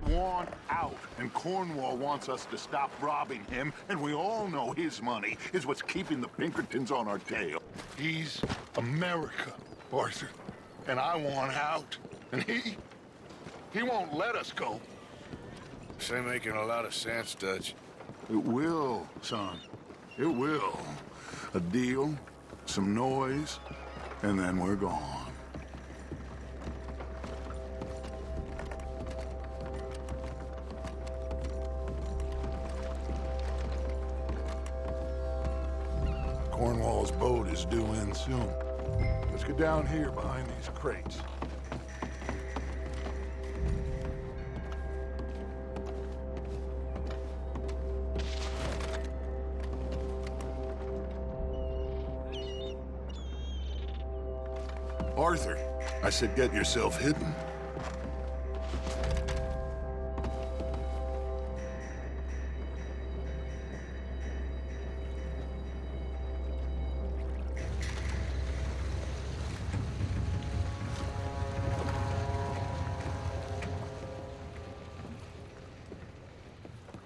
Want out, and Cornwall wants us to stop robbing him, and we all know his money is what's keeping the Pinkertons on our tail. He's America, Arthur, and I want out, and he won't let us go. This ain't making a lot of sense, Dutch. It will, son. It will. A deal, some noise, and then we're gone. Cornwall's boat is due in soon. Let's get down here behind these crates. Arthur, I said get yourself hidden.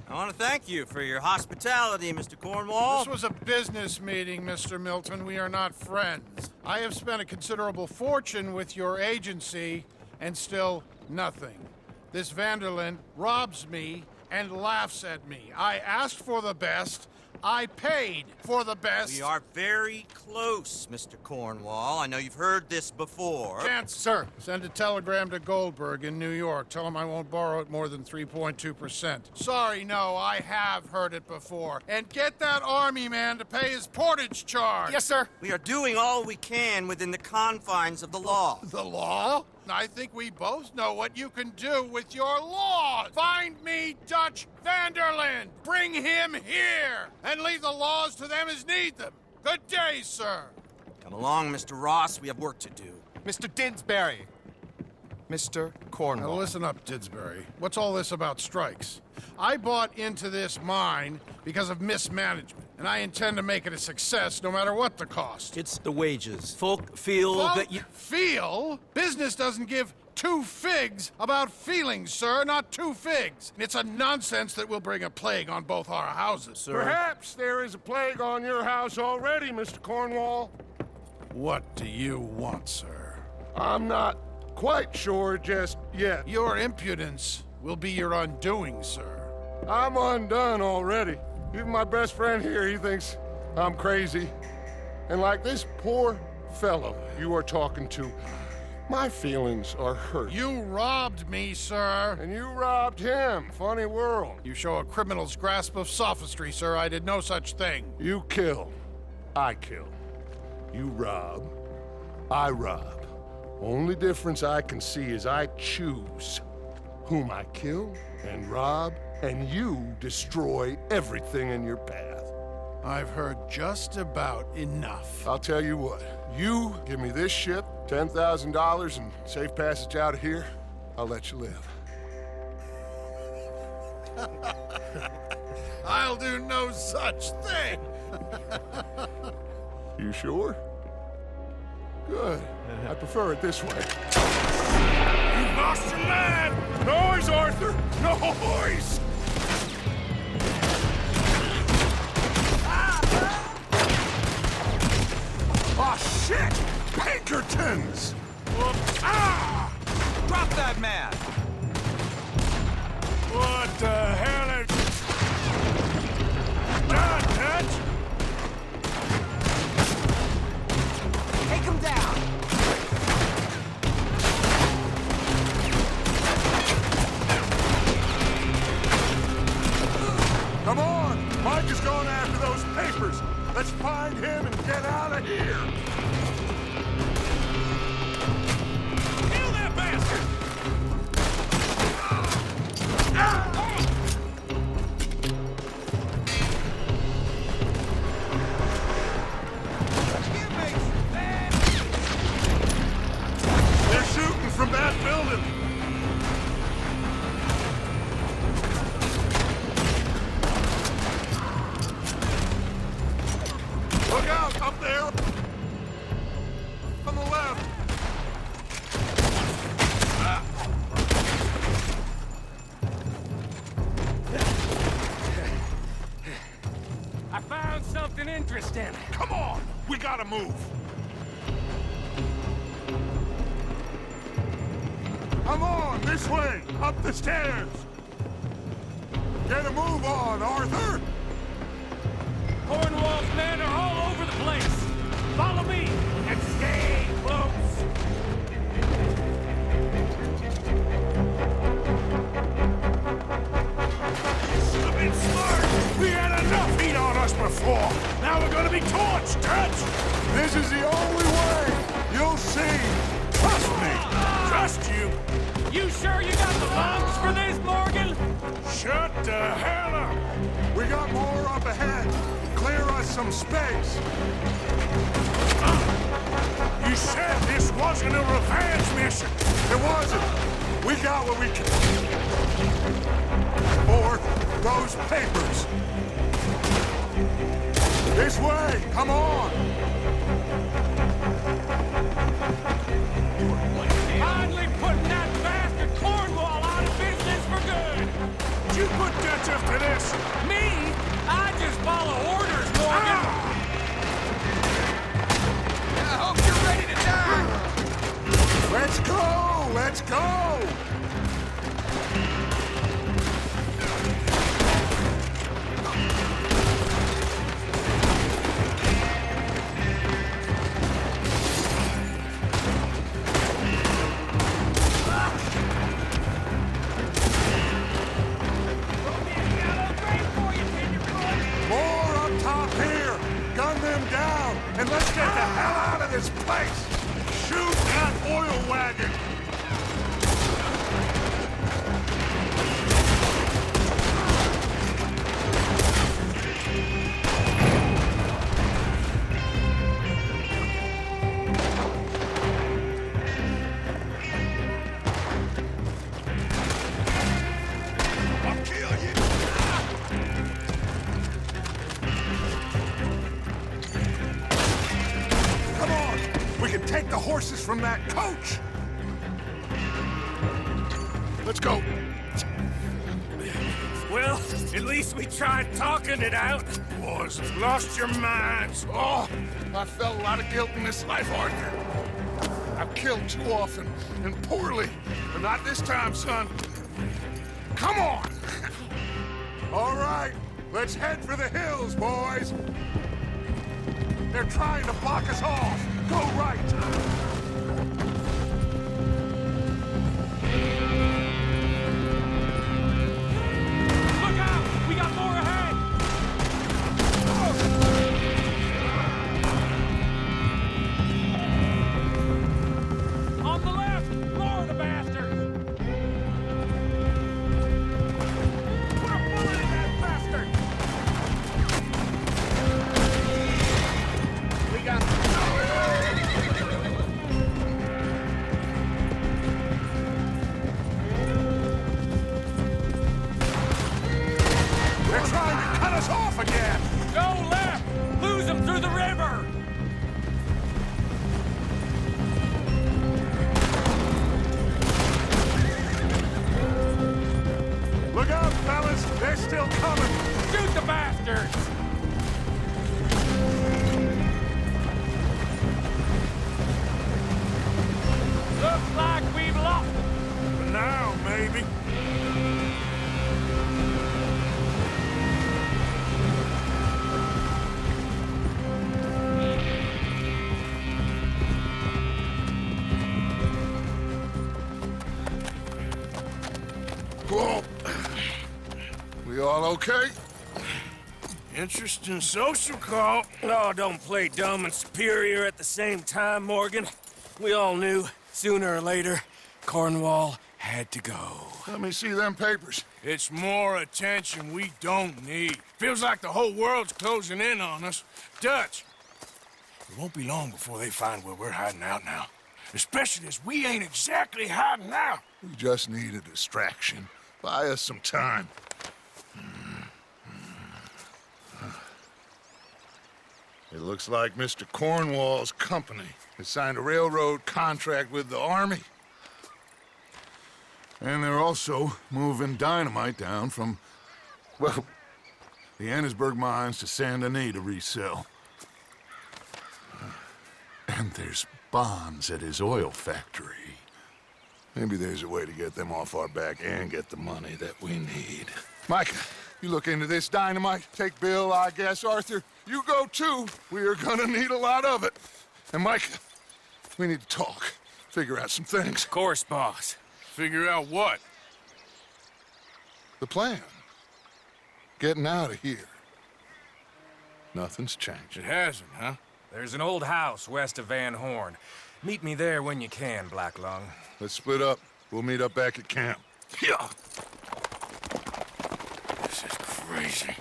I want to thank you for your hospitality, Mr. Cornwall. This was a business meeting, Mr. Milton. We are not friends. I have spent a considerable fortune with your agency, and still nothing. This Vanderlyn robs me and laughs at me. I asked for the best. I paid for the best. We are very close, Mr. Cornwall. I know you've heard this before. Chance, sir, send a telegram to Goldberg in New York. Tell him I won't borrow it more than 3.2%. Sorry, no, I have heard it before. And get that army man to pay his portage charge. Yes, sir. We are doing all we can within the confines of the law. The law? I think we both know what you can do with your laws. Find me Dutch Vanderlyn. Bring him here. And leave the laws to them as need them. Good day, sir. Come along, Mr. Ross. We have work to do. Mr. Didsbury. Mr. Cornwall. Now listen up, Didsbury. What's all this about strikes? I bought into this mine because of mismanagement, and I intend to make it a success no matter what the cost. It's the wages. Folk feel that you... Feel? Business doesn't give two figs about feelings, sir, not two figs. It's a nonsense that will bring a plague on both our houses. Sir. Perhaps there is a plague on your house already, Mr. Cornwall. What do you want, sir? I'm not quite sure just yet. Your impudence will be your undoing, sir. I'm undone already. Even my best friend here, he thinks I'm crazy. And like this poor fellow you are talking to, my feelings are hurt. You robbed me, sir. And you robbed him. Funny world. You show a criminal's grasp of sophistry, sir. I did no such thing. You kill. I kill. You rob. I rob. Only difference I can see is I choose whom I kill and rob, and you destroy everything in your path. I've heard just about enough. I'll tell you what, you give me this ship, $10,000 and safe passage out of here, I'll let you live. I'll do no such thing. You sure? Good. I prefer it this way. You've lost your man! Noise, Arthur! Noise! Oh, shit! Pinkertons! Ah! Drop that man! What the hell is... Not touch! Take him down. Come on! Mike is going after those papers! Let's find him and get out of here! Kill that bastard! They're shooting from that building! Look out, up there! understand. Come on! We gotta move! Come on, this way! Up the stairs! Get a move on, Arthur! Cornwall's men are all over the place. Follow me and stay close. You've been smart! We had enough heat on us before! Now we're gonna be torched, Dutch! This is the only way! You'll see! Trust me! Trust you! You sure you got the lungs for this, Morgan? Shut the hell up! We got more up ahead. Clear us some space. You said this wasn't a revenge mission. It wasn't. We got what we can. For those papers. This way. Come on. Finally putting that bastard Cornwall out of business for good. Did you put Dutch up to this? Me? I just follow orders, Morgan. I hope you're ready to die. Let's go! Let's go! More up top here! Gun them down! And let's get the hell out of this place! Shoot that oil wagon! I'll kill you! Come on! We can take the horses from that coach! Let's go! Well, at least we tried talking it out. Boys have lost your minds. Oh, I felt a lot of guilt in this life, Arthur. I've killed too often, and poorly. But not this time, son. Come on! All right, let's head for the hills, boys. They're trying to block us off. Go right. Look out! We got more ahead! On the left! More of the bastards! Put a bullet in that bastard! We got... They're trying to cut us off again. Go left! Lose them through the river! Look out, fellas. They're still coming. Shoot the bastards! Looks like we've lost them. For now, maybe. Whoa. We all okay? Interesting social call. Oh, don't play dumb and superior at the same time, Morgan. We all knew, sooner or later, Cornwall had to go. Let me see them papers. It's more attention we don't need. Feels like the whole world's closing in on us. Dutch, it won't be long before they find where we're hiding out now. Especially as we ain't exactly hiding out. We just need a distraction. Buy us some time. It looks like Mr. Cornwall's company has signed a railroad contract with the Army. And they're also moving dynamite down from, well, the Annesburg mines to Saint Denis to resell. there's bonds at his oil factory. Maybe there's a way to get them off our back and get the money that we need. Micah, you look into this dynamite. Take Bill, I guess. Arthur, you go too. We are gonna need a lot of it. And Micah, we need to talk. Figure out some things. Of course, boss. Figure out what? The plan. Getting out of here. Nothing's changed. It hasn't, huh? There's an old house west of Van Horn. Meet me there when you can, Black Lung. Let's split up. We'll meet up back at camp. Yeah. This is crazy.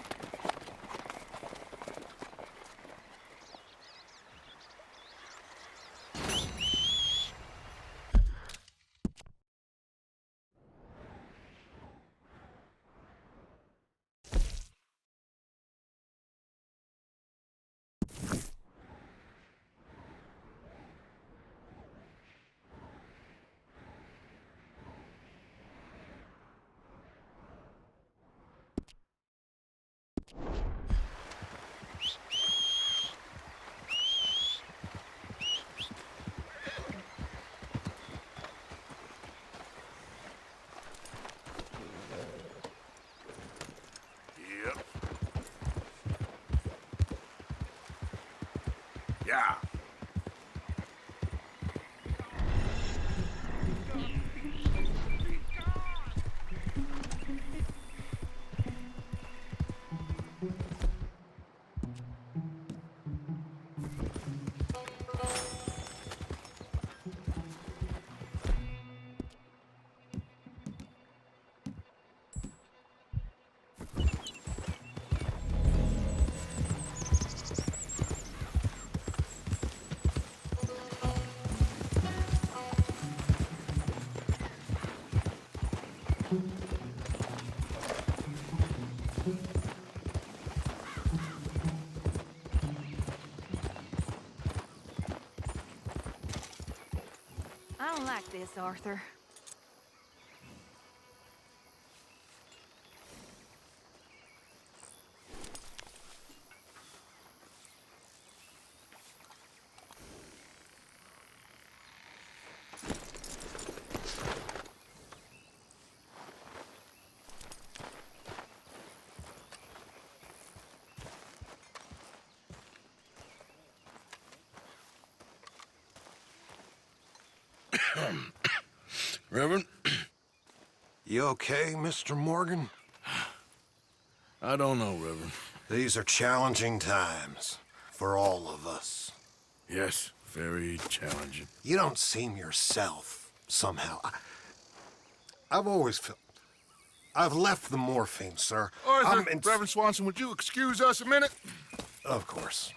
Yeah. I don't like this, Arthur. Reverend? You okay, Mr. Morgan? I don't know, Reverend. These are challenging times for all of us. Yes, very challenging. You don't seem yourself, somehow. I've always felt... I've left the morphine, sir. Arthur, Reverend Swanson, would you excuse us a minute? Of course.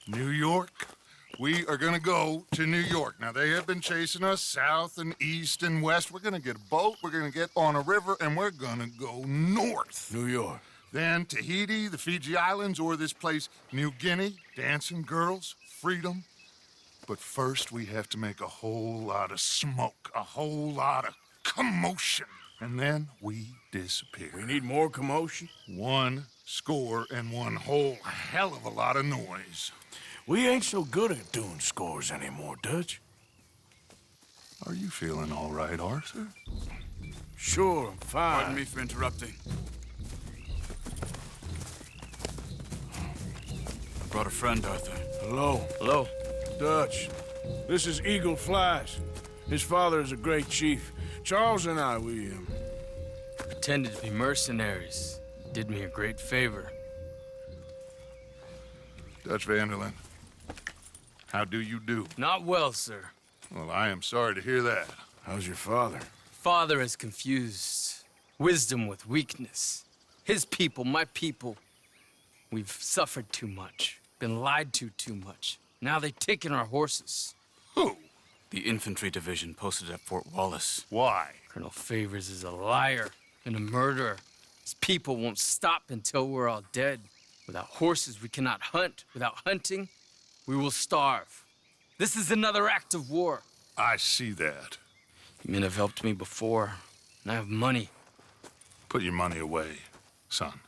New York. We are gonna go to New York. Now, they have been chasing us south and east and west. We're gonna get a boat, we're gonna get on a river, and we're gonna go north. New York. Then Tahiti, the Fiji Islands, or this place, New Guinea, dancing girls, freedom. But first, we have to make a whole lot of smoke, a whole lot of commotion. And then we disappear. We need more commotion? 1 score and 1 whole hell of a lot of noise. We ain't so good at doing scores anymore, Dutch. Are you feeling all right, Arthur? Sure, I'm fine. Pardon me for interrupting. I brought a friend, Arthur. Hello. Hello. Dutch. This is Eagle Flies. His father is a great chief. Charles and I, we pretended to be mercenaries. Did me a great favor. Dutch Vanderlyn, how do you do? Not well, sir. Well, I am sorry to hear that. How's your father? Father has confused wisdom with weakness. His people, my people. We've suffered too much. Been lied to too much. Now they've taken our horses. Who? The infantry division posted at Fort Wallace. Why? Colonel Favors is a liar and a murderer. His people won't stop until we're all dead. Without horses, we cannot hunt. Without hunting, we will starve. This is another act of war. I see that. Men have helped me before, and I have money. Put your money away, son.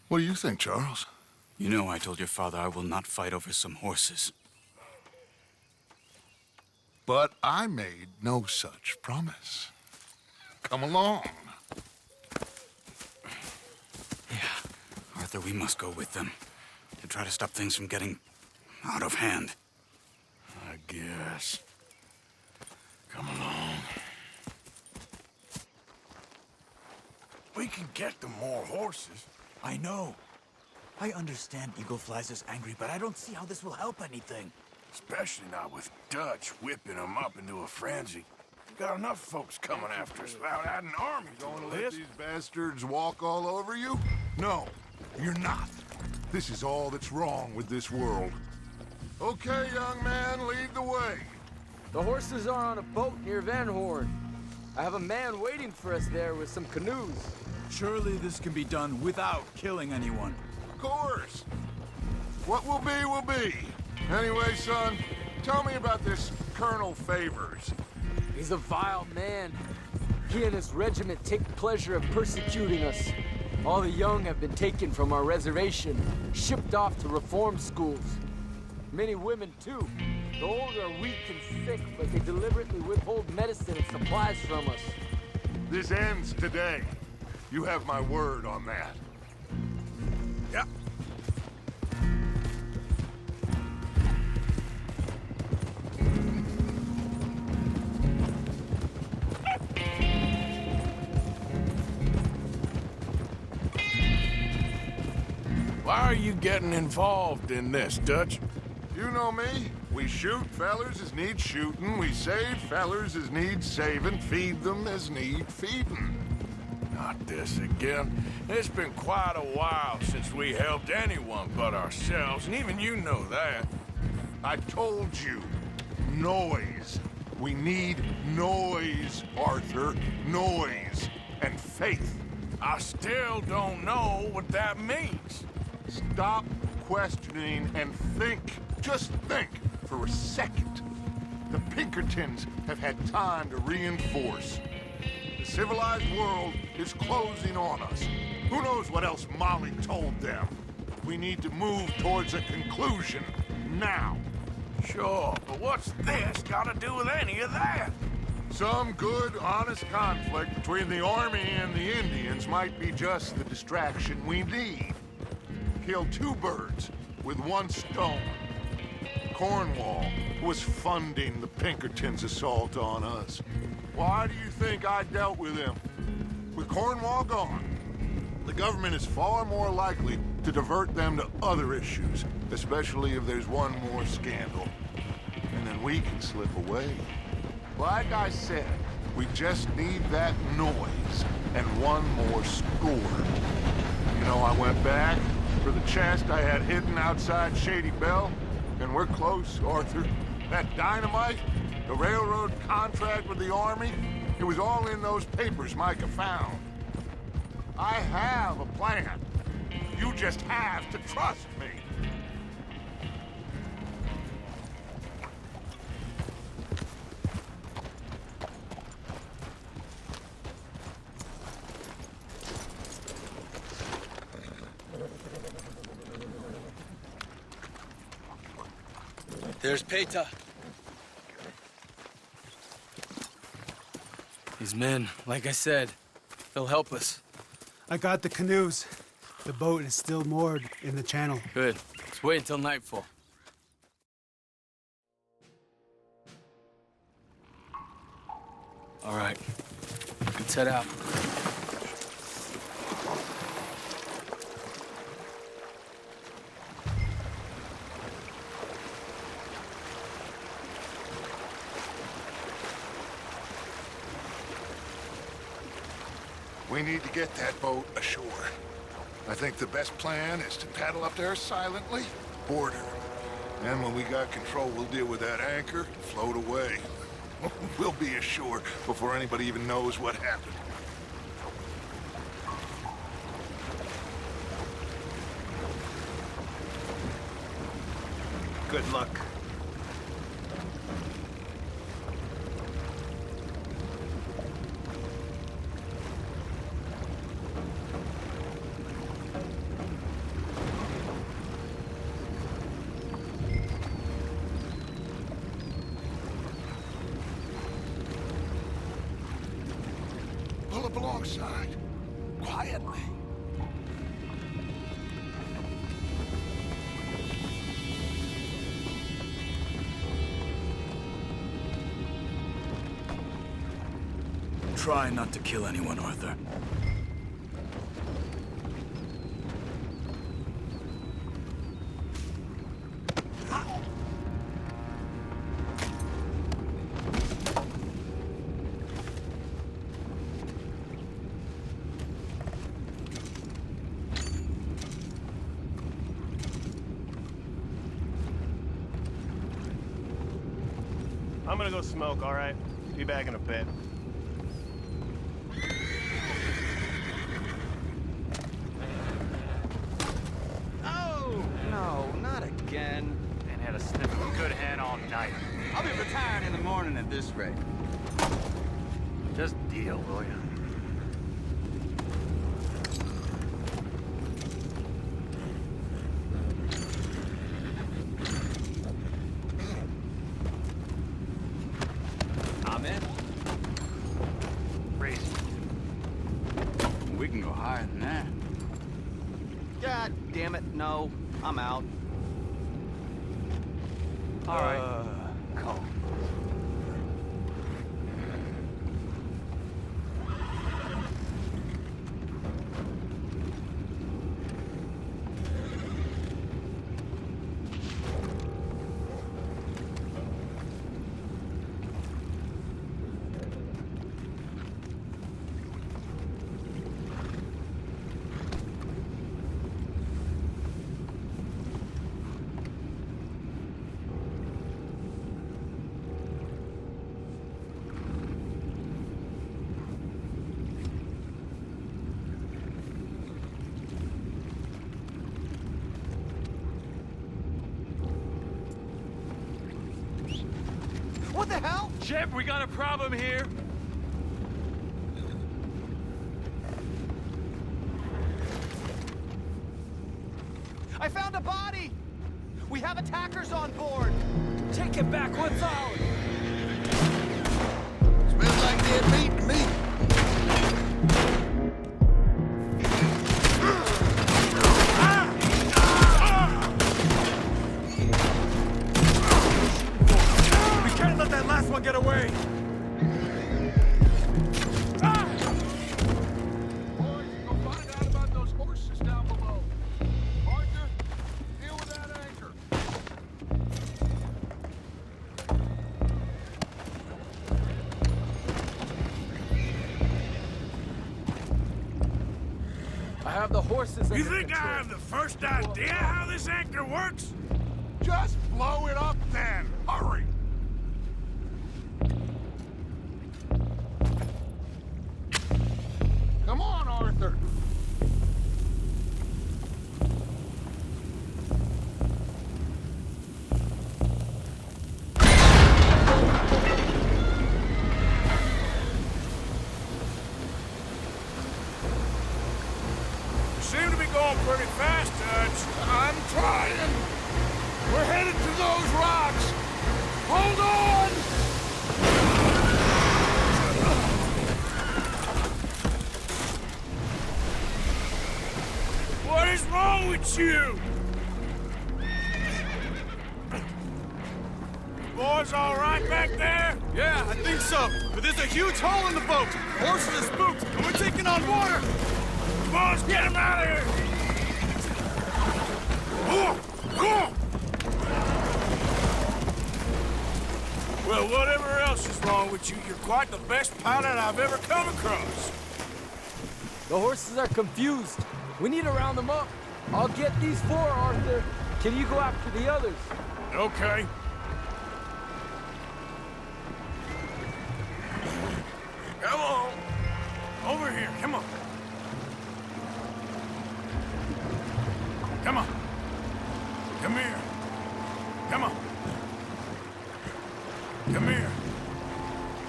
What do you think, Charles? You know I told your father I will not fight over some horses. But I made no such promise. Come along. Yeah. Arthur, we must go with them to try to stop things from getting out of hand. I guess. Come along. We can get them more horses. I know. I understand Eagle Flies is angry, but I don't see how this will help anything. Especially not with Dutch whipping them up into a frenzy. We got enough folks coming after us without adding an army to Gonna the let list. these bastards walk all over you? No, you're not. This is all that's wrong with this world. Okay, young man, lead the way. The horses are on a boat near Van Horn. I have a man waiting for us there with some canoes. Surely this can be done without killing anyone. Of course. What will be, will be. Anyway, son, tell me about this Colonel Favors. He's a vile man. He and his regiment take pleasure in persecuting us. All the young have been taken from our reservation, shipped off to reform schools. Many women, too. The old are weak and sick, but they deliberately withhold medicine and supplies from us. This ends today. You have my word on that. Yep. Why are you getting involved in this, Dutch? You know me. We shoot fellers as need shooting. We save fellers as need saving. Feed them as need feeding. Not this again. It's been quite a while since we helped anyone but ourselves, and even you know that. I told you. Noise. We need noise, Arthur. Noise. And faith. I still don't know what that means. Stop questioning and think. Just think for a second. The Pinkertons have had time to reinforce. The civilized world is closing on us. Who knows what else Molly told them? We need to move towards a conclusion now. Sure, but what's this got to do with any of that? Some good, honest conflict between the army and the Indians might be just the distraction we need. Kill two birds with one stone. Cornwall was funding the Pinkertons' assault on us. Why do you think I dealt with him? With Cornwall gone, the government is far more likely to divert them to other issues, especially if there's one more scandal. And then we can slip away. Like I said, we just need that noise and one more score. You know, I went back for the chest I had hidden outside Shady Bell, and we're close, Arthur. That dynamite, the railroad contract with the army, it was all in those papers Micah found. I have a plan. You just have to trust me. There's pt2. These men, like I said, they'll help us. I got the canoes. The boat is still moored in the channel. Good. Let's wait until nightfall. All right. Let's head out. We need to get that boat ashore. I think the best plan is to paddle up there silently, board her. And when we got control, we'll deal with that anchor and float away. We'll be ashore before anybody even knows what happened. Good luck. up alongside. Quietly. Try not to kill anyone, Arthur. I'm gonna go smoke, all right? Be back in a bit. Oh, no, not again. And had a sniff of good hen all night. I'll be retired in the morning at this rate. Just deal, will ya? I'm in. Race. We can go higher than that. God damn it, no. I'm out. All right. Go. What the hell? Chip, we got a problem here. I found a body! We have attackers on board! Take it back, what's ours? Smells like dead meat to me. We can't let that last one get away. Boys, go find out about those horses down below. Arthur, deal with that anchor. I have the horses You under think I control. have the first idea how this anchor works? Just blow it up then. Hurry. Come on, Arthur. You seem to be going pretty fast, Dutch. I'm trying. We're headed to those rocks. Hold on. What is wrong with you? Boys all right back there? Yeah, I think so. But there's a huge hole in the boat. Horses are spooked, and we're taking on water. Boys, get him out of here! Well, whatever else is wrong with you, you're quite the best pilot I've ever come across. The horses are confused. We need to round them up. I'll get these four, Arthur. Can you go after the others? Okay. Come on. Over here, come on. Come on. Come here. Come on. Come here.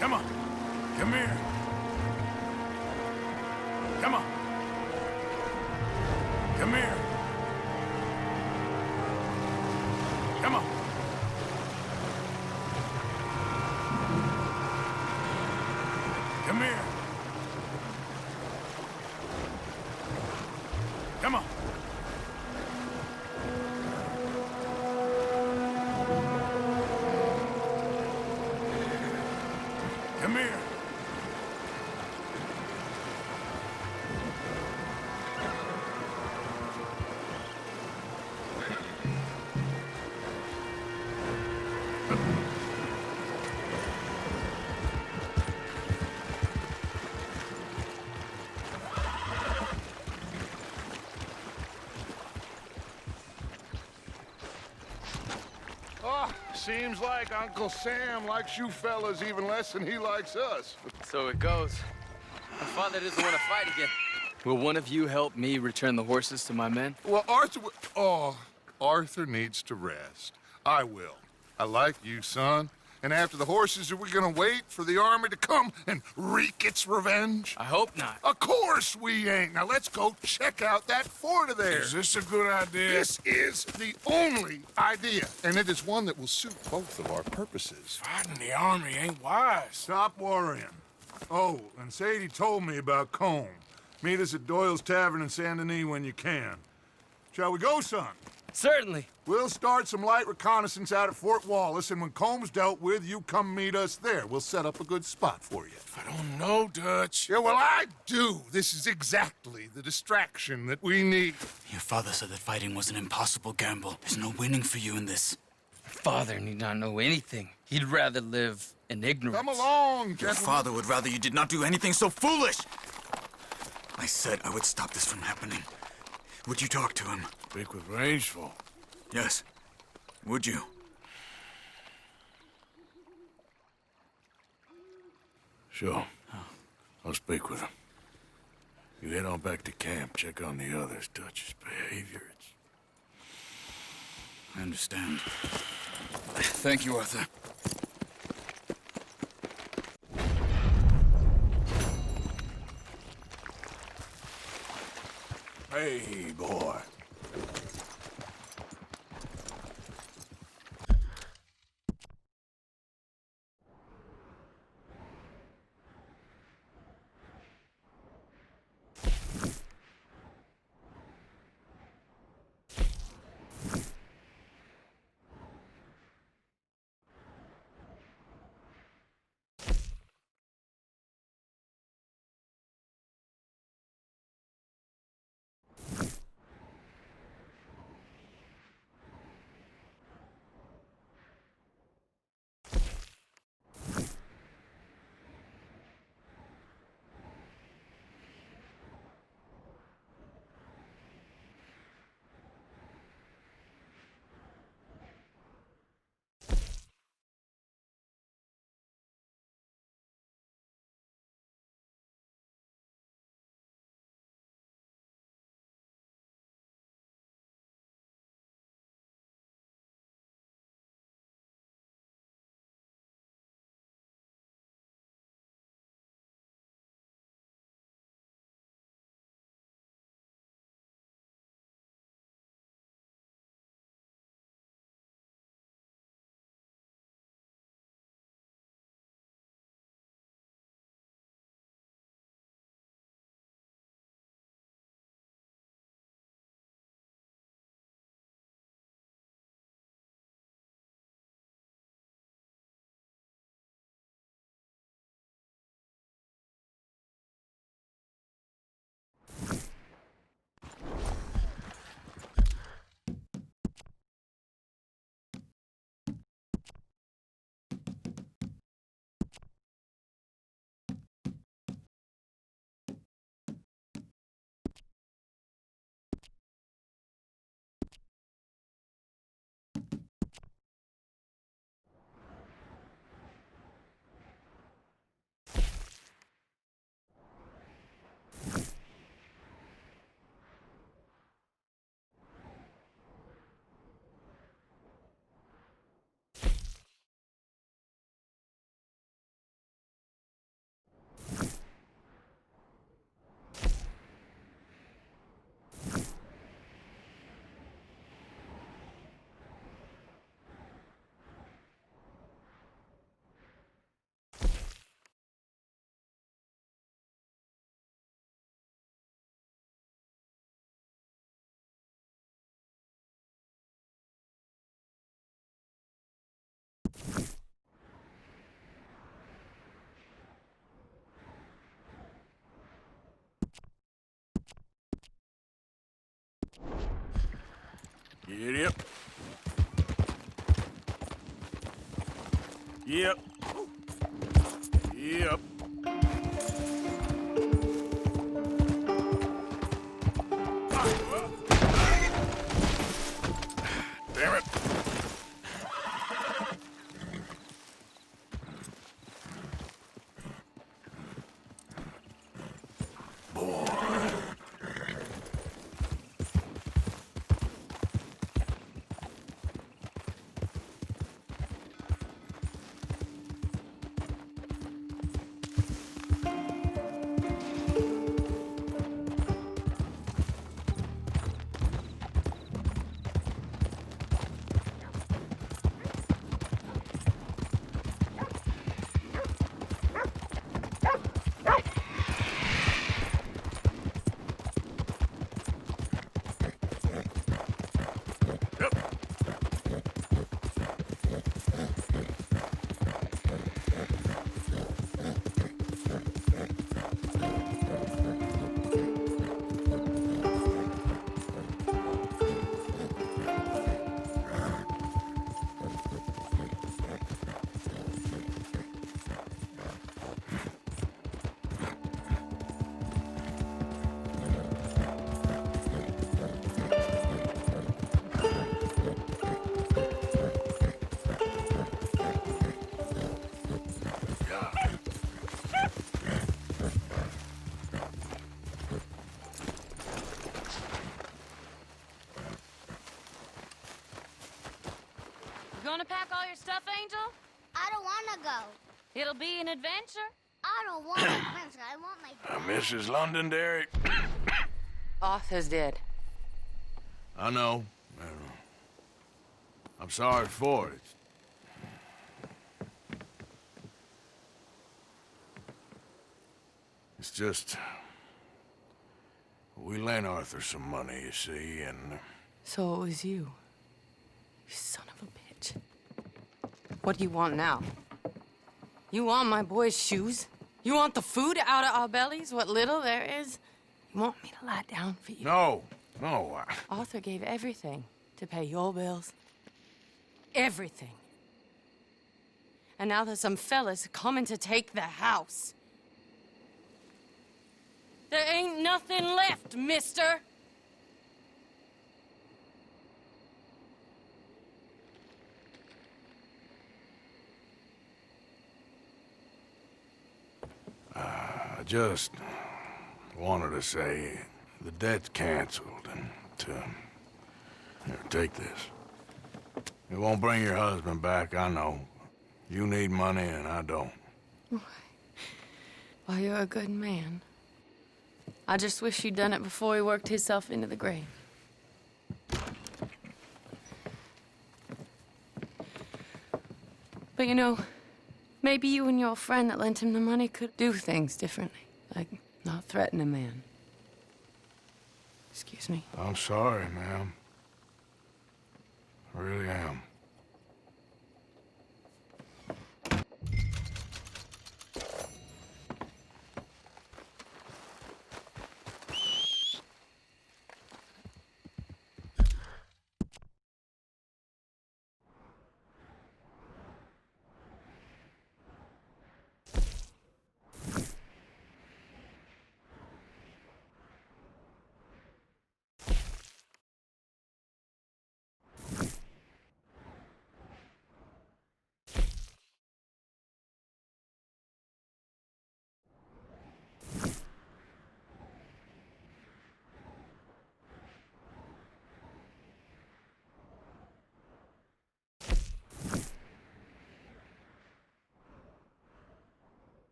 Come on. Come here. Come on. Come here. Come on. Come here. Come here. Oh, seems like Uncle Sam likes you fellas even less than he likes us. So it goes. My father doesn't want to fight again. Will one of you help me return the horses to my men? Well, Arthur needs to rest. I will. I like you, son. And after the horses, are we gonna wait for the army to come and wreak its revenge? I hope not. Of course we ain't. Now let's go check out that fort of theirs. Is this a good idea? This is the only idea, and it is one that will suit both of our purposes. Fighting the army ain't wise. Stop worrying. Oh, and Sadie told me about Combe. Meet us at Doyle's Tavern in Saint Denis when you can. Shall we go, son? Certainly. We'll start some light reconnaissance out at Fort Wallace, and when Combs dealt with, you come meet us there. We'll set up a good spot for you. I don't know, Dutch. Yeah, well, I do. This is exactly the distraction that we need. Your father said that fighting was an impossible gamble. There's no winning for you in this. Father need not know anything. He'd rather live in ignorance. Come along, Your gentlemen. father would rather you did not do anything so foolish. I said I would stop this from happening. Would you talk to him? Speak with Rangeful. Yes. Would you? Sure. I'll speak with him. You head on back to camp, check on the others. Dutch's behavior, I understand. Thank you, Arthur. Hey, boy. Yep. Yep. Yep. Damn it. You gonna pack all your stuff, Angel? I don't wanna go. It'll be an adventure. I don't want an adventure. I want my dad. Mrs. Londonderry. Arthur's dead. I know. I'm sorry for it. It's just... we lent Arthur some money, you see, and... So it was you. You son of a bitch. What do you want now? You want my boy's shoes? You want the food out of our bellies, what little there is? You want me to lie down for you? No, no. Arthur gave everything to pay your bills. Everything. And now there's some fellas coming to take the house. There ain't nothing left, mister. I just wanted to say the debt's canceled and to... Here, take this. It won't bring your husband back, I know. You need money and I don't. Well, you're a good man. I just wish you'd done it before he worked himself into the grave. But you know, maybe you and your friend that lent him the money could do things differently. Like, not threaten a man. Excuse me. I'm sorry, ma'am. I really am.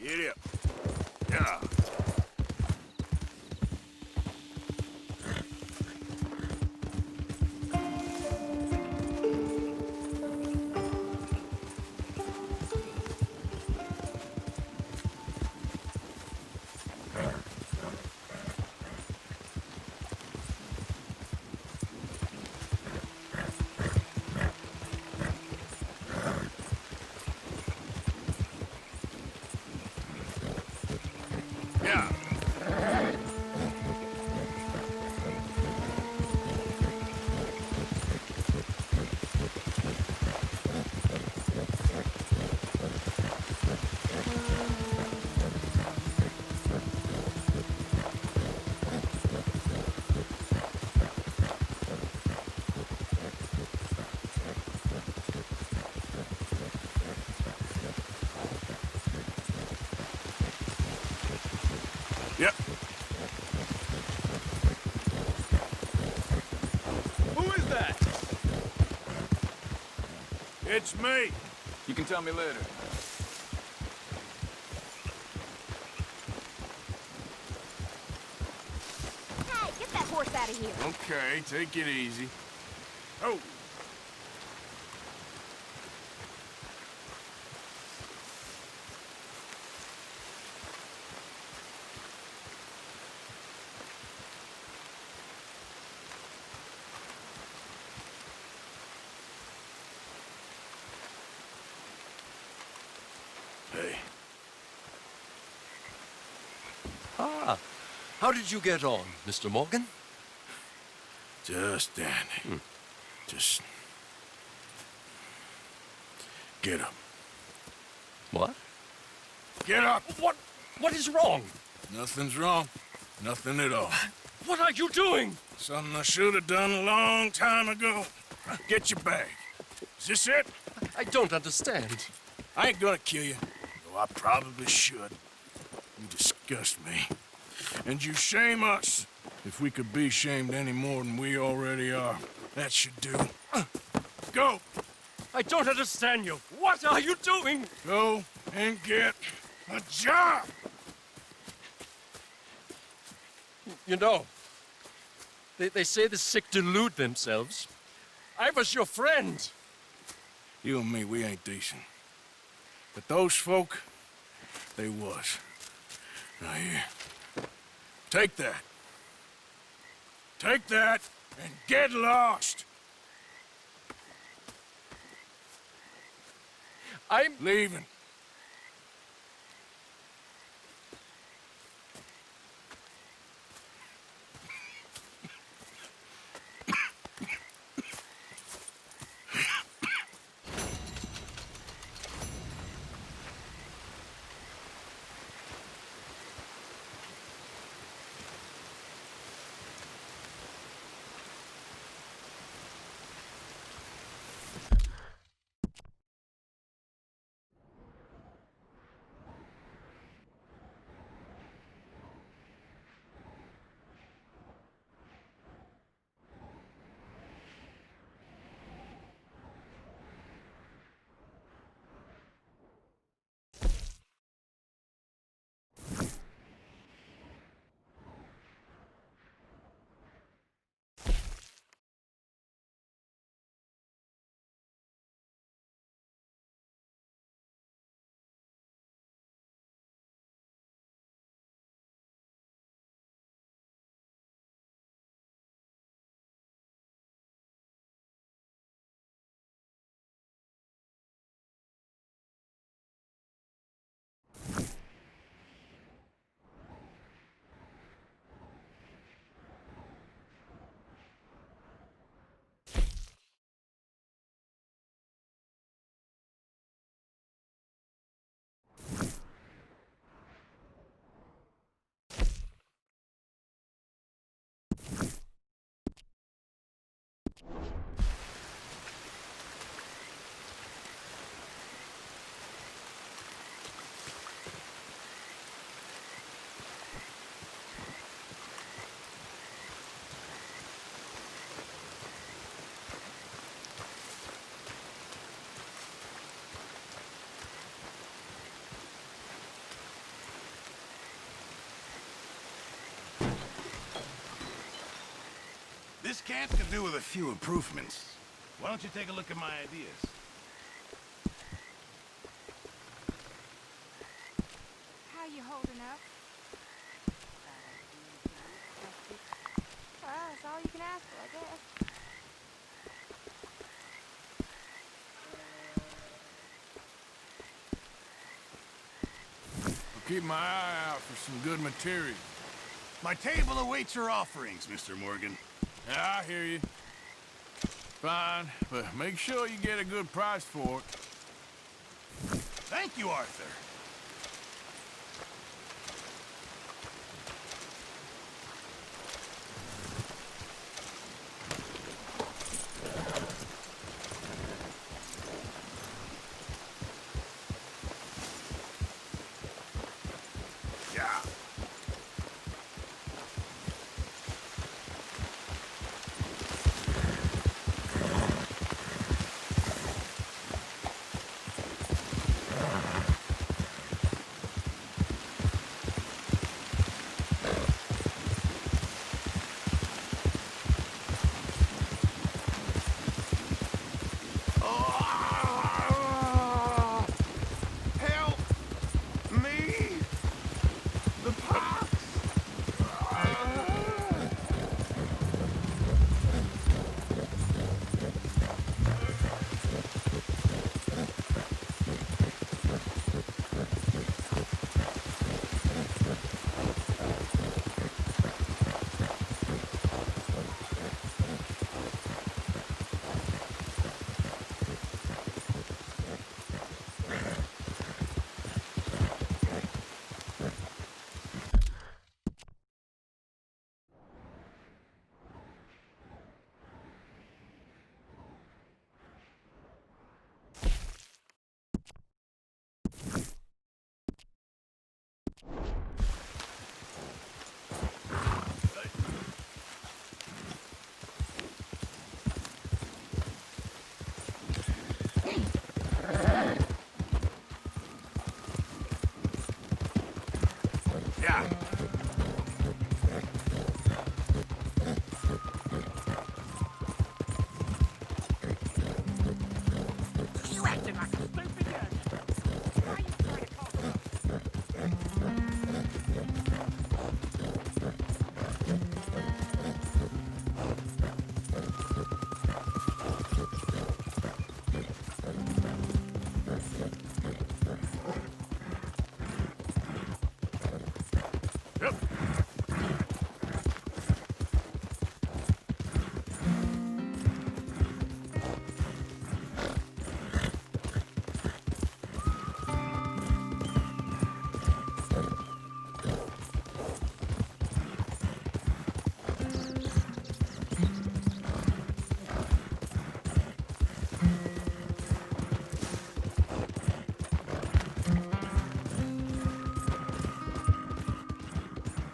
Get up. Yeah. Yeah. Yep. Who is that? It's me. You can tell me later. Hey, get that horse out of here. Okay, take it easy. Oh. Hey. Ah, how did you get on, Mr. Morgan? Just dandy. Just... get up. What? Get up! What is wrong? Nothing's wrong. Nothing at all. What are you doing? Something I should have done a long time ago. Get your bag. Is this it? I don't understand. I ain't gonna kill you, though I probably should. You disgust me. And you shame us. If we could be shamed any more than we already are, that should do. Go! I don't understand you. What are you doing? Go and get a job! You know, they say the sick delude themselves. I was your friend. You and me, we ain't decent. But those folk, they was. Now here, take that. Take that and get lost. I'm leaving. This camp could do with a few improvements. Why don't you take a look at my ideas? How you holding up? Well, that's all you can ask for, I guess. keep my eye out for some good material. My table awaits your offerings, Mr. Morgan. Yeah, I hear you. Fine, but make sure you get a good price for it. Thank you, Arthur.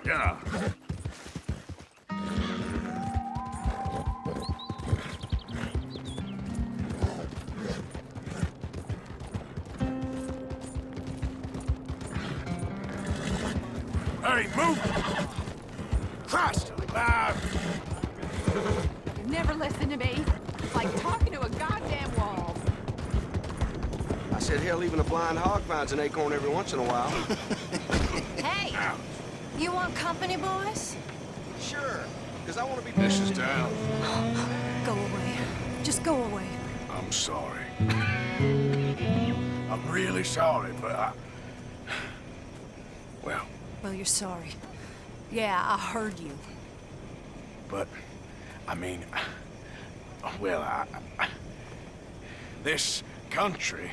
Yeah. Hey, move! Christ! You never listen to me. It's like talking to a goddamn wall. I said, hell, even a blind hog finds an acorn every once in a while. Hey! You want company, boys? Sure, because I want to be... This is down. Go away. Just go away. I'm sorry. I'm really sorry, but I... Well... Well, you're sorry. Yeah, I heard you. But, I mean... Well, this country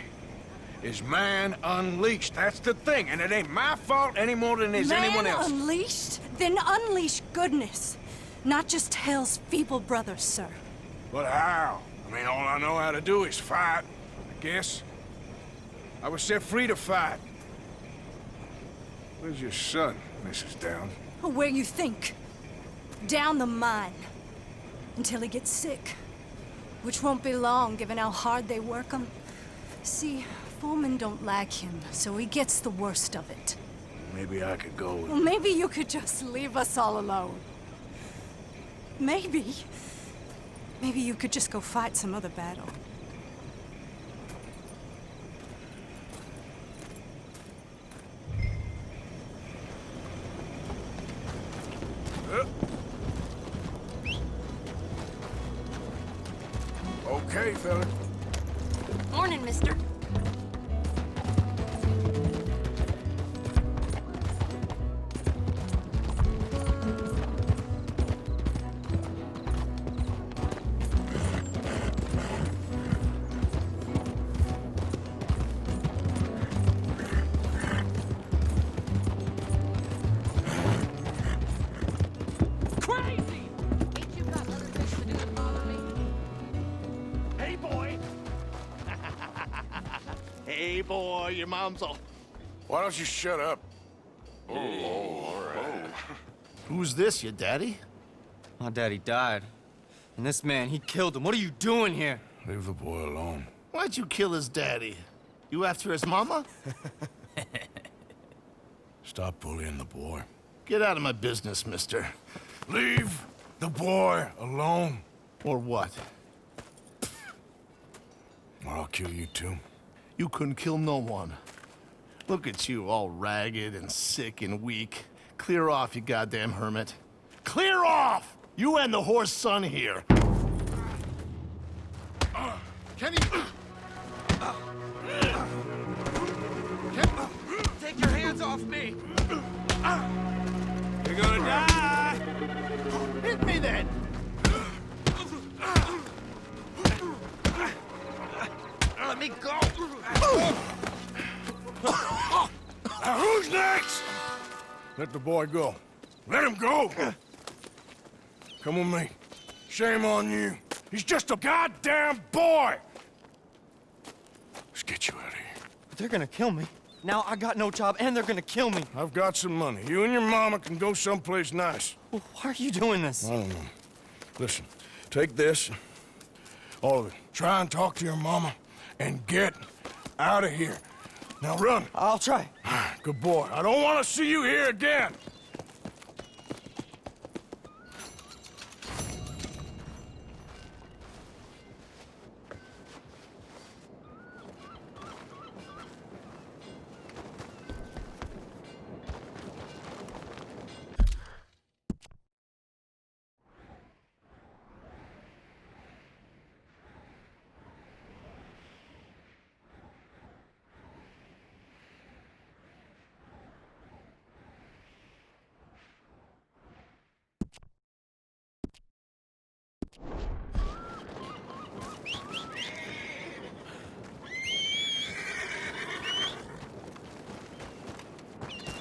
is man unleashed. That's the thing, and it ain't my fault any more than it is anyone else. Man unleashed? Then unleash goodness. Not just hell's feeble brothers, sir. But how? I mean, all I know how to do is fight, I guess. I was set free to fight. Where's your son, Mrs. Downs? Where you think? Down the mine. Until he gets sick. Which won't be long, given how hard they work him. See, foremen don't like him, so he gets the worst of it. Maybe I could go with... Well, maybe you could just leave us all alone. Maybe. Maybe you could just go fight some other battle. Okay, fella. Morning, mister. boy. Your mom's all... Why don't you shut up? Oh, all right. Who's this, your daddy? My daddy died. And this man, he killed him. What are you doing here? Leave the boy alone. Why'd you kill his daddy? You after his mama? Stop bullying the boy. Get out of my business, mister. Leave the boy alone. Or what? Or I'll kill you too. You couldn't kill no one. Look at you, all ragged and sick and weak. Clear off, you goddamn hermit. Clear off! You and the horse son here. Kenny! Take your hands off me! You're gonna die! Hit me then! Let me go! Now who's next? Let the boy go. Let him go! Come with me. Shame on you. He's just a goddamn boy! Let's get you out of here. They're gonna kill me. Now I got no job and they're gonna kill me. I've got some money. You and your mama can go someplace nice. Well, why are you doing this? I don't know. Listen, take this. All of it. Try and talk to your mama and get out of here. Now run. I'll try. Good boy. I don't want to see you here again.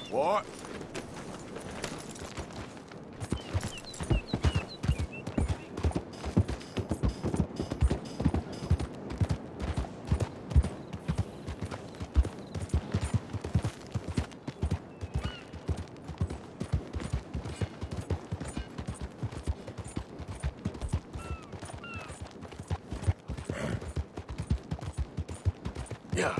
What? Yeah.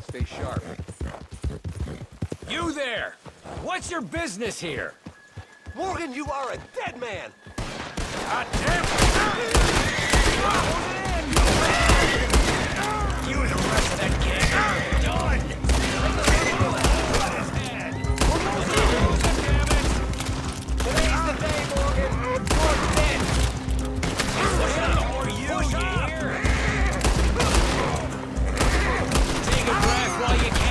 Stay sharp. You there! What's your business here? Morgan, you are a dead man! God damn it! You and the rest of that gang are done! Today's the day, Morgan! You're dead! Push up! Or you, hear? Take a breath while you can!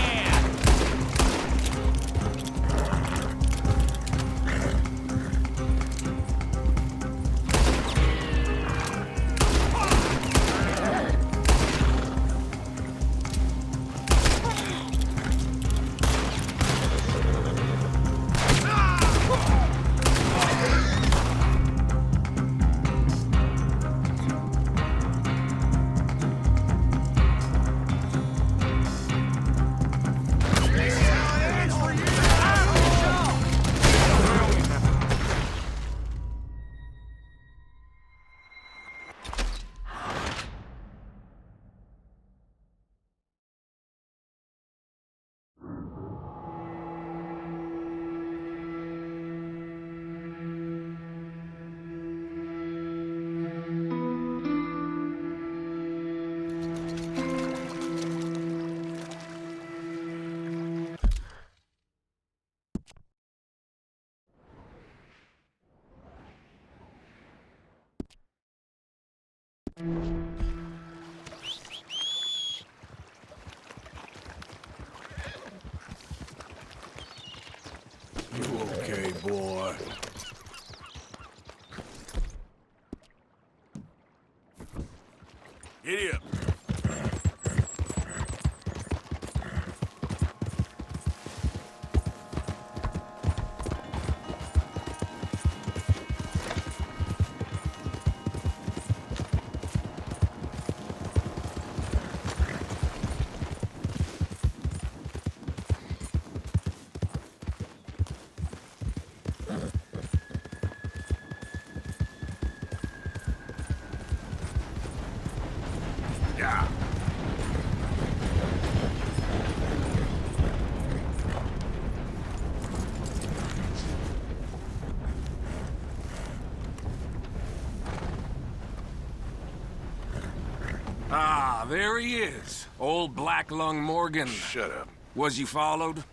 there he is. Old Black Lung Morgan. Shut up. Was you followed?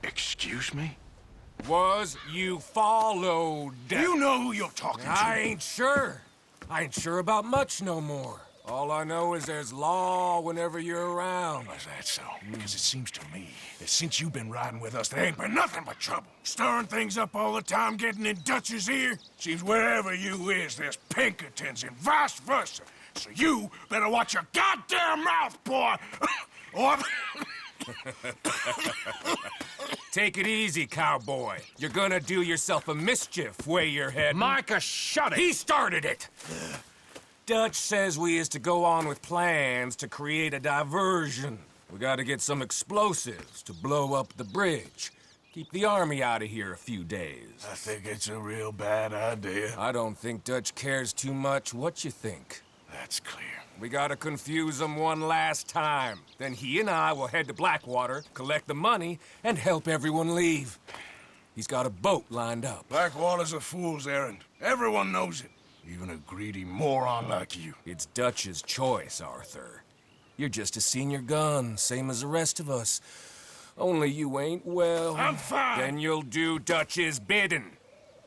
Excuse me? Was you followed? You know who you're talking to. I ain't sure. I ain't sure about much no more. All I know is there's law whenever you're around. Is that so? Because it seems to me that since you've been riding with us, there ain't been nothing but trouble. Stirring things up all the time, getting in Dutch's ear. Seems wherever you is, there's Pinkertons and vice versa. So you better watch your goddamn mouth, boy! Or... Take it easy, cowboy. You're gonna do yourself a mischief where you're heading. Micah, shut it! He started it! Dutch says we is to go on with plans to create a diversion. We gotta get some explosives to blow up the bridge. Keep the army out of here a few days. I think it's a real bad idea. I don't think Dutch cares too much what you think. That's clear. We gotta confuse him one last time. Then he and I will head to Blackwater, collect the money, and help everyone leave. He's got a boat lined up. Blackwater's a fool's errand. Everyone knows it. Even a greedy moron like you. It's Dutch's choice, Arthur. You're just a senior gun, same as the rest of us. Only you ain't well. I'm fine. Then you'll do Dutch's bidding,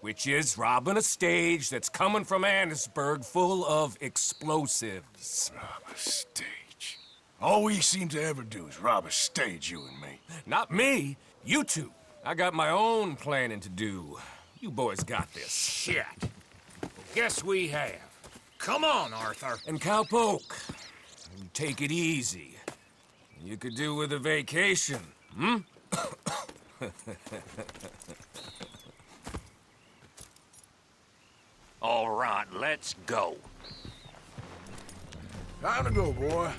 which is robbing a stage that's coming from Annisburg full of explosives. Rob a stage? All we seem to ever do is rob a stage, you and me. Not me. You two. I got my own planning to do. You boys got this. Shit. Guess we have. Come on, Arthur. And Cowpoke, take it easy. You could do with a vacation, hmm? All right, let's go. Time to go, boy.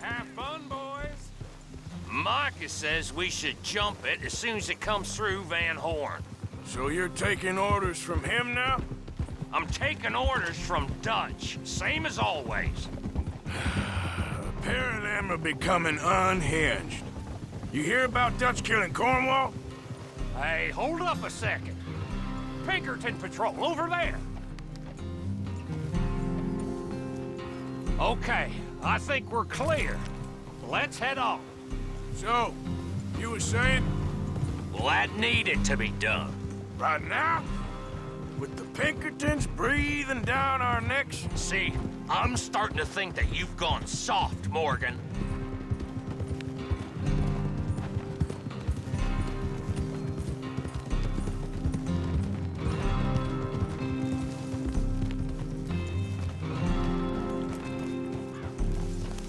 Have fun, boys. Micah says we should jump it as soon as it comes through Van Horn. So you're taking orders from him now? I'm taking orders from Dutch, same as always. A pair of them are becoming unhinged. You hear about Dutch killing Cornwall? Hey, hold up a second. Pinkerton Patrol, over there. Okay, I think we're clear. Let's head off. So, you were saying? Well, that needed to be done. Right now? With the Pinkertons breathing down our necks? See, I'm starting to think that you've gone soft, Morgan.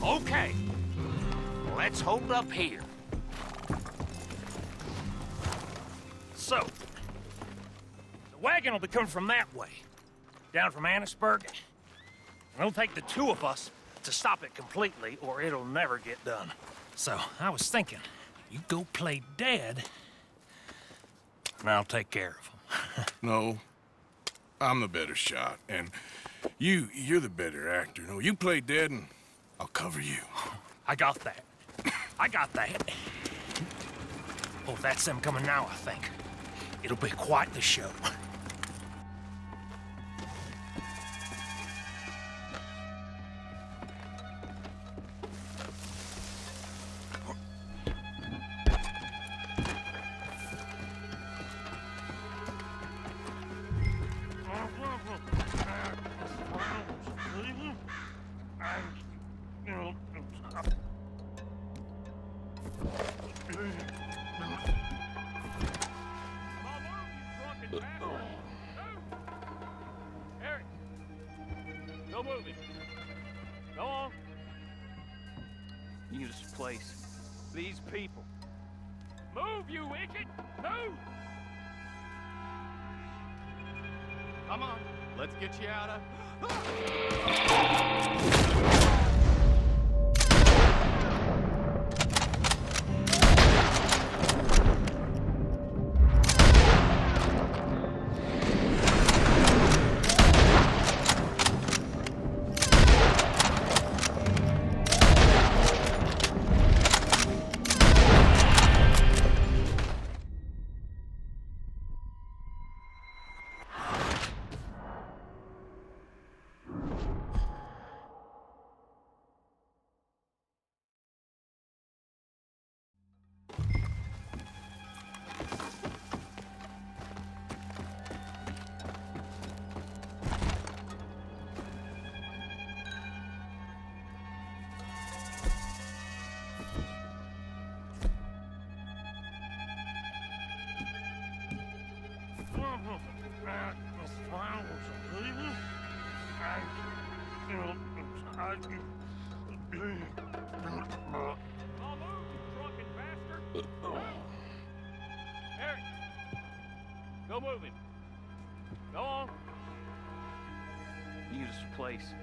Okay, let's hold up here. So, the wagon will be coming from that way, down from Annisburg. It'll take the two of us to stop it completely, or it'll never get done. So, I was thinking, you go play dead, and I'll take care of him. No, I'm the better shot, and you're the better actor. No, you play dead, and I'll cover you. I got that. I got that. Oh, that's them coming now, I think. It'll be quite the show. Go move it. Go on. This place. These people. Move, you wicked! Move! Come on. Let's get you out of... Harry, go move him. Go on. Need us a place.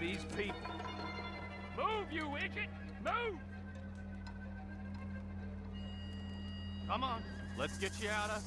These people. Move, you idiot! Move! Come on, let's get you out of...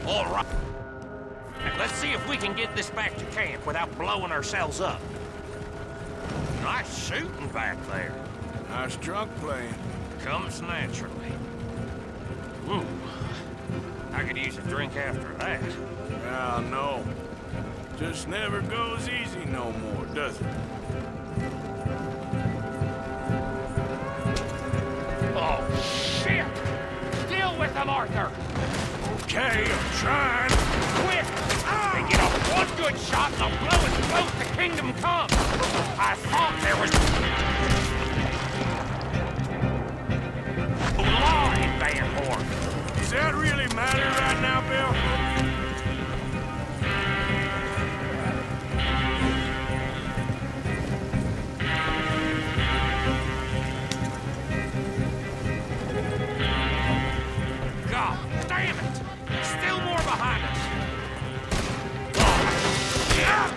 All right. Let's see if we can get this back to camp without blowing ourselves up. Nice shooting back there. Nice drunk playing. Comes naturally. Ooh. I could use a drink after that. Ah, no. Just never goes easy no more, does it? Oh, shit! Deal with them, Arthur! Okay, I'm trying. Quick! They get off one good shot and they'll blow us both to Kingdom Come! I thought there was... law in Van Horn. Does that really matter right now, Bill? God damn it! Still more behind us! Oh, shit!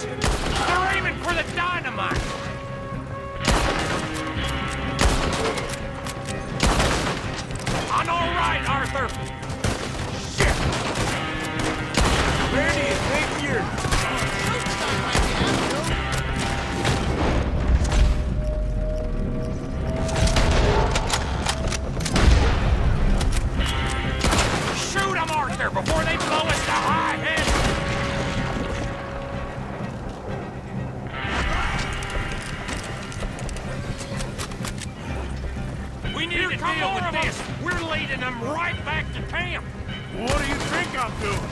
They're aiming for the dynamite! I'm all right, Arthur! Shit! Where do you think you're... Shoot them, Arthur, before they blow us to high head! We need to deal with this. We're leading them right back to camp. What do you think I'm doing?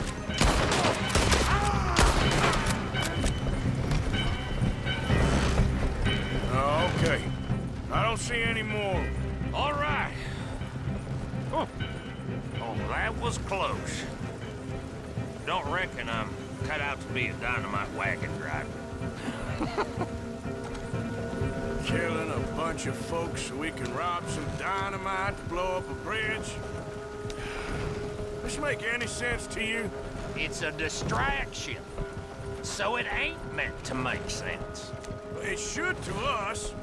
Oh, okay. I don't see any more. All right. Oh, that was close. Don't reckon I'm cut out to be a dynamite wagon driver. Killing a bunch of folks so we can rob some dynamite to blow up a bridge? This make any sense to you? It's a distraction, so it ain't meant to make sense. It should to us.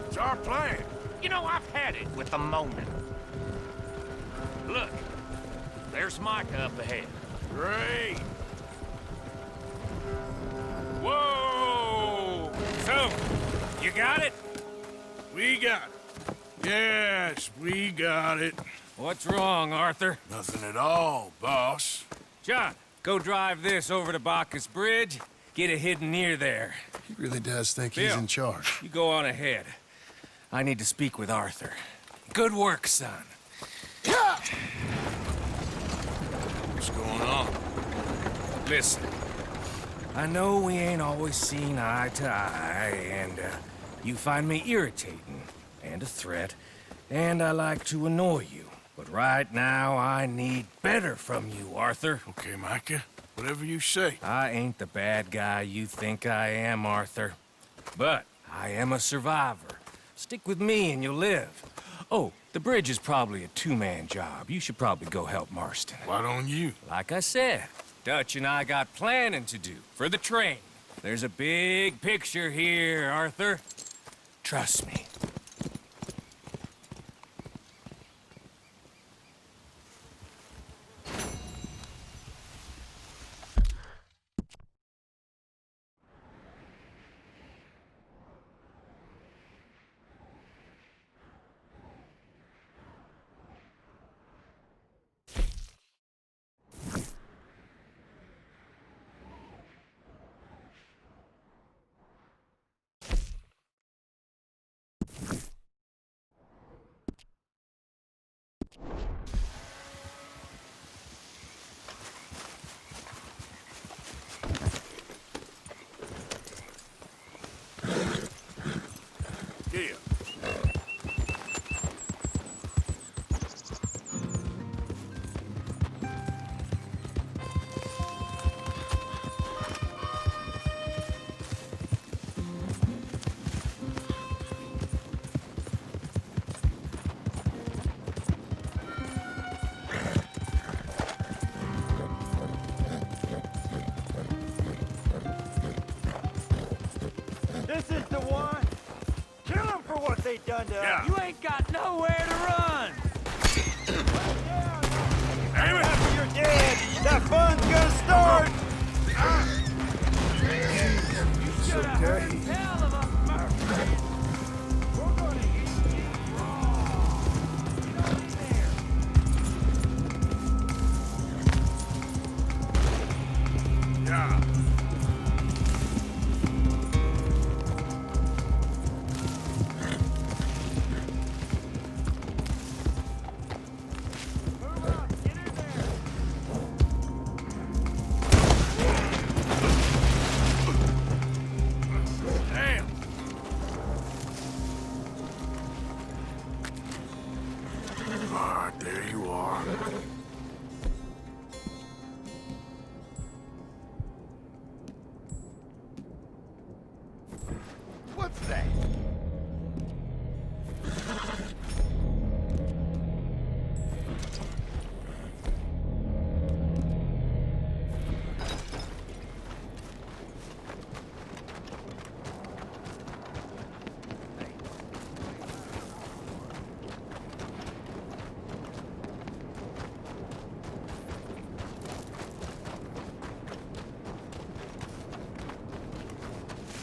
It's our plan. You know, I've had it with the moment. Look, there's Micah up ahead. Great. Whoa! So, you got it? We got it. Yes, we got it. What's wrong, Arthur? Nothing at all, boss. John, go drive this over to Bacchus Bridge. Get it hidden near there. He really does think Bill, he's in charge. You go on ahead. I need to speak with Arthur. Good work, son. What's going on? Listen, I know we ain't always seen eye to eye, and you find me irritating and a threat, and I like to annoy you. But right now, I need better from you, Arthur. Okay, Micah. Whatever you say. I ain't the bad guy you think I am, Arthur. But I am a survivor. Stick with me and you'll live. Oh, the bridge is probably a two-man job. You should probably go help Marston. Why don't you? Like I said, Dutch and I got planning to do for the train. There's a big picture here, Arthur. Trust me. Here. This is the one. Kill him for what they done to Yeah. us. You ain't got nowhere to run. Aim it! After you're dead, that fun's gonna start. You should have heard hell of a murder. We're gonna eat you raw. Get up there. Yeah. Damn. Ah, there you are. What's that?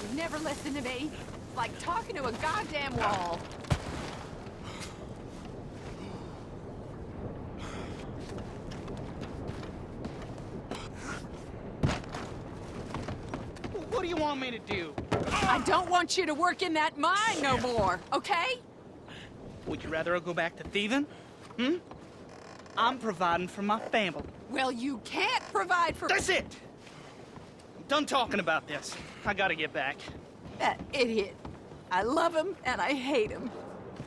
You never listen to me. It's like talking to a goddamn wall. What do you want me to do? I don't want you to work in that mine no more, okay? Would you rather I go back to thieving? Hmm? I'm providing for my family. Well, you can't provide for— That's it! I'm done talking about this. I gotta get back. That idiot. I love him and I hate him.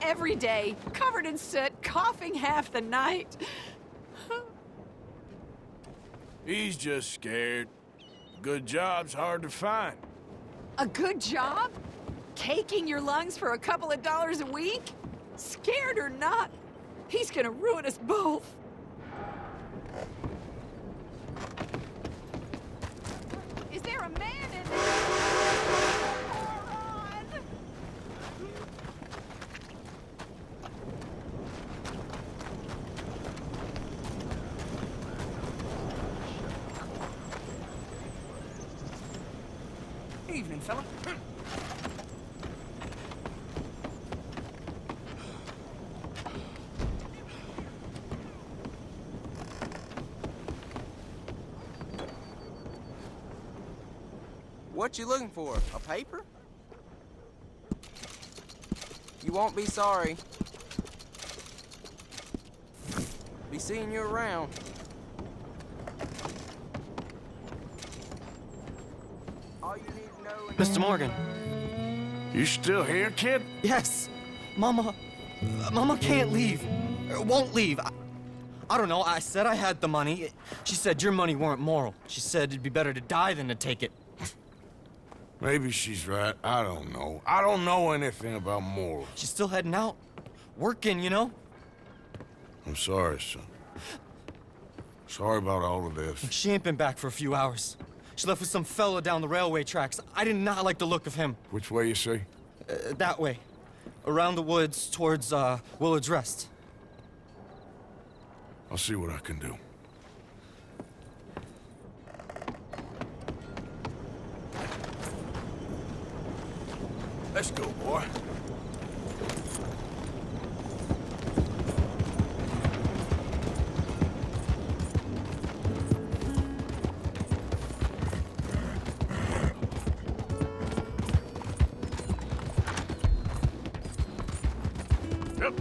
Every day, covered in soot, coughing half the night. He's just scared. Good job's hard to find. A good job? Caking your lungs for a couple of dollars a week? Scared or not, he's gonna ruin us both. Is there a man in there? Evening, fella. What you looking for? A paper? You won't be sorry. Be seeing you around. All you need to know— Mr. Morgan. You still here, kid? Yes. Mama can't leave. Won't leave. I don't know. I said I had the money. She said your money weren't moral. She said it'd be better to die than to take it. Maybe she's right. I don't know. I don't know anything about morals. She's still heading out. Working, you know? I'm sorry, son. Sorry about all of this. She ain't been back for a few hours. She left with some fellow down the railway tracks. I did not like the look of him. Which way you say? That way. Around the woods towards, Willard's Rest. I'll see what I can do. Let's go, boy. Yep.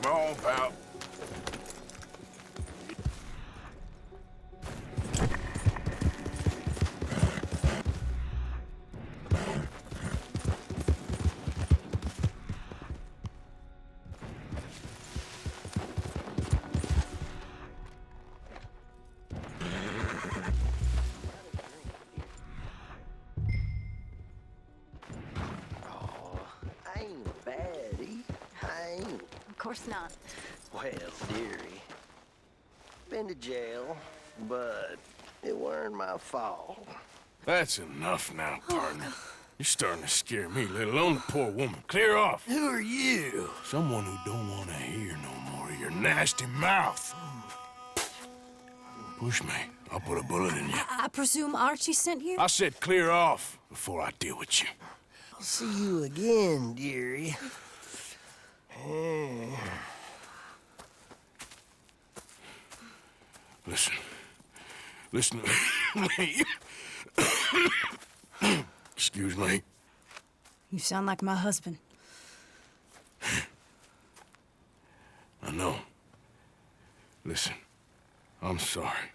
Come on, pal. I ain't a baddie. I ain't. Of course not. Well, dearie. Been to jail, but it weren't my fault. That's enough now, partner. You're starting to scare me, let alone the poor woman. Clear off. Who are you? Someone who don't want to hear no more of your nasty mouth. Push me. I'll put a bullet in you. I presume Archie sent you? I said clear off before I deal with you. I'll see you again, dearie. Listen. Listen to me. Excuse me. You sound like my husband. I know. Listen, I'm sorry.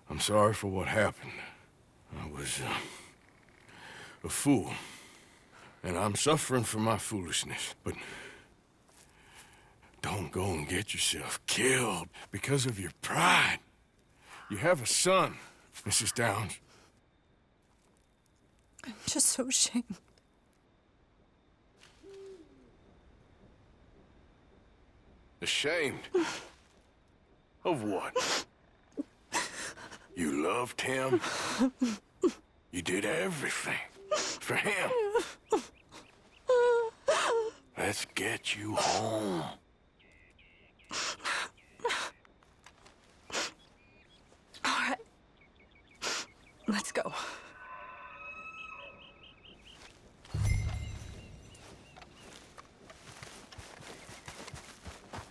I'm sorry for what happened. I was a fool. And I'm suffering for my foolishness. But don't go and get yourself killed because of your pride. You have a son, Mrs. Downs. I'm just so ashamed. Ashamed? Of what? You loved him? You did everything for him. Let's get you home. All right. Let's go.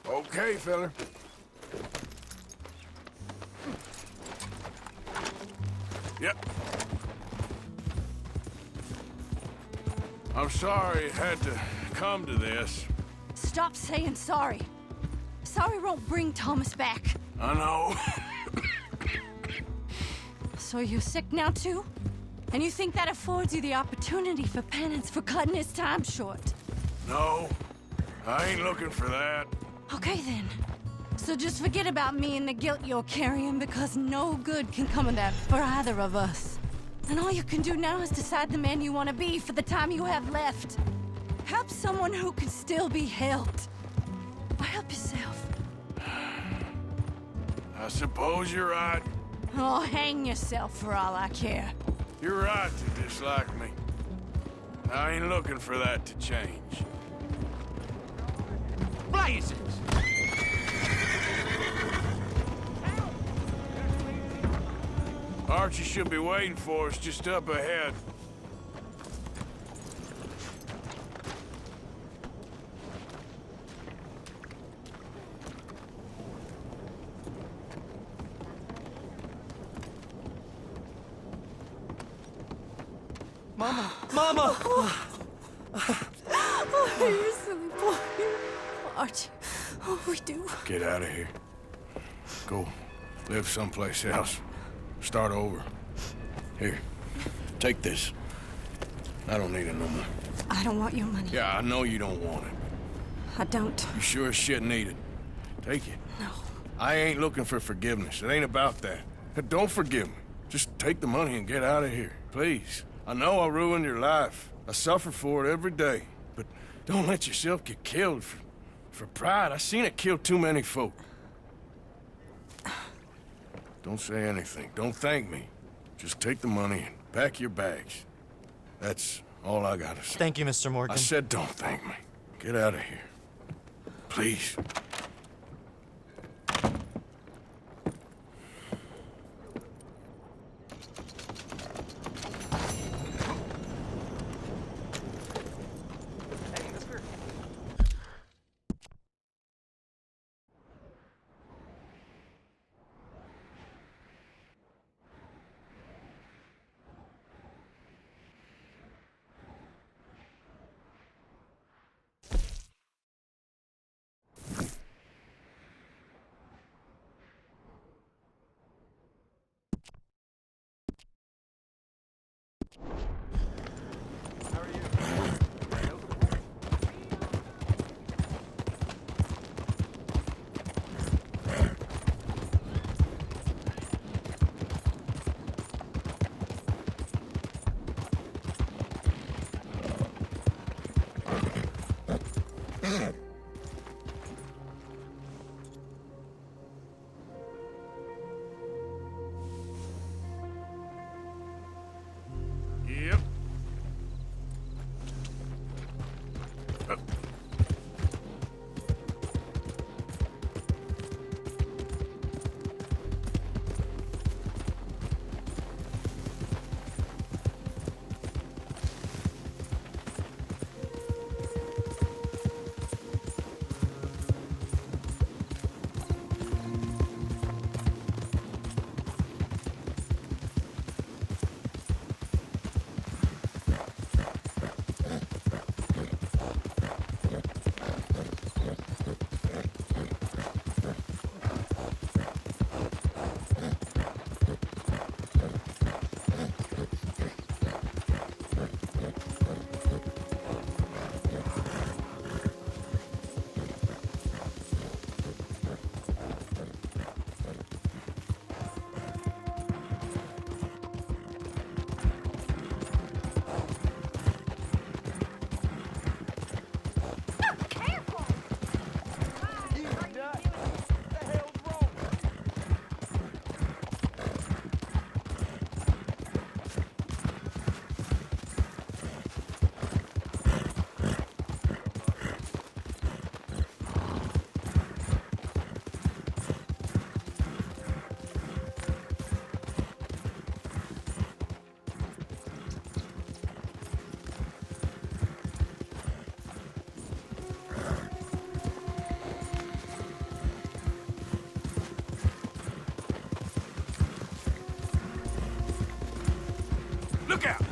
Okay, fella. Yep. I'm sorry it had to come to this. Stop saying sorry. Sorry won't bring Thomas back. I know. So you're sick now, too? And you think that affords you the opportunity for penance for cutting his time short? No, I ain't looking for that. Okay, then. So just forget about me and the guilt you're carrying, because no good can come of that for either of us. And all you can do now is decide the man you want to be for the time you have left. Help someone who can still be helped. Or help yourself. I suppose you're right. Oh, hang yourself for all I care. You're right to dislike me. I ain't looking for that to change. Blazes! Archie should be waiting for us just up ahead. Mama! Mama! Oh, you silly boy. Archie, oh, we do. Get out of here. Go live someplace else. Start over. Here, take this. I don't need it no more. I don't want your money. Yeah, I know you don't want it. I don't. You sure as shit need it. Take it. No. I ain't looking for forgiveness. It ain't about that. Don't forgive me. Just take the money and get out of here, please. I know I ruined your life. I suffer for it every day. But don't let yourself get killed for pride. I seen it kill too many folk. Don't say anything. Don't thank me. Just take the money and pack your bags. That's all I gotta say. Thank you, Mr. Morgan. I said don't thank me. Get out of here. Please. Yep. Look out!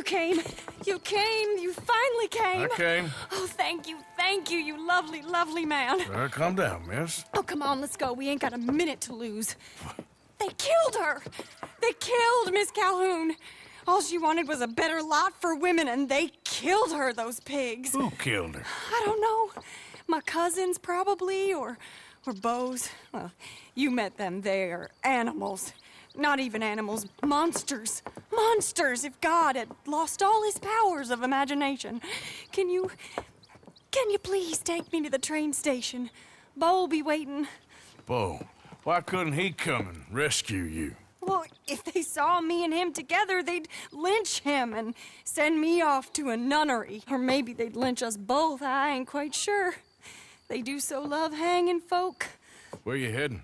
You came. You came. You finally came. I came. Oh, thank you, you lovely, lovely man. Calm down, miss. Oh, come on, let's go. We ain't got a minute to lose. They killed her. They killed Miss Calhoun. All she wanted was a better lot for women, and they killed her, those pigs. Who killed her? I don't know. My cousins, probably, or Beau's. Well, you met them. They're animals. Not even animals, monsters. Monsters, if God had lost all his powers of imagination. Can you please take me to the train station? Beau'll be waiting. Beau, why couldn't he come and rescue you? Well, if they saw me and him together, they'd lynch him and send me off to a nunnery. Or maybe they'd lynch us both, I ain't quite sure. They do so love hanging folk. Where you heading?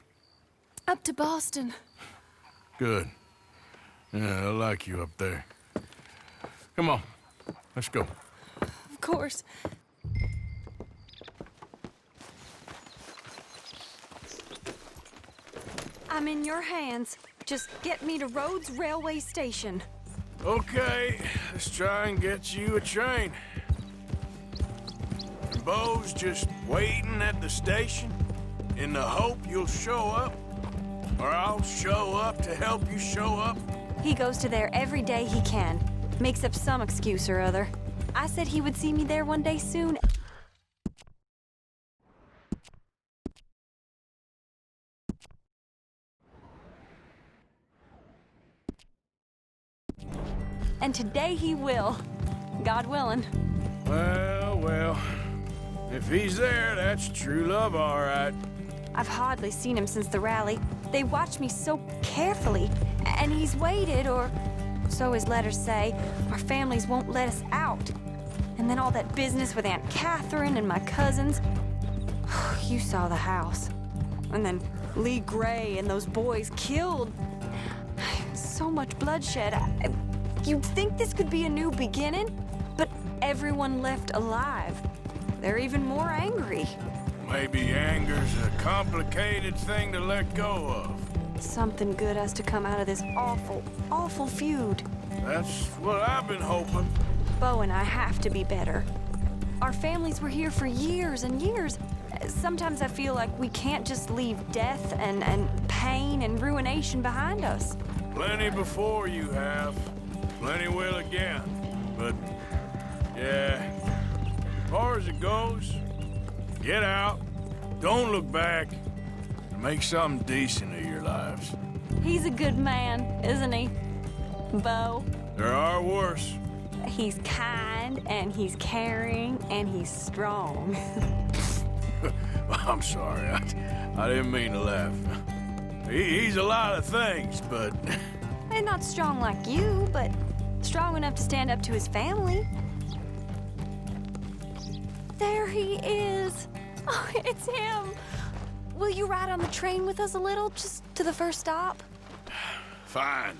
Up to Boston. Good. Yeah, I like you up there. Come on, let's go. Of course. I'm in your hands. Just get me to Rhodes Railway Station. Okay, let's try and get you a train. And Beau's just waiting at the station in the hope you'll show up, or I'll show up to help you show up. He goes to there every day he can. Makes up some excuse or other. I said he would see me there one day soon. And today he will. God willing. Well, if he's there, that's true love, all right. I've hardly seen him since the rally. They watched me so carefully, and he's waited, or so his letters say. Our families won't let us out. And then all that business with Aunt Catherine and my cousins. You saw the house. And then Lee Gray and those boys killed. So much bloodshed. You'd think this could be a new beginning, but everyone left alive. They're even more angry. Maybe anger's a complicated thing to let go of. Something good has to come out of this awful, awful feud. That's what I've been hoping. Beau and I have to be better. Our families were here for years and years. Sometimes I feel like we can't just leave death and pain and ruination behind us. Plenty before you have. Plenty will again. But, yeah, as far as it goes, get out, don't look back, and make something decent of your lives. He's a good man, isn't he, Beau? There are worse. He's kind, and he's caring, and he's strong. I'm sorry, I didn't mean to laugh. He's a lot of things, but... And not strong like you, but strong enough to stand up to his family. There he is. Oh, it's him. Will you ride on the train with us a little, just to the first stop? Fine.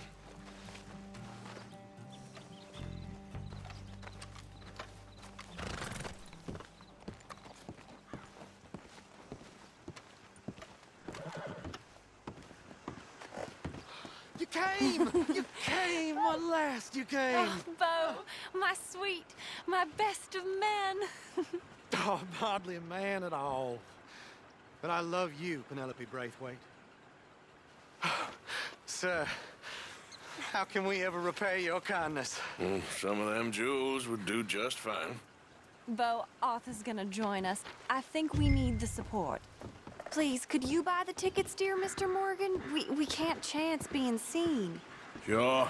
You came! You came! At last, you came! Oh, Beau, my sweet, my best of men. Oh, I'm hardly a man at all. But I love you, Penelope Braithwaite. Sir, how can we ever repay your kindness? Some of them jewels would do just fine. Beau, Arthur's gonna join us. I think we need the support. Please, could you buy the tickets, dear Mr. Morgan? We can't chance being seen. Sure.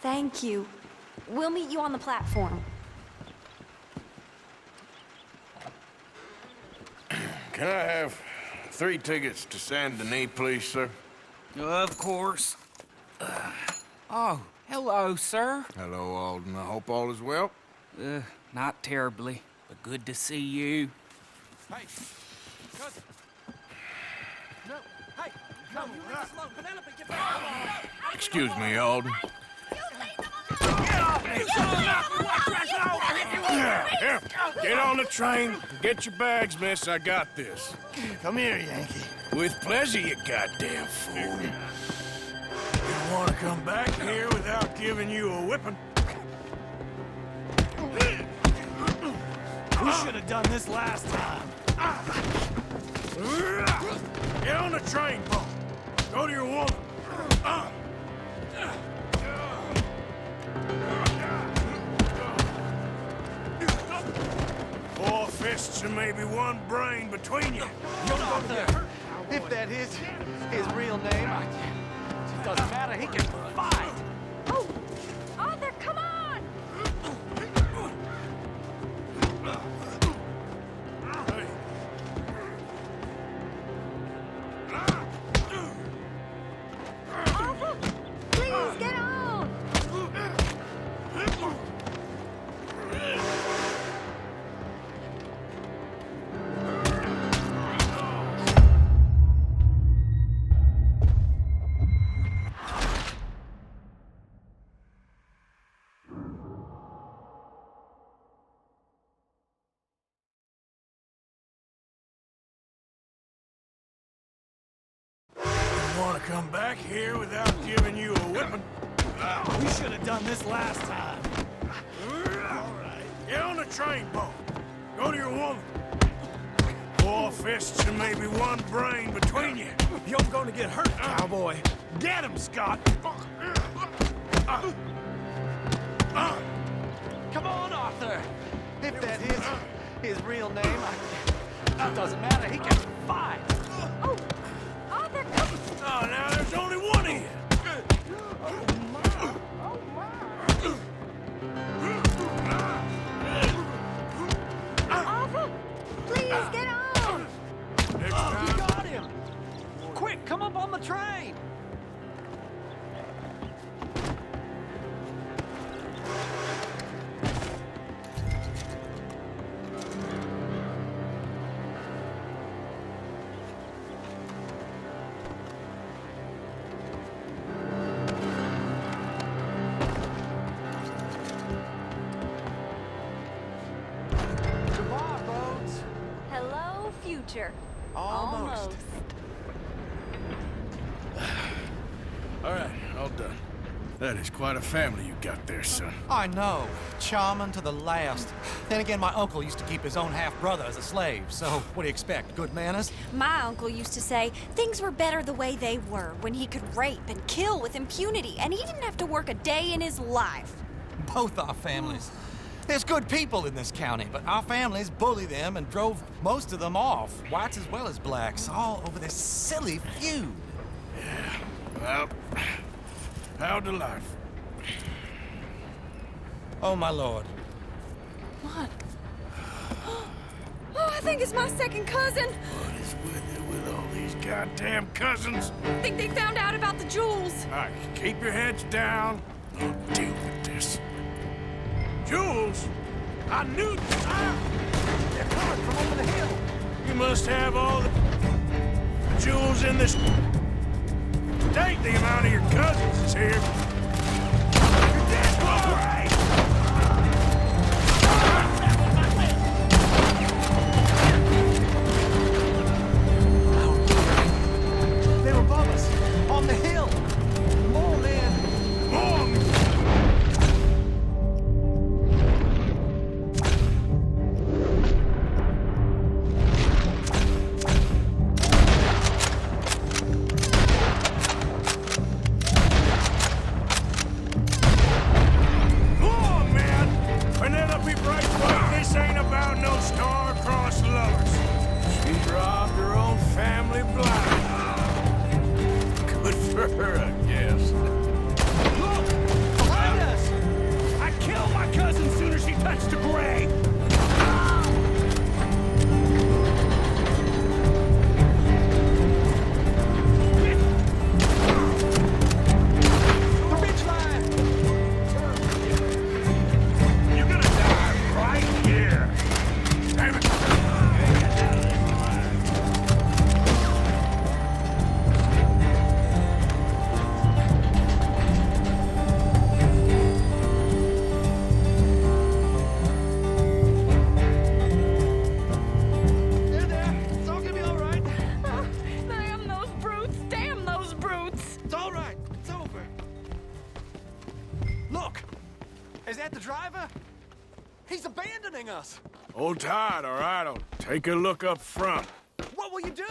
Thank you. We'll meet you on the platform. Can I have 3 tickets to Saint Denis, please, sir? Of course. Oh, hello, sir. Hello, Alden. I hope all is well. Not terribly, but good to see you. Hey, cousin. No, hey, no, you leave us alone. Penelope, get back. Excuse me, Alden. Here, get on the train. Get your bags, miss. I got this. Come here, Yankee. With pleasure, you goddamn fool. You want to come back here without giving you a whipping? We should have done this last time. Get on the train, Bo. Go to your woman. Four fists and maybe one brain between you. You'll go there. If that is his real name, it doesn't matter. He can fight. Oh, Arthur, come on! Arthur, please get on! Want to come back here without giving you a whipping? We should have done this last time. All right. Get on the train, Bo. Go to your woman. Four fists and maybe one brain between you. You're gonna get hurt, cowboy. Get him, Scott. Come on, Arthur. If that is his real name, it doesn't matter. He can fight. Oh, Arthur, come! Oh, now there's only one of you. Arthur, please get on! Next time. You got him. Quick, come up on the train. Hello, future. Almost. All right, all done. That is quite a family you got there, son. I know. Charming to the last. Then again, my uncle used to keep his own half-brother as a slave, so what do you expect? Good manners? My uncle used to say things were better the way they were, when he could rape and kill with impunity, and he didn't have to work a day in his life. Both our families. There's good people in this county, but our families bullied them and drove most of them off, whites as well as blacks, all over this silly feud. Well, how to life? Oh, my lord. What? Oh, I think it's my second cousin. What is with it with all these goddamn cousins? I think they found out about the jewels. All right, keep your heads down. I'll deal with this. Jewels? I knew... They're coming from over the hill. You must have all the jewels in this... Take the amount of your cousins is here. You're dead, all right! They were above us, on the hill. More, man. More! Is that the driver? He's abandoning us. Hold tight, all right? I'll take a look up front. What will you do?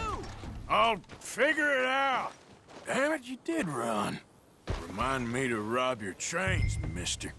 I'll figure it out. Damn it, you did run. Remind me to rob your trains, mister.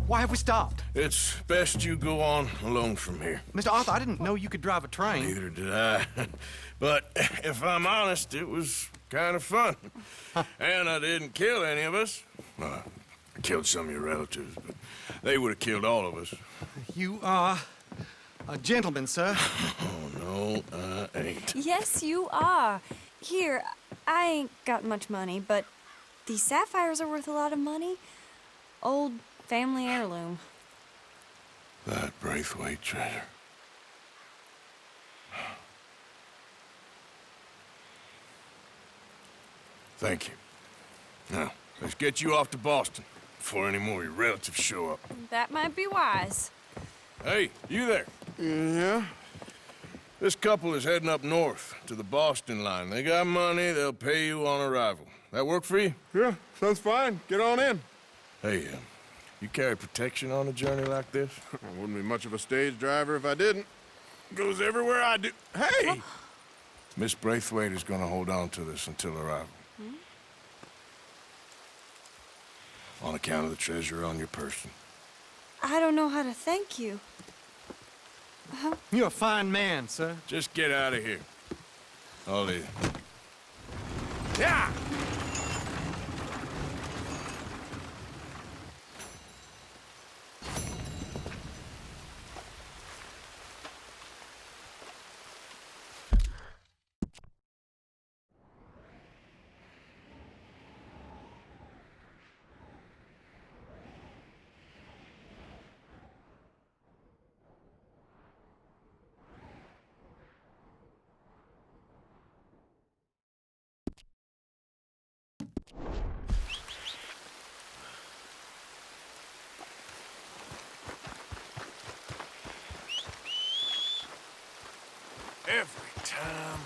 Why have we stopped? It's best you go on alone from here. Mr. Arthur, I didn't know you could drive a train. Neither did I. But if I'm honest, it was kind of fun. And I didn't kill any of us. Well, I killed some of your relatives, but they would have killed all of us. You are a gentleman, sir. Oh, no, I ain't. Yes, you are. Here, I ain't got much money, but these sapphires are worth a lot of money. Old family heirloom. That Braithwaite treasure. Thank you. Now, let's get you off to Boston before any more of your relatives show up. That might be wise. Hey, you there? Yeah? This couple is heading up north to the Boston line. They got money, they'll pay you on arrival. That work for you? Yeah, sounds fine. Get on in. Hey, you carry protection on a journey like this? I wouldn't be much of a stage driver if I didn't. Goes everywhere I do. Hey! Miss Braithwaite is gonna hold on to this until arrival. On account of the treasure on your person. I don't know how to thank you. You're a fine man, sir. Just get out of here. I'll leave. Yeah! Every time.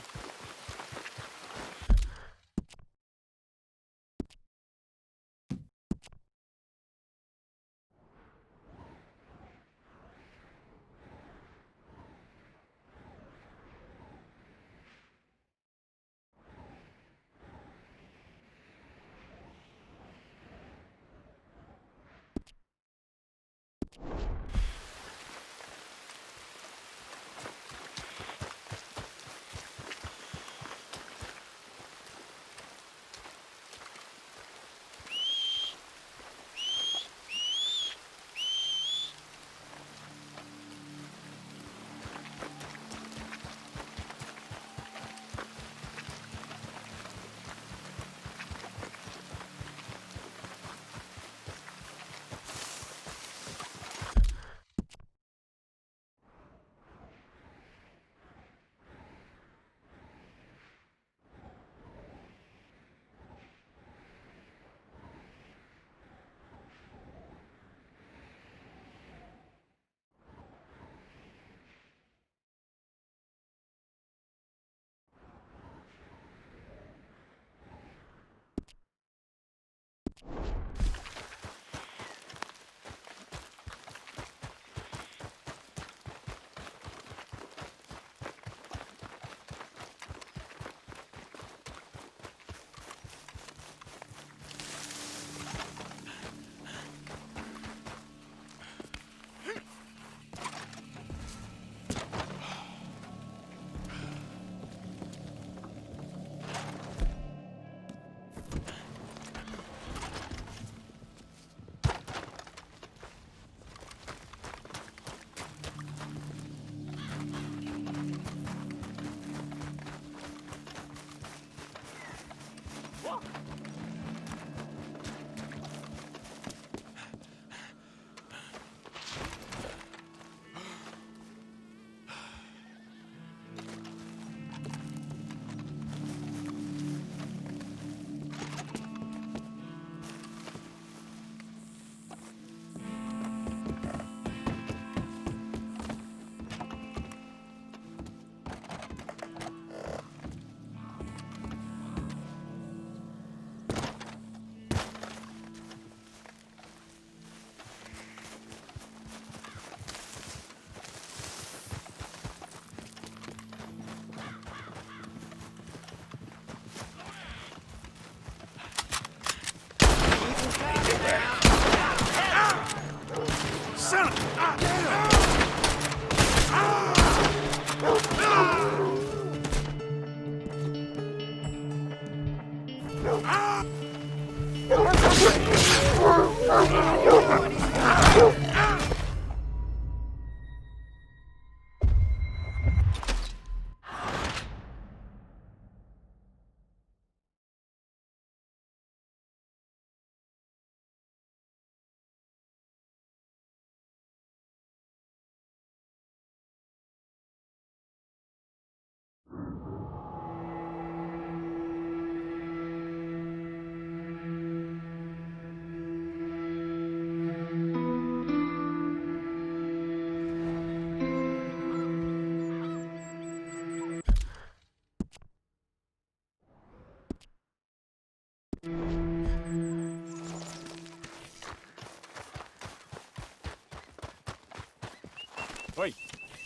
Wait,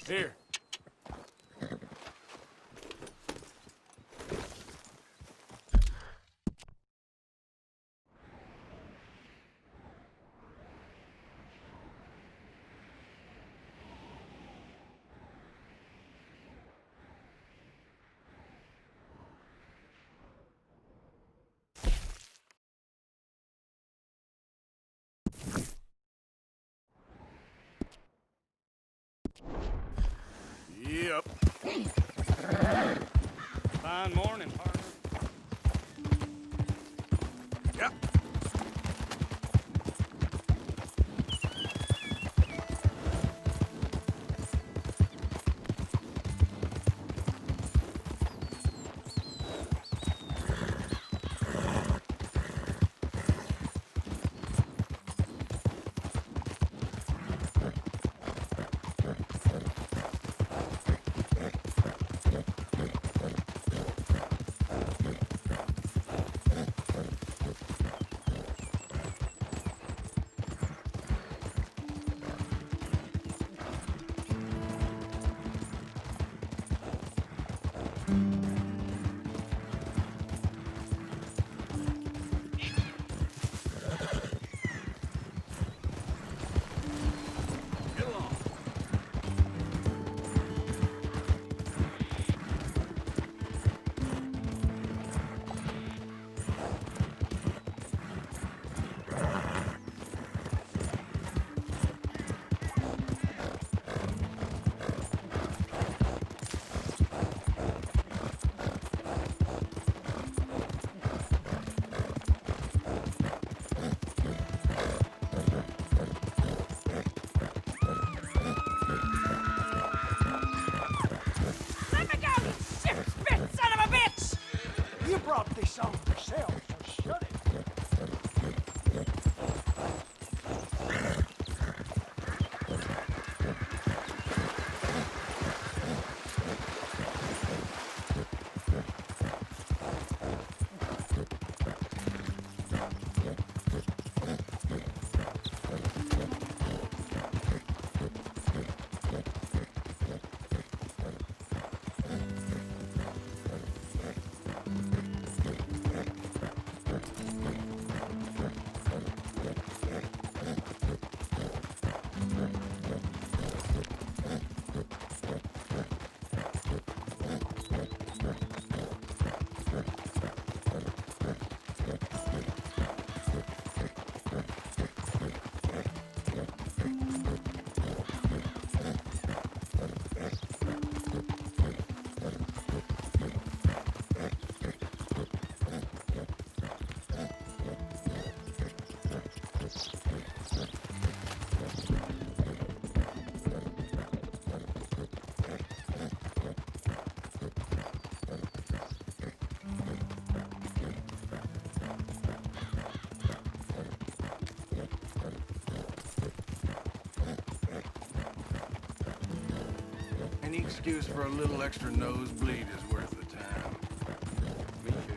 here. Yep. Fine morning, partner. Yep. Let me go, you shit-spit son of a bitch! You brought this on yourself, so shut it. Any excuse for a little extra nosebleed is worth the time. Me too.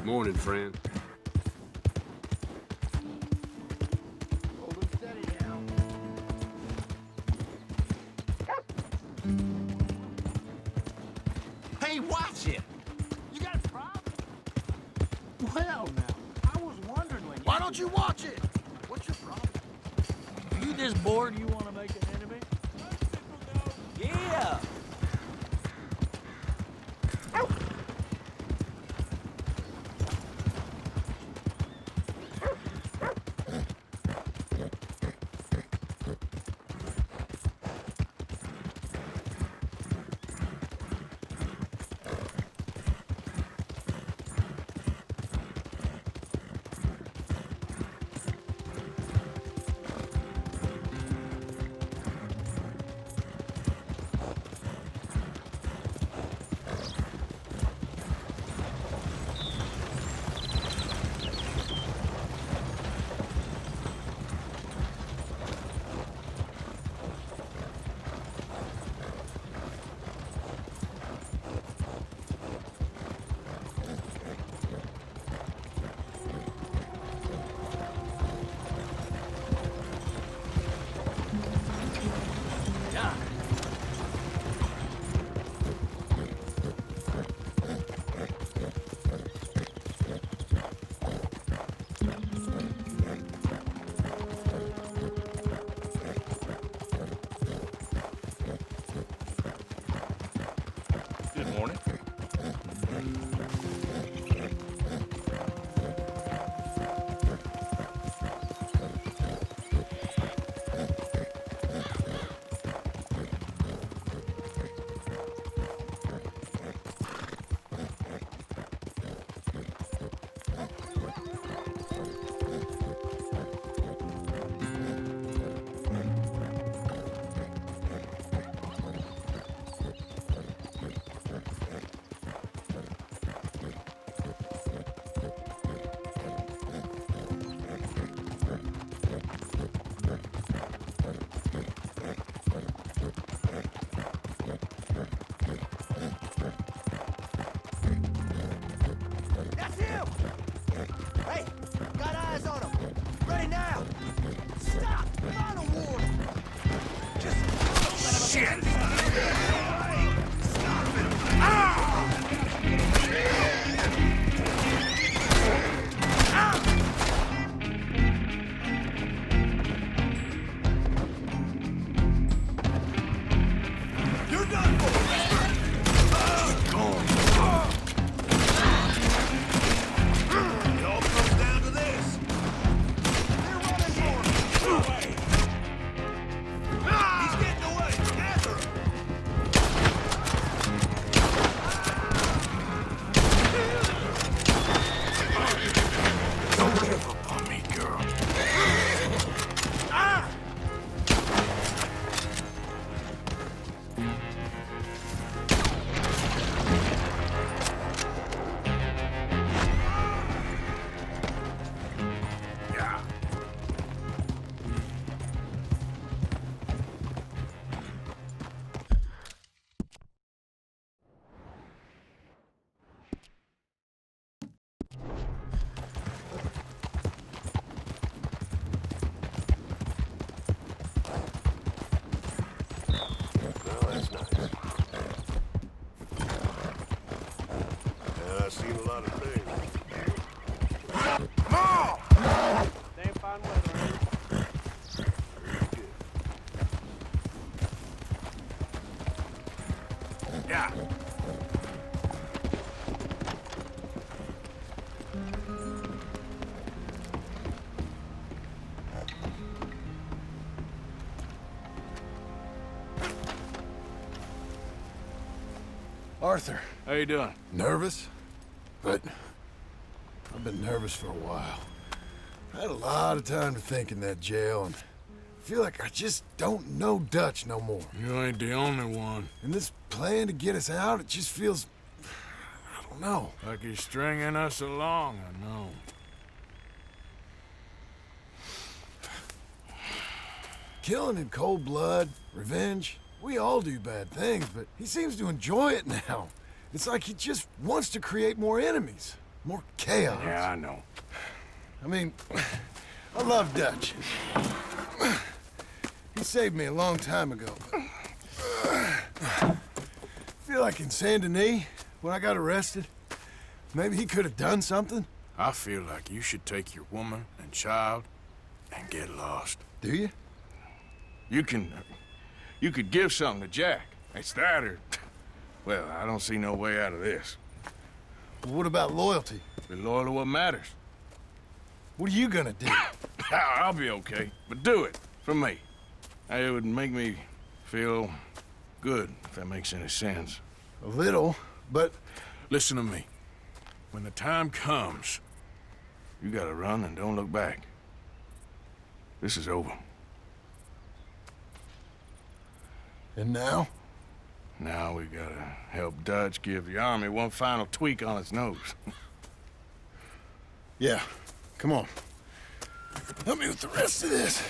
Morning, friend. Hey, watch it! You got a problem? Well, now, I was wondering when Why don't you watch it? What's your problem? You this bored you want to make an enemy? Yeah! Eyes on him! Ready now! Stop! Final warning! Just don't let him... Shit! Stop him! Ah! You're done for! It all comes down to this. They're running for him. He's getting away. After him. Don't give up on me, girl. Ah! I've seen a lot of things. Mom! Damn fine weather. Yeah. Arthur. How you doing? Nervous? But I've been nervous for a while. I had a lot of time to think in that jail, and I feel like I just don't know Dutch no more. You ain't the only one. And this plan to get us out, it just feels... I don't know. Like he's stringing us along, I know. Killing in cold blood, revenge, we all do bad things, but he seems to enjoy it now. It's like he just wants to create more enemies, more chaos. Yeah, I know. I mean, I love Dutch. He saved me a long time ago. I feel like in Saint Denis, when I got arrested, maybe he could have done something. I feel like you should take your woman and child and get lost. Do you? You could give something to Jack. It's that or... Well, I don't see no way out of this. Well, what about loyalty? Be loyal to what matters. What are you gonna do? I'll be okay, but do it for me. It would make me feel good, if that makes any sense. A little, but... Listen to me. When the time comes, you gotta run and don't look back. This is over. And now? Now we gotta help Dutch give the army one final tweak on its nose. Yeah, come on. Help me with the rest of this.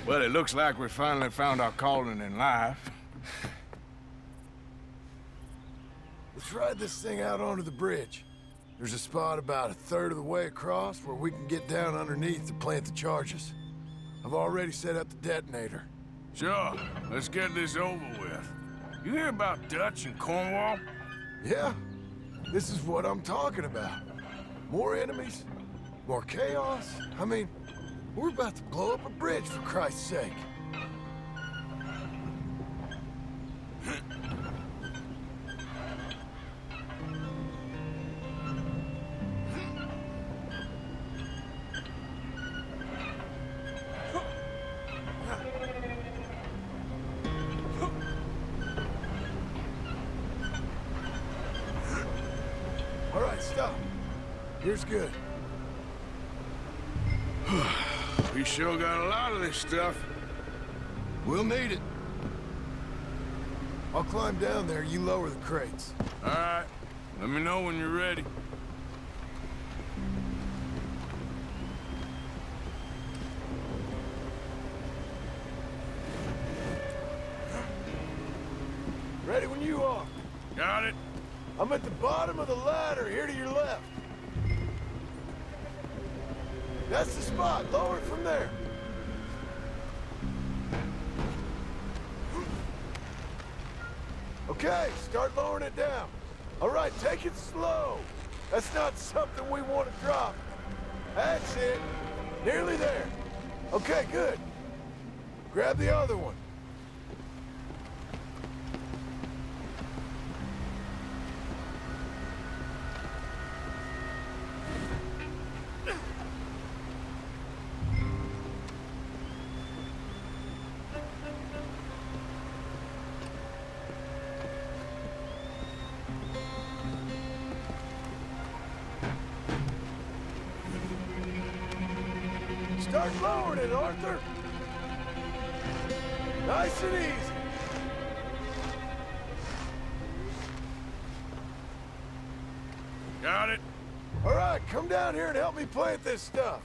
Well, it looks like we finally found our calling in life. Let's ride this thing out onto the bridge. There's a spot about a third of the way across where we can get down underneath to plant the charges. I've already set up the detonator. Sure, let's get this over with. You hear about Dutch and Cornwall? Yeah, this is what I'm talking about. More enemies, more chaos. I mean, we're about to blow up a bridge, for Christ's sake. All right, stop. Here's good. We sure got a lot of this stuff. We'll need it. I'll climb down there, you lower the crates. All right. Let me know when you're ready. you are. Got it. I'm at the bottom of the ladder, here to your left. That's the spot. Lower it from there. Okay, start lowering it down. All right, take it slow. That's not something we want to drop. That's it. Nearly there. Okay, good. Grab the other one. Start lowering it, Arthur. Nice and easy. Got it. All right, come down here and help me plant this stuff.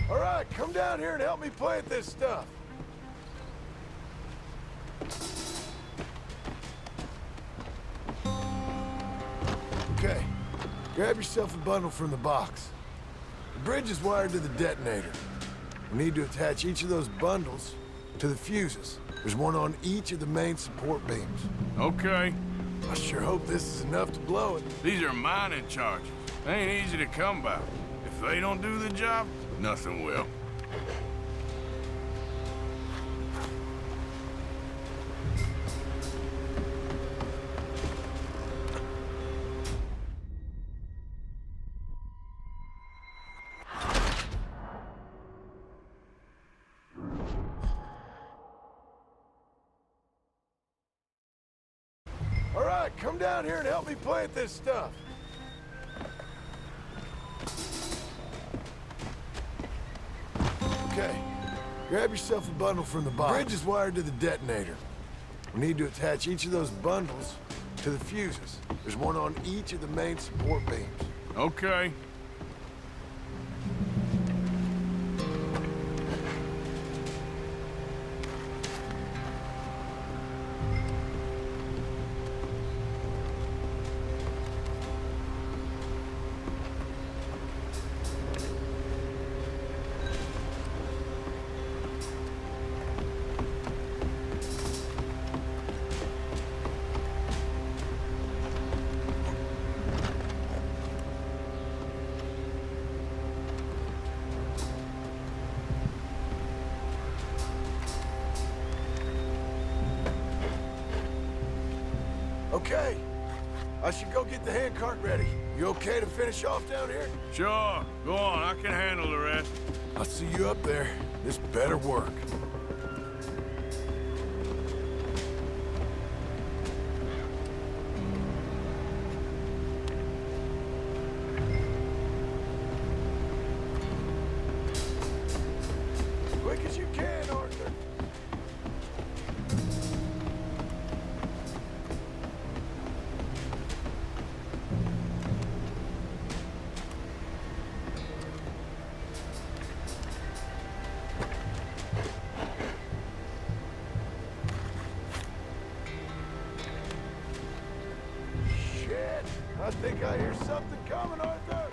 All right, come down here and help me plant this stuff. Okay, grab yourself a bundle from the box. The bridge is wired to the detonator. We need to attach each of those bundles to the fuses. There's one on each of the main support beams. Okay. I sure hope this is enough to blow it. These are mining charges. They ain't easy to come by. If they don't do the job, nothing will. All right, come down here and help me plant this stuff. Okay, grab yourself a bundle from the box. The bridge is wired to the detonator. We need to attach each of those bundles to the fuses. There's one on each of the main support beams. Okay. Okay, I should go get the handcart ready. You okay to finish off down here? Sure. Go on, I can handle the rest. I'll see you up there. This better work. Quick as you can, Arthur. Shit! I think I hear something coming, Arthur!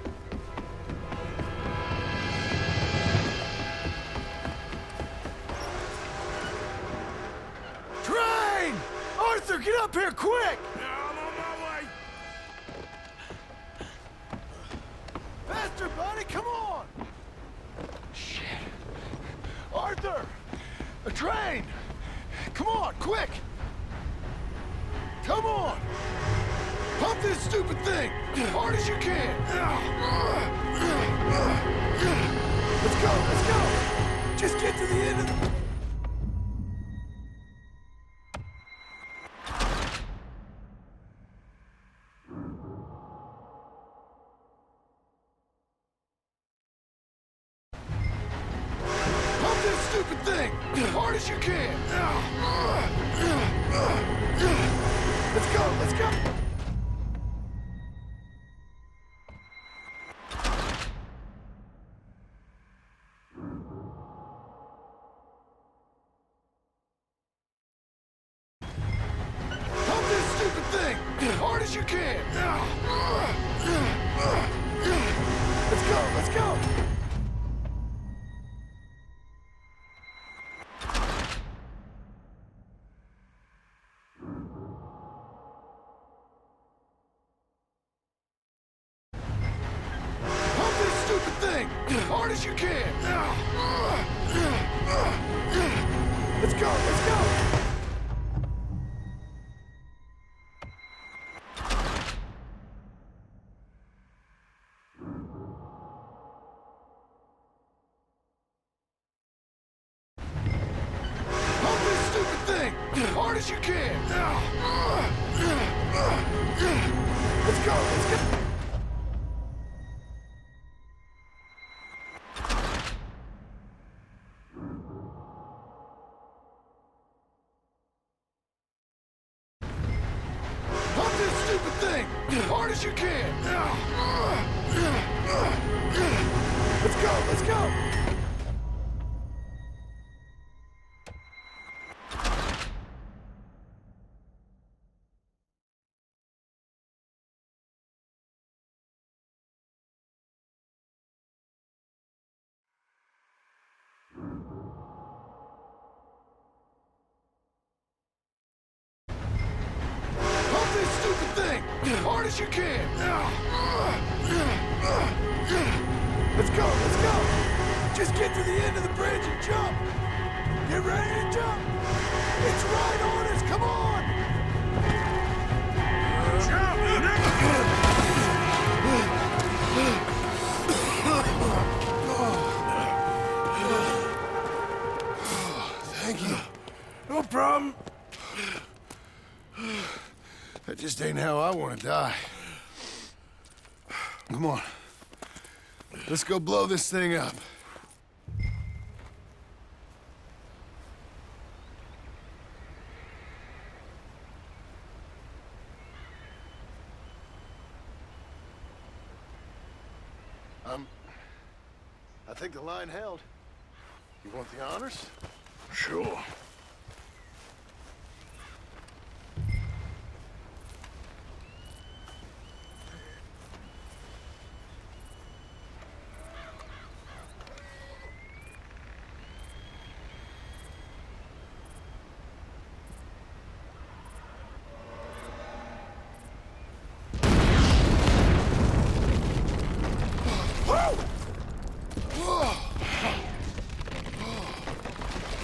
Train! Arthur, get up here, quick! I'm on my way. Faster, buddy, come on! Shit. Arthur! A train! Come on, quick! Come on! Pump this stupid thing! As hard as you can! Let's go! Just get to the end of the... Pump this stupid thing! As hard as you can! Let's go, let's go! Pump this stupid thing as hard as you can! Let's go, let's go! Pump this stupid thing as hard as you can! Let's go, let's go! Pump this stupid thing as hard as you can! Let's go, let's go! Pump this stupid thing as hard as you can! Let's go, let's go! Pump this stupid thing as hard as you can! Let's go, let's go! Just get to the end of the bridge and jump! Get ready to jump! It's right on us, come on! Thank you. No problem. That just ain't how I want to die. Come on. Let's go blow this thing up. I think the line held. You want the honors? Sure.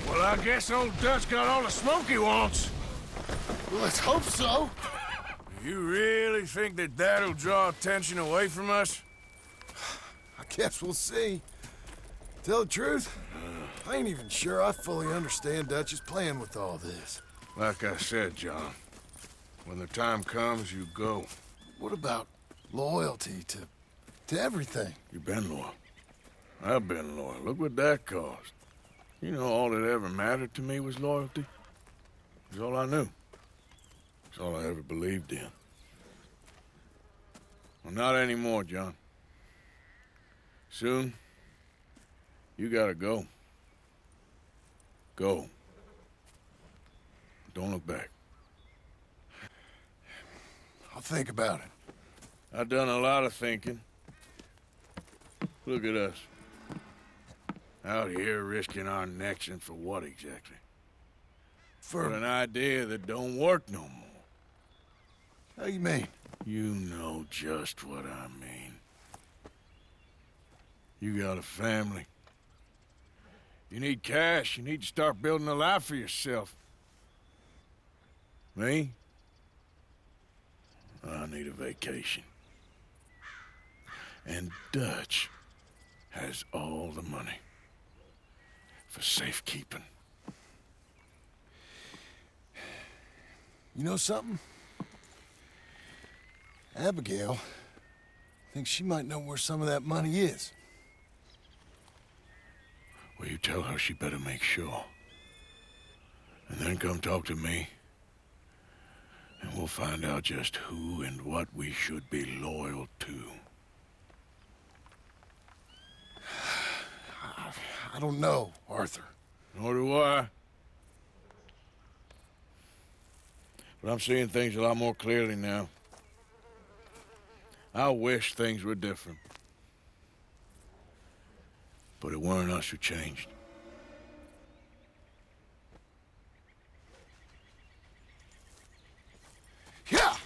Well, I guess old Dutch got all the smoke he wants. Well, let's hope so. You really think that that'll draw attention away from us? I guess we'll see. Tell the truth, I ain't even sure I fully understand Dutch's plan with all this. Like I said, John, when the time comes, you go. What about loyalty to everything? You've been loyal. I've been loyal. Look what that cost. You know, all that ever mattered to me was loyalty. It was all I knew. It's all I ever believed in. Well, not anymore, John. Soon, you gotta go. Go. Don't look back. I'll think about it. I've done a lot of thinking. Look at us. Out here risking our necks, and for what exactly? For an idea that don't work no more. How you mean? You know just what I mean. You got a family. You need cash. You need to start building a life for yourself. Me? I need a vacation. And Dutch has all the money for safekeeping. You know something? Abigail thinks she might know where some of that money is. Well, you tell her she better make sure. And then come talk to me. And we'll find out just who and what we should be loyal to. I don't know, Arthur. Nor do I. But I'm seeing things a lot more clearly now. I wish things were different. But it weren't us who changed. Yeah!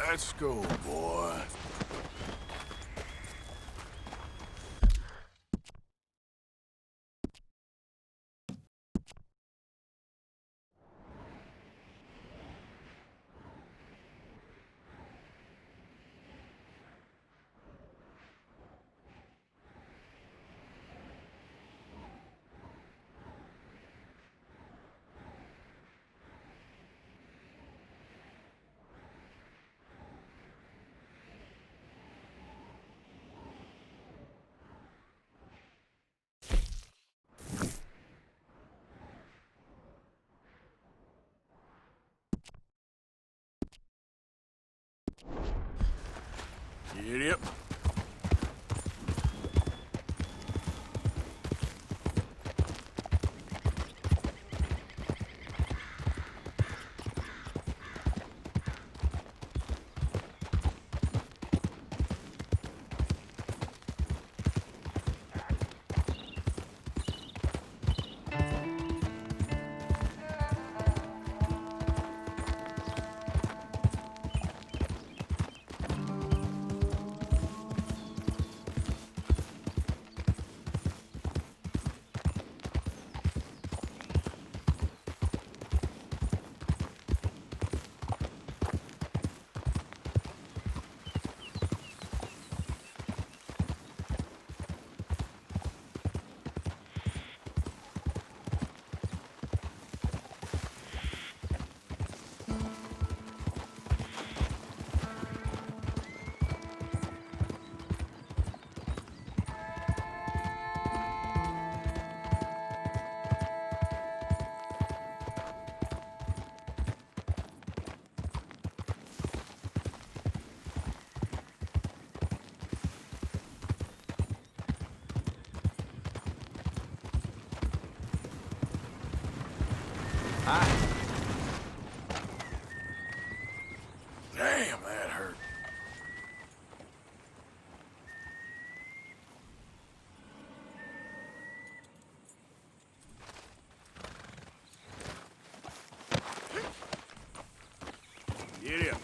Let's go, boy. Yep. Damn, that hurt. Get up.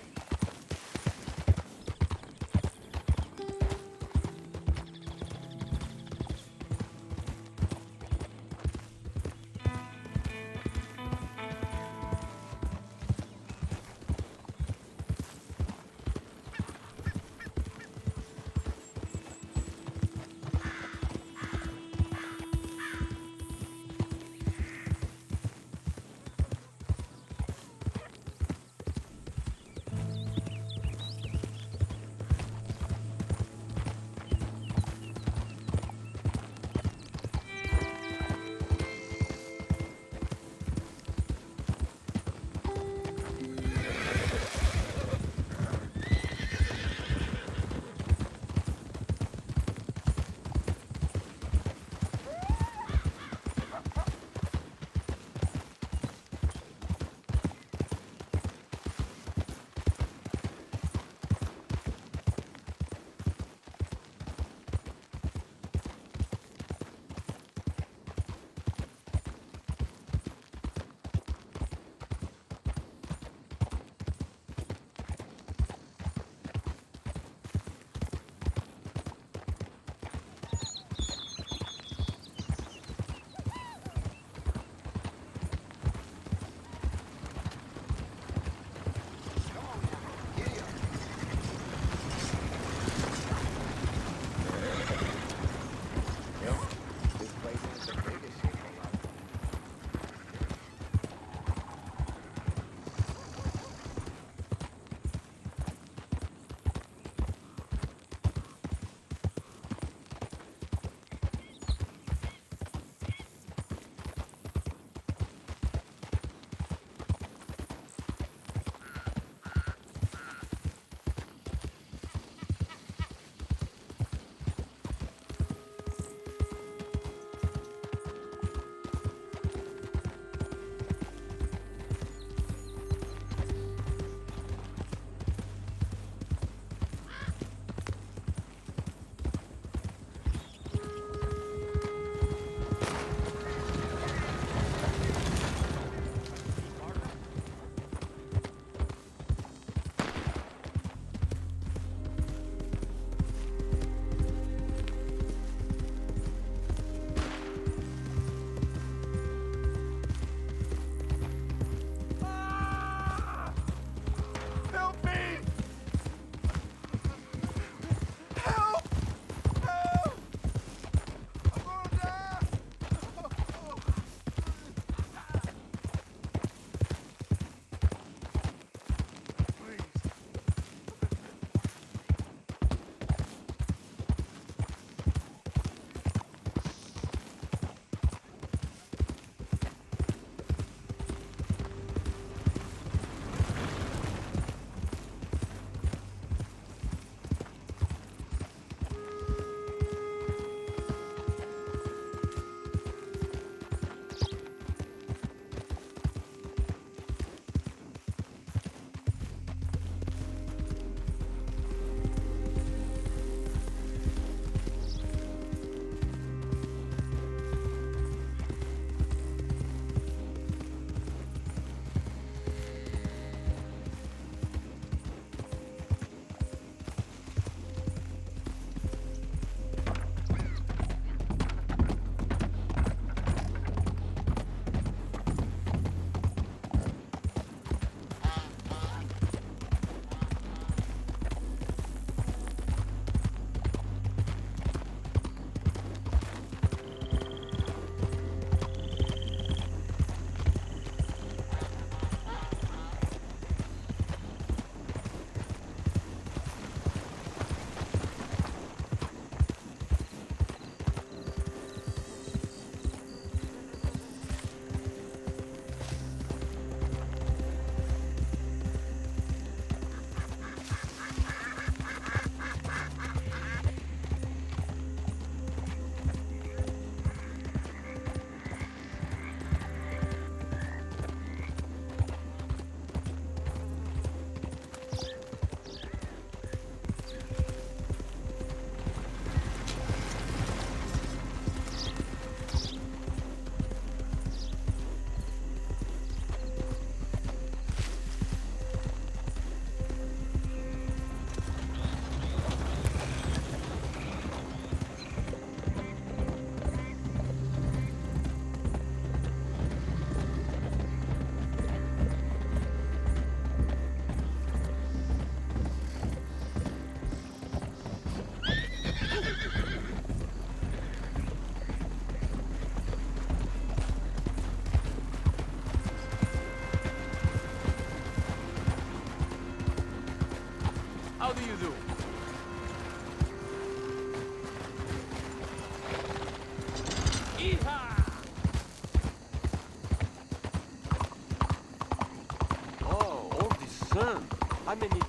Oh, all the sun. How many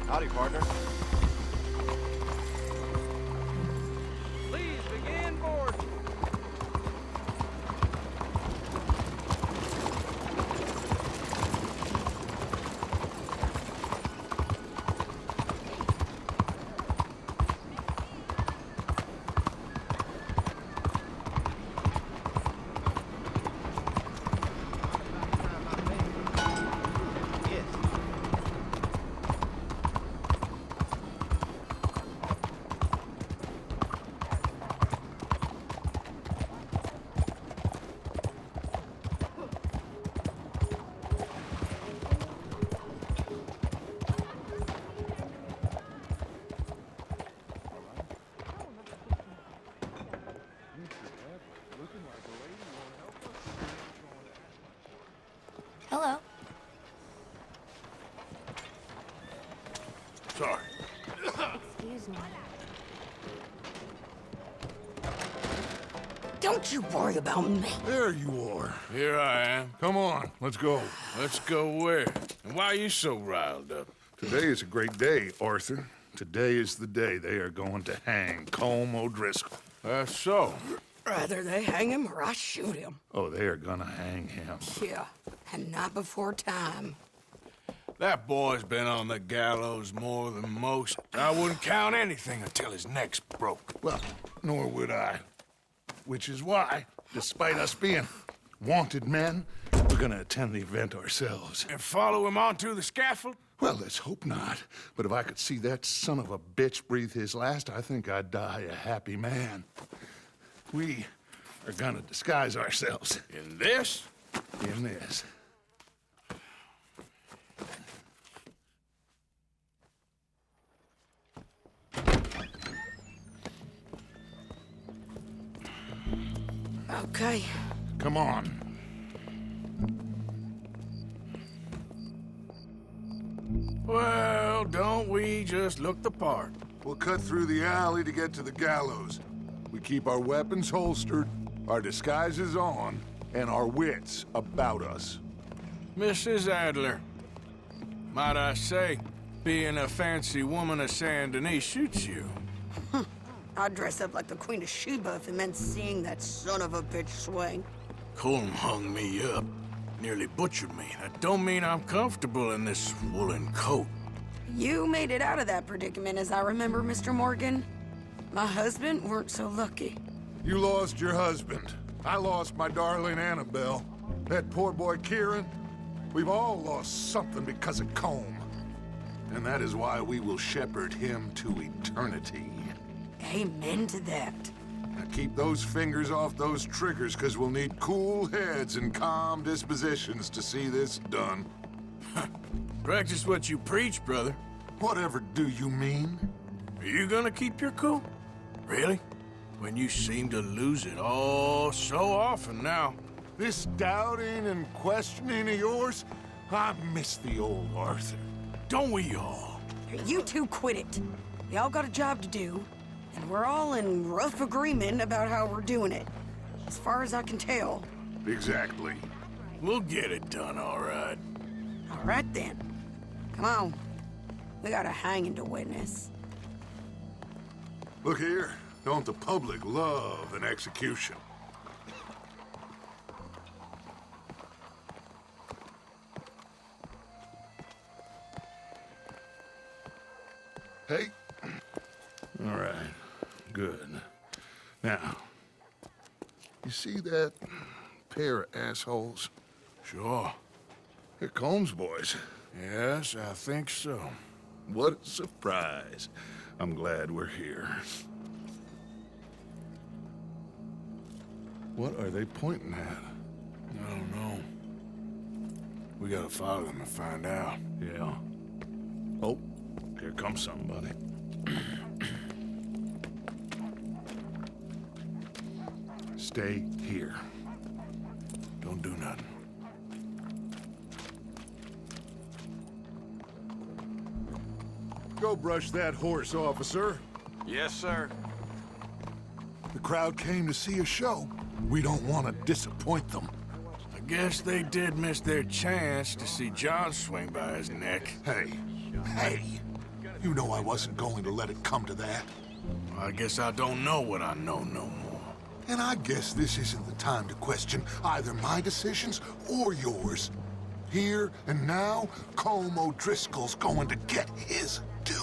Howdy, partner. Please begin board. Hello. Sorry. Excuse me. Don't you worry about me. There you are. Here I am. Come on, let's go. Let's go where? And why are you so riled up? Today is a great day, Arthur. Today is the day they are going to hang Colm O'Driscoll. That's so. Rather they hang him or I shoot him. Oh, they are gonna hang him. Yeah, and not before time. That boy's been on the gallows more than most. I wouldn't count anything until his neck's broke. Well, nor would I. Which is why, despite us being wanted men, we're gonna attend the event ourselves. And follow him onto the scaffold? Well, let's hope not. But if I could see that son of a bitch breathe his last, I think I'd die a happy man. We are gonna disguise ourselves. In this? In this. Okay. Come on. Well, don't we just look the part? We'll cut through the alley to get to the gallows. We keep our weapons holstered, our disguises on, and our wits about us. Mrs. Adler, might I say, being a fancy woman of Saint Denis shoots you. I'd dress up like the Queen of Sheba if it meant seeing that son of a bitch swing. Colm hung me up, nearly butchered me. That don't mean I'm comfortable in this woolen coat. You made it out of that predicament, as I remember, Mr. Morgan. My husband weren't so lucky. You lost your husband. I lost my darling Annabelle. That poor boy Kieran. We've all lost something because of Colm. And that is why we will shepherd him to eternity. Amen to that. Now keep those fingers off those triggers, because we'll need cool heads and calm dispositions to see this done. Practice what you preach, brother. Whatever do you mean? Are you gonna keep your cool? Really? When you seem to lose it all so often now. This doubting and questioning of yours, I miss the old Arthur. Don't we all? You two quit it. We all got a job to do, and we're all in rough agreement about how we're doing it. As far as I can tell. Exactly. We'll get it done, all right. All right, then. Come on. We got a hanging to witness. Look here. Don't the public love an execution? Hey. All right. Good. Now, you see that pair of assholes? Sure. They're Colm's boys. Yes, I think so. What a surprise. I'm glad we're here. What are they pointing at? I don't know. We gotta follow them and find out. Yeah. Oh, here comes somebody. Stay here. Don't do nothing. Go brush that horse, officer. Yes, sir. The crowd came to see a show. We don't want to disappoint them. I guess they did miss their chance to see John swing by his neck. Hey, you know I wasn't going to let it come to that. Well, I guess I don't know what I know no more. And I guess this isn't the time to question either my decisions or yours. Here and now, Colm O'Driscoll's going to get his due.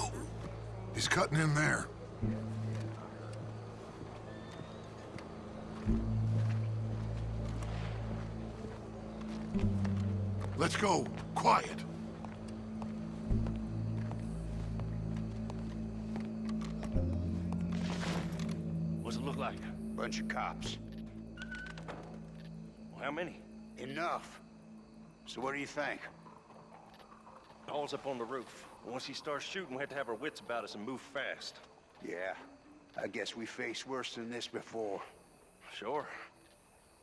He's cutting in there. Let's go. Quiet. What's it look like? Bunch of cops. Well, how many? Enough. So what do you think? Paul's up on the roof. Once he starts shooting, we have to have our wits about us and move fast. Yeah, I guess we faced worse than this before. Sure.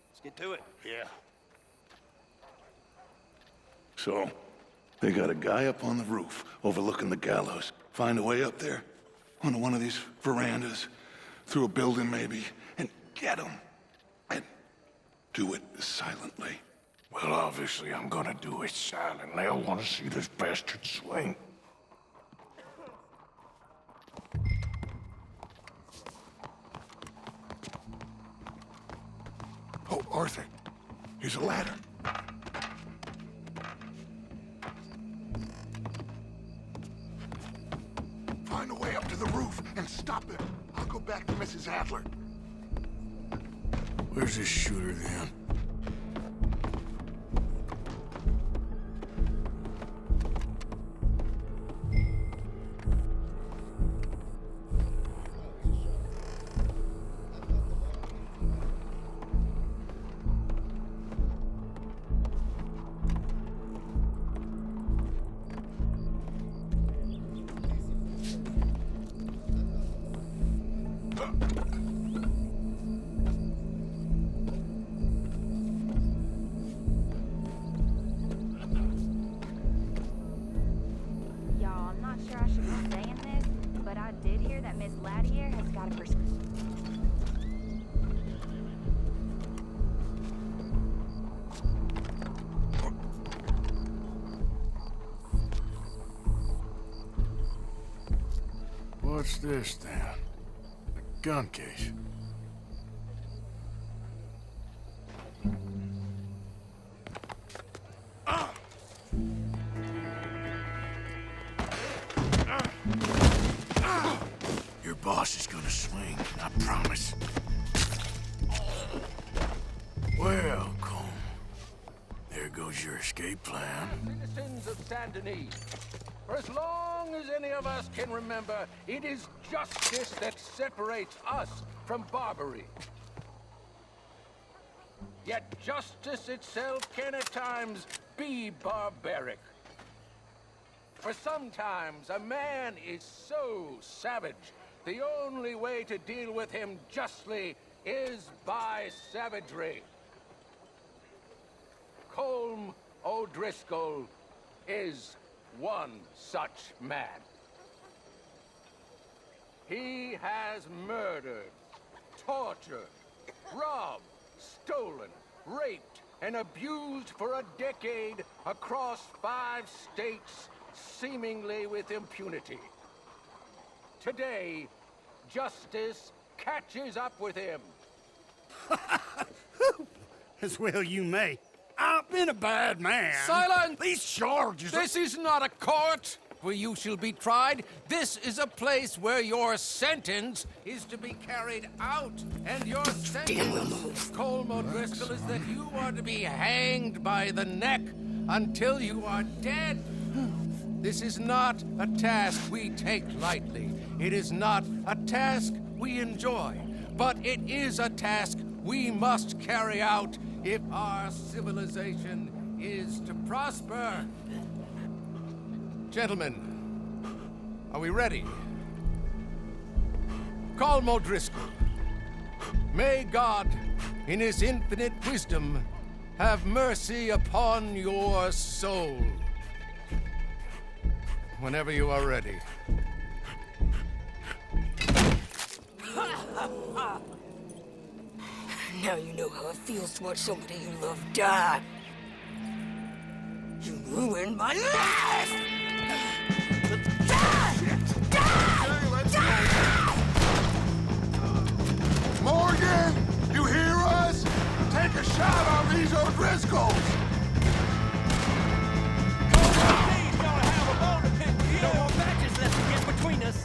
Let's get to it. Yeah. So, they got a guy up on the roof overlooking the gallows. Find a way up there, onto one of these verandas, through a building maybe, and get him. And do it silently. Well, obviously I'm gonna do it silently. I want to see this bastard swing. Oh, Arthur, here's a ladder. Find a way up to the roof and stop him. I'll go back to Mrs. Adler. Where's this shooter then? What's this, then? A gun case. Your boss is gonna swing, I promise. Well, Colm, there goes your escape plan. Citizens of Saint Denis, for as long as any of us can remember, it is justice that separates us from barbary. Yet justice itself can at times be barbaric. For sometimes a man is so savage, the only way to deal with him justly is by savagery. Colm O'Driscoll is one such man. He has murdered, tortured, robbed, stolen, raped, and abused for a decade across 5 states, seemingly with impunity. Today, justice catches up with him. As well you may. I've been a bad man. Silence! These charges are... This is not a court where you shall be tried. This is a place where your sentence is to be carried out. And your sentence, Colm O'Driscoll, is that you are to be hanged by the neck until you are dead. This is not a task we take lightly. It is not a task we enjoy. But it is a task we must carry out if our civilization is to prosper. Gentlemen, are we ready? Colm O'Driscoll, may God, in his infinite wisdom, have mercy upon your soul. Whenever you are ready. Now you know how it feels to watch somebody you love die. You ruined my life! Morgan, you hear us? Take a shot on these O'Driscolls! No more matches left to get between us.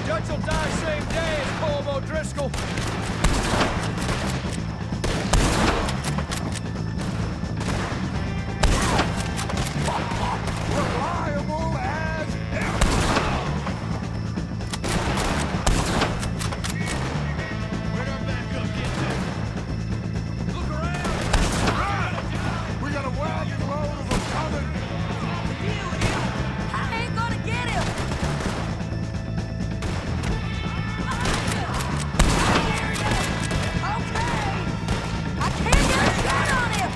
Judge will die same day as Paul O'Driscoll. Reliable as ever! Where'd our backup get to? Look around! Run! We got a wagon load of them coming! I ain't gonna get him! Okay! I can't get a shot on him!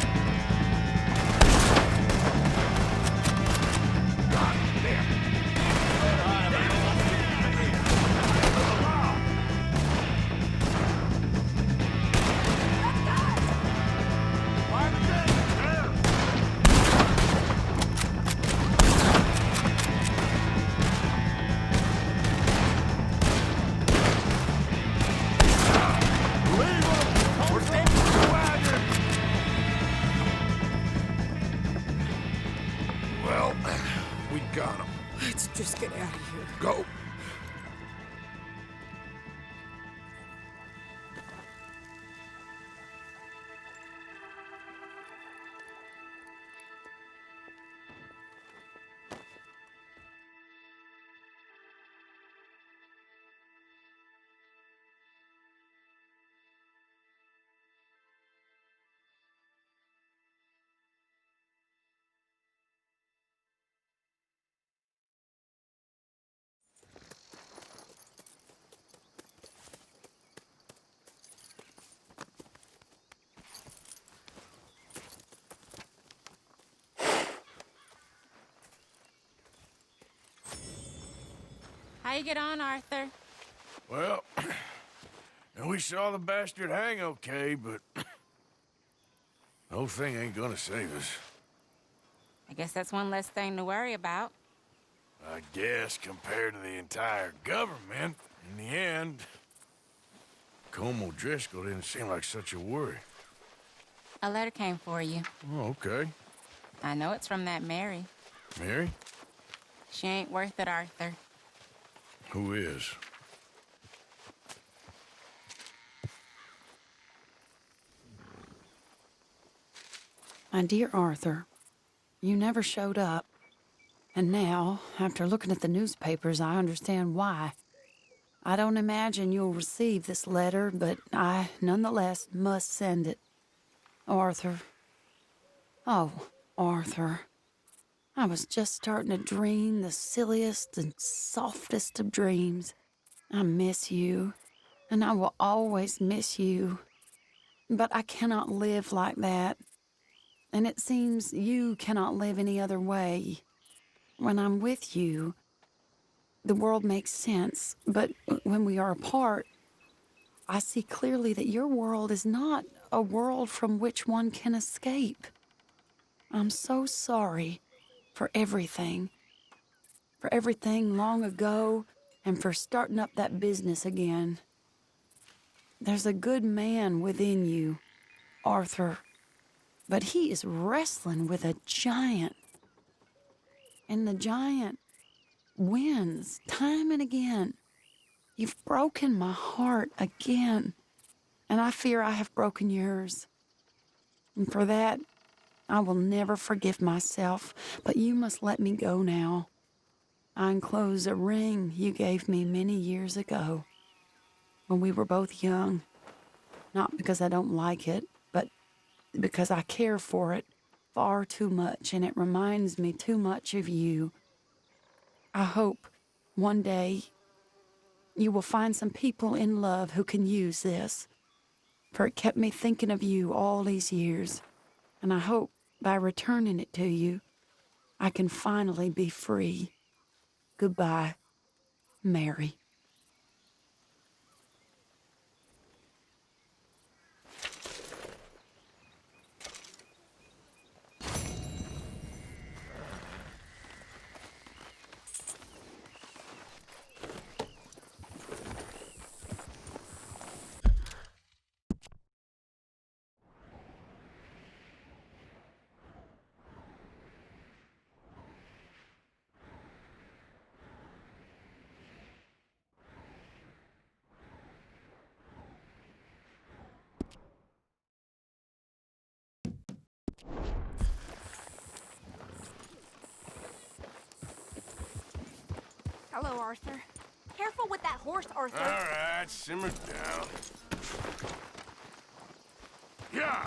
God damn! Well, we got him. Let's just get out of here. Go. How you get on, Arthur? Well, we saw the bastard hang okay, but the whole thing ain't gonna save us. I guess that's one less thing to worry about. I guess compared to the entire government, in the end, Colm O'Driscoll didn't seem like such a worry. A letter came for you. Oh, okay. I know it's from that Mary. Mary? She ain't worth it, Arthur. Who is? My dear Arthur, you never showed up. And now, after looking at the newspapers, I understand why. I don't imagine you'll receive this letter, but I, nonetheless, must send it. Arthur. Oh, Arthur. I was just starting to dream the silliest and softest of dreams. I miss you, and I will always miss you. But I cannot live like that. And it seems you cannot live any other way. When I'm with you, the world makes sense, but when we are apart, I see clearly that your world is not a world from which one can escape. I'm so sorry for everything long ago, and for starting up that business again. There's a good man within you, Arthur, but he is wrestling with a giant. And the giant wins time and again. You've broken my heart again, and I fear I have broken yours. And for that, I will never forgive myself, but you must let me go now. I enclose a ring you gave me many years ago, when we were both young. Not because I don't like it, but because I care for it far too much, and it reminds me too much of you. I hope one day you will find some people in love who can use this, for it kept me thinking of you all these years, and I hope by returning it to you, I can finally be free. Goodbye, Mary. Hello, Arthur. Careful with that horse, Arthur. All right, simmer down. Yeah!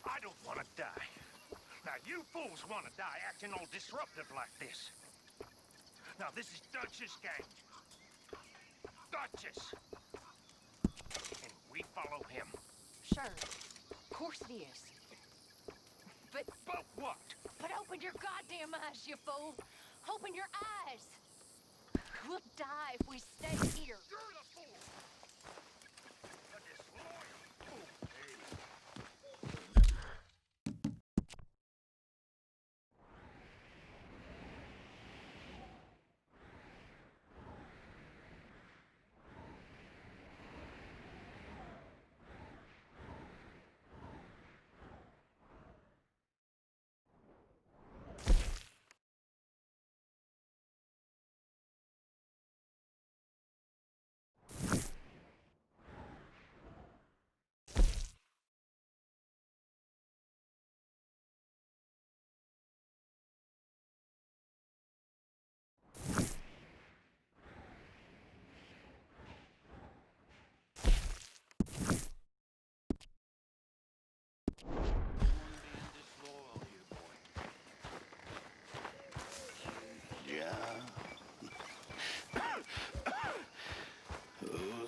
I don't want to die. Now, you fools want to die acting all disruptive like this. Now, this is Dutch's gang. Dutch's. And we follow him. Sure. Of course it is. But what? But open your goddamn eyes, you fool! Open your eyes! We'll die if we stay here. You're the fool! A disloyal fool.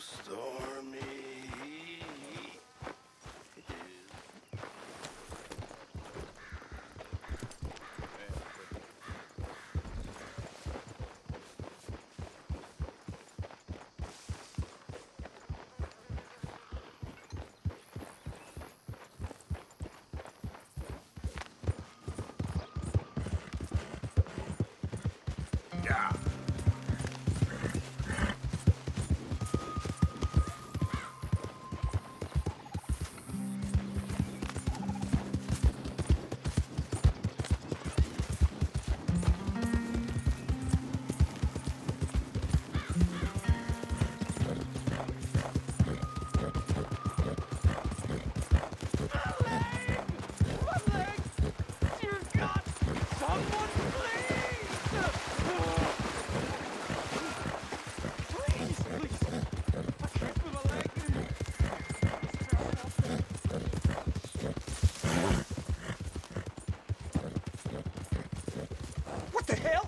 Stormy. Yeah. What the hell?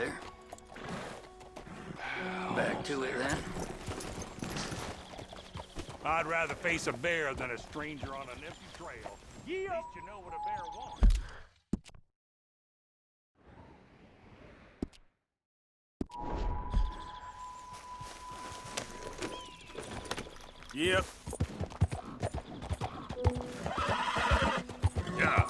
there. Back to it then. I'd rather face a bear than a stranger on an empty trail. At least you know what a bear wants. Yep. Yeah.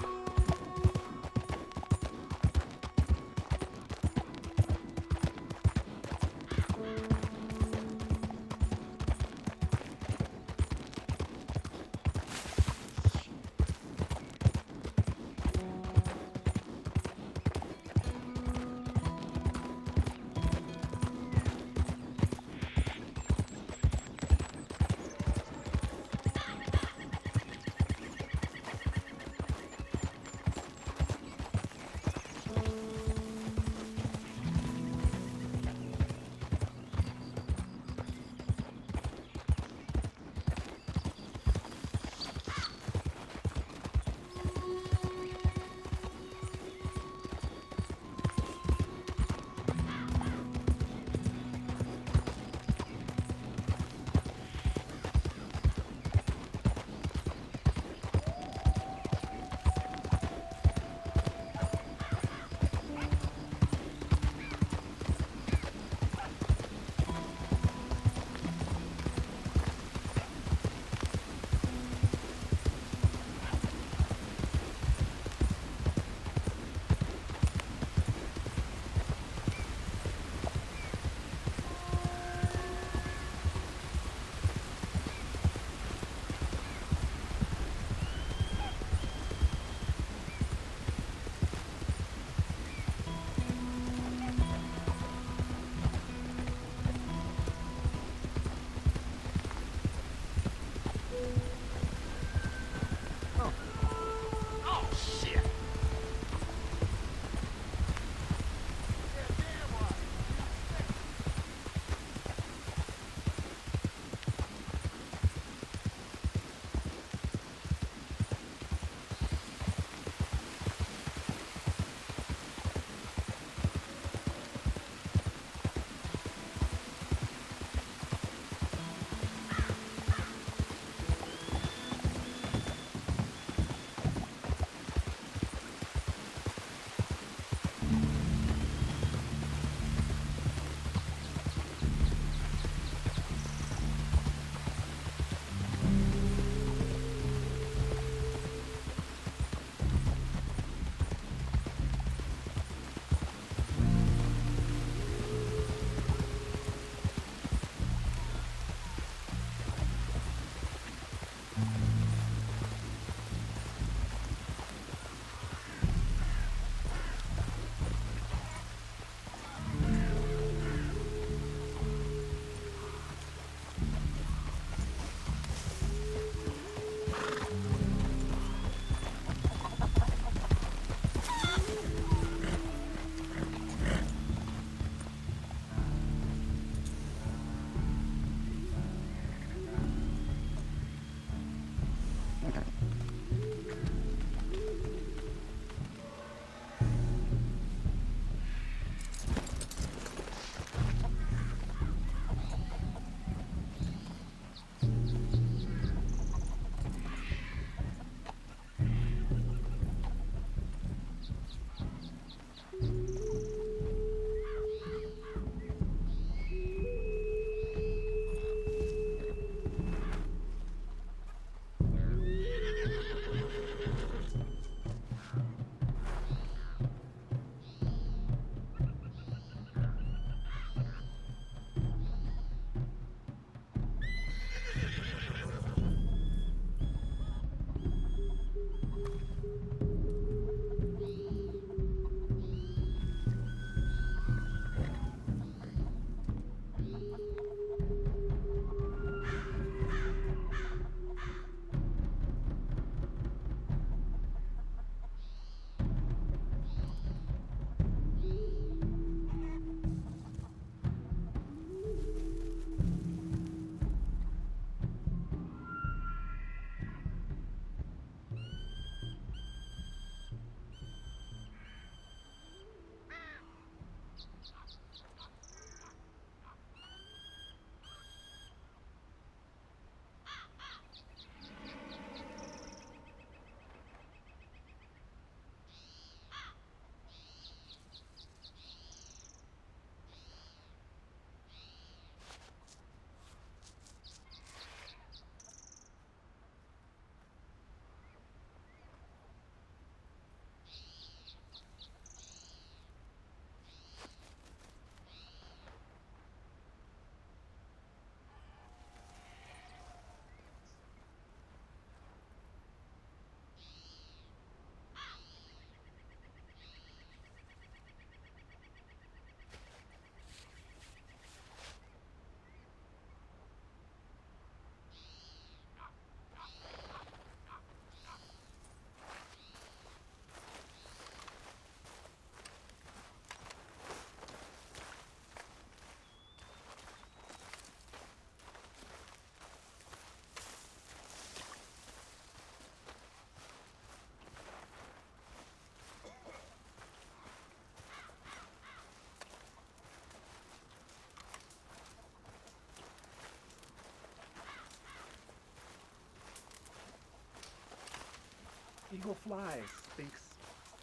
Eagle flies, thinks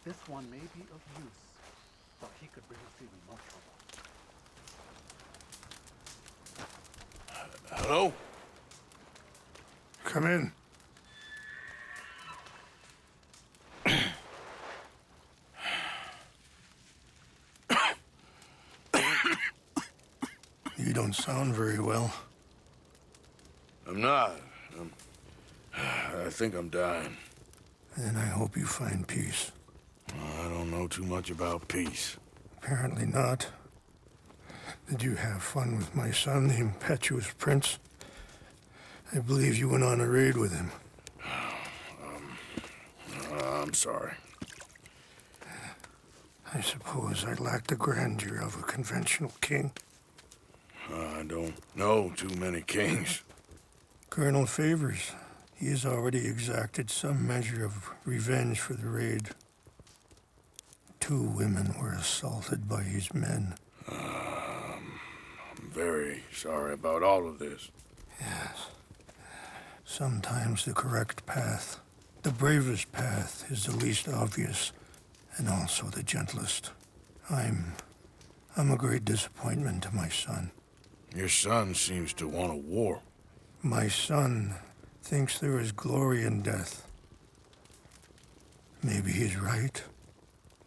this one may be of use. Thought he could bring us even more trouble. Hello? Come in. You don't sound very well. I'm not. I think I'm dying. Then I hope you find peace. I don't know too much about peace. Apparently not. Did you have fun with my son, the impetuous prince? I believe you went on a raid with him. I'm sorry. I suppose I lack the grandeur of a conventional king. I don't know too many kings. Colonel Favors, he has already exacted some measure of revenge for the raid. 2 women were assaulted by his men. I'm very sorry about all of this. Yes. Sometimes the correct path, the bravest path, is the least obvious, and also the gentlest. I'm a great disappointment to my son. Your son seems to want a war. My son thinks there is glory in death. Maybe he's right,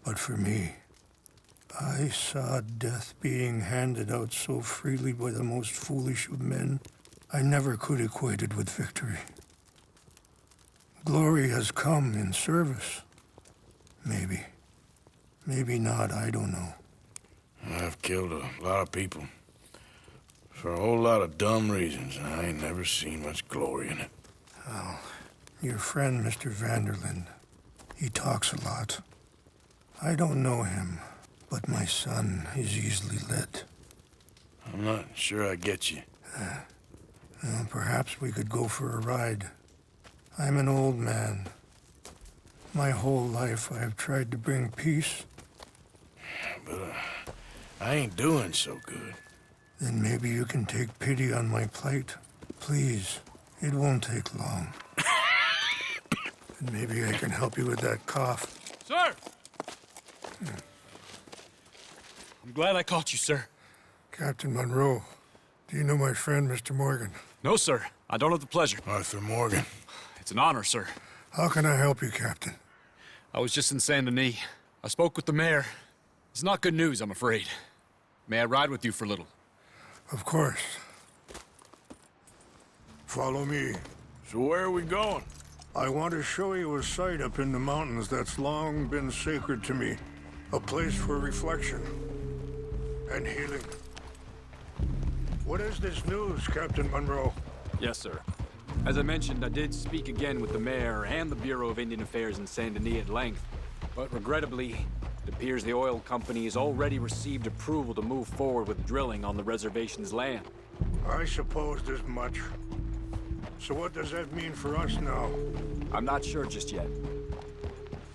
but for me, I saw death being handed out so freely by the most foolish of men, I never could equate it with victory. Glory has come in service. Maybe. Maybe not, I don't know. I've killed a lot of people. For a whole lot of dumb reasons, and I ain't never seen much glory in it. Well, your friend, Mr. Vanderlyn, he talks a lot. I don't know him, but my son is easily led. I'm not sure I get you. Well, perhaps we could go for a ride. I'm an old man. My whole life I have tried to bring peace. But I ain't doing so good. Then maybe you can take pity on my plight. Please, it won't take long. And maybe I can help you with that cough. Sir! I'm glad I caught you, sir. Captain Monroe, do you know my friend, Mr. Morgan? No, sir. I don't have the pleasure. Arthur Morgan. It's an honor, sir. How can I help you, Captain? I was just in Saint Denis. I spoke with the mayor. It's not good news, I'm afraid. May I ride with you for a little? Of course. Follow me. So where are we going? I want to show you a site up in the mountains that's long been sacred to me. A place for reflection and healing. What is this news, Captain Monroe? Yes, sir. As I mentioned, I did speak again with the mayor and the Bureau of Indian Affairs in Saint Denis at length. But regrettably, it appears the oil company has already received approval to move forward with drilling on the reservation's land. I supposed as much. So what does that mean for us now? I'm not sure just yet.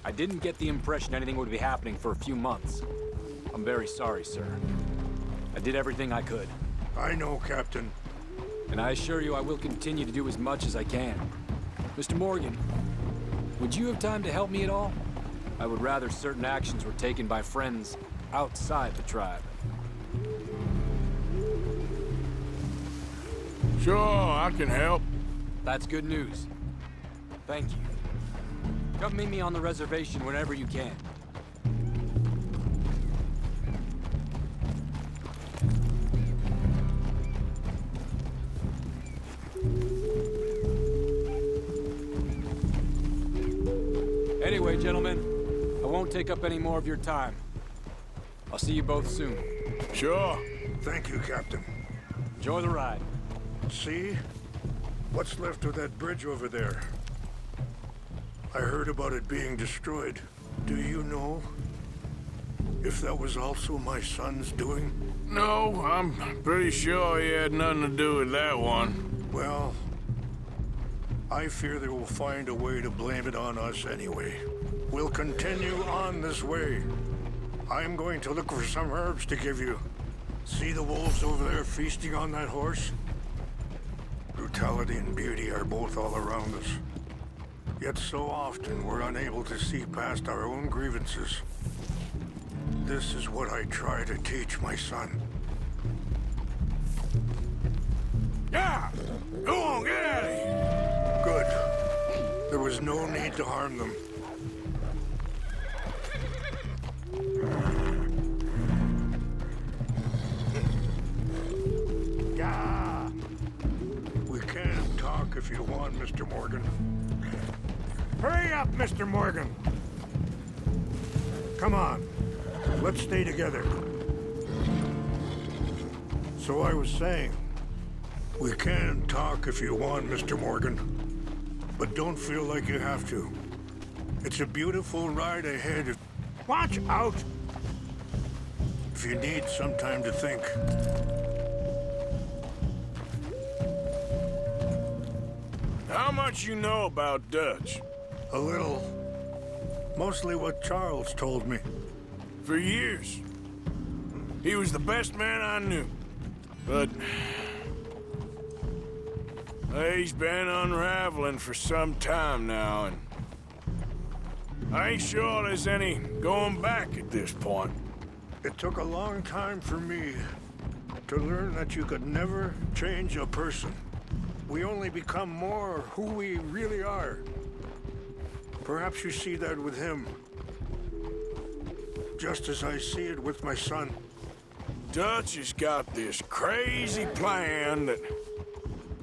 I didn't get the impression anything would be happening for a few months. I'm very sorry, sir. I did everything I could. I know, Captain. And I assure you I will continue to do as much as I can. Mr. Morgan, would you have time to help me at all? I would rather certain actions were taken by friends outside the tribe. Sure, I can help. That's good news. Thank you. Come meet me on the reservation whenever you can. Anyway, gentlemen, I won't take up any more of your time. I'll see you both soon. Sure. Thank you, Captain. Enjoy the ride. See? What's left of that bridge over there? I heard about it being destroyed. Do you know if that was also my son's doing? No, I'm pretty sure he had nothing to do with that one. Well, I fear they will find a way to blame it on us anyway. We'll continue on this way. I'm going to look for some herbs to give you. See the wolves over there feasting on that horse? Brutality and beauty are both all around us. Yet so often we're unable to see past our own grievances. This is what I try to teach my son. Yeah! Go on, get out of here! Good. There was no need to harm them. Yeah! We can talk if you want, Mr. Morgan. Hurry up, Mr. Morgan! Come on. Let's stay together. So I was saying, we can talk if you want, Mr. Morgan. But don't feel like you have to. It's a beautiful ride ahead. Watch out! If you need some time to think. How much you know about Dutch? A little. Mostly what Charles told me. For years. He was the best man I knew. But he's been unraveling for some time now, and I ain't sure there's any going back at this point. It took a long time for me to learn that you could never change a person. We only become more who we really are. Perhaps you see that with him, just as I see it with my son. Dutch has got this crazy plan that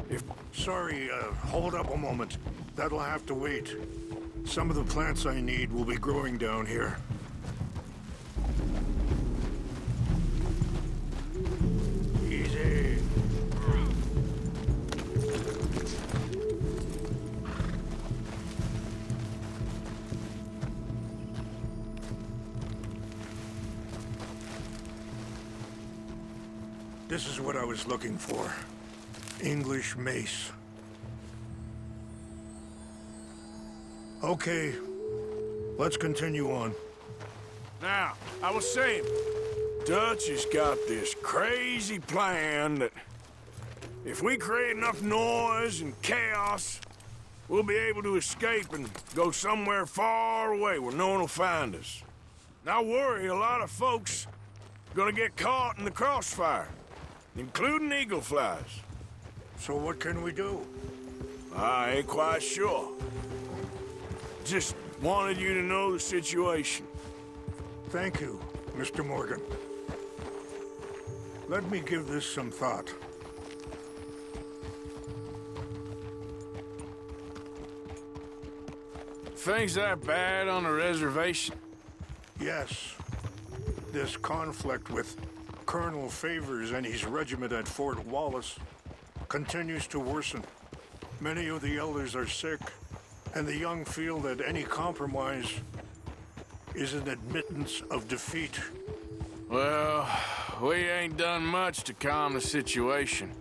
if... Sorry, hold up a moment. That'll have to wait. Some of the plants I need will be growing down here. Easy. This is what I was looking for. English mace. Okay, let's continue on. Now, I was saying, Dutch has got this crazy plan that if we create enough noise and chaos, we'll be able to escape and go somewhere far away where no one will find us. And I worry a lot of folks are gonna get caught in the crossfire, including eagle flies. So what can we do? I ain't quite sure. Just wanted you to know the situation. Thank you, Mr. Morgan. Let me give this some thought. Things that bad on the reservation? Yes. This conflict with Colonel Favors and his regiment at Fort Wallace continues to worsen. Many of the elders are sick, and the young feel that any compromise is an admittance of defeat. Well, we ain't done much to calm the situation.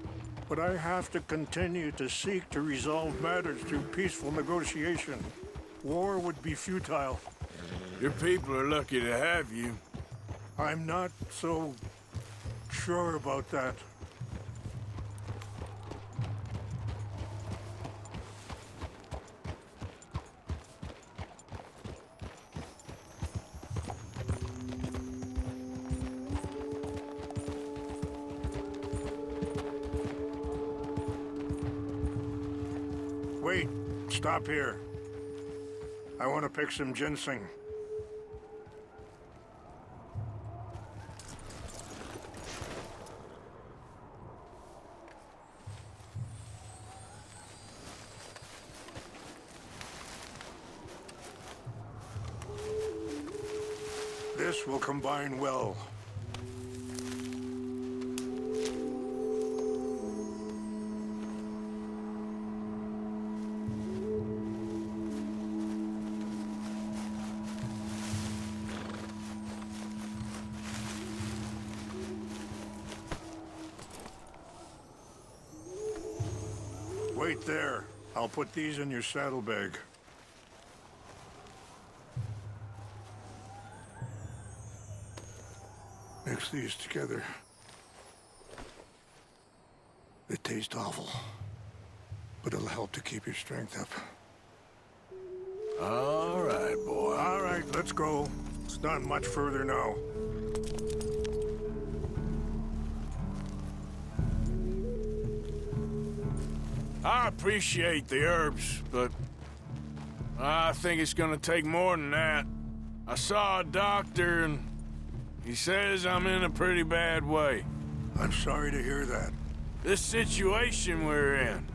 But I have to continue to seek to resolve matters through peaceful negotiation. War would be futile. Your people are lucky to have you. I'm not so sure about that. Wait, stop here. I want to pick some ginseng. This will combine well. Wait there. I'll put these in your saddlebag. Mix these together. They taste awful, but it'll help to keep your strength up. All right, boy. All right, let's go. It's not much further now. I appreciate the herbs, but I think it's gonna take more than that. I saw a doctor, and he says I'm in a pretty bad way. I'm sorry to hear that. This situation we're in,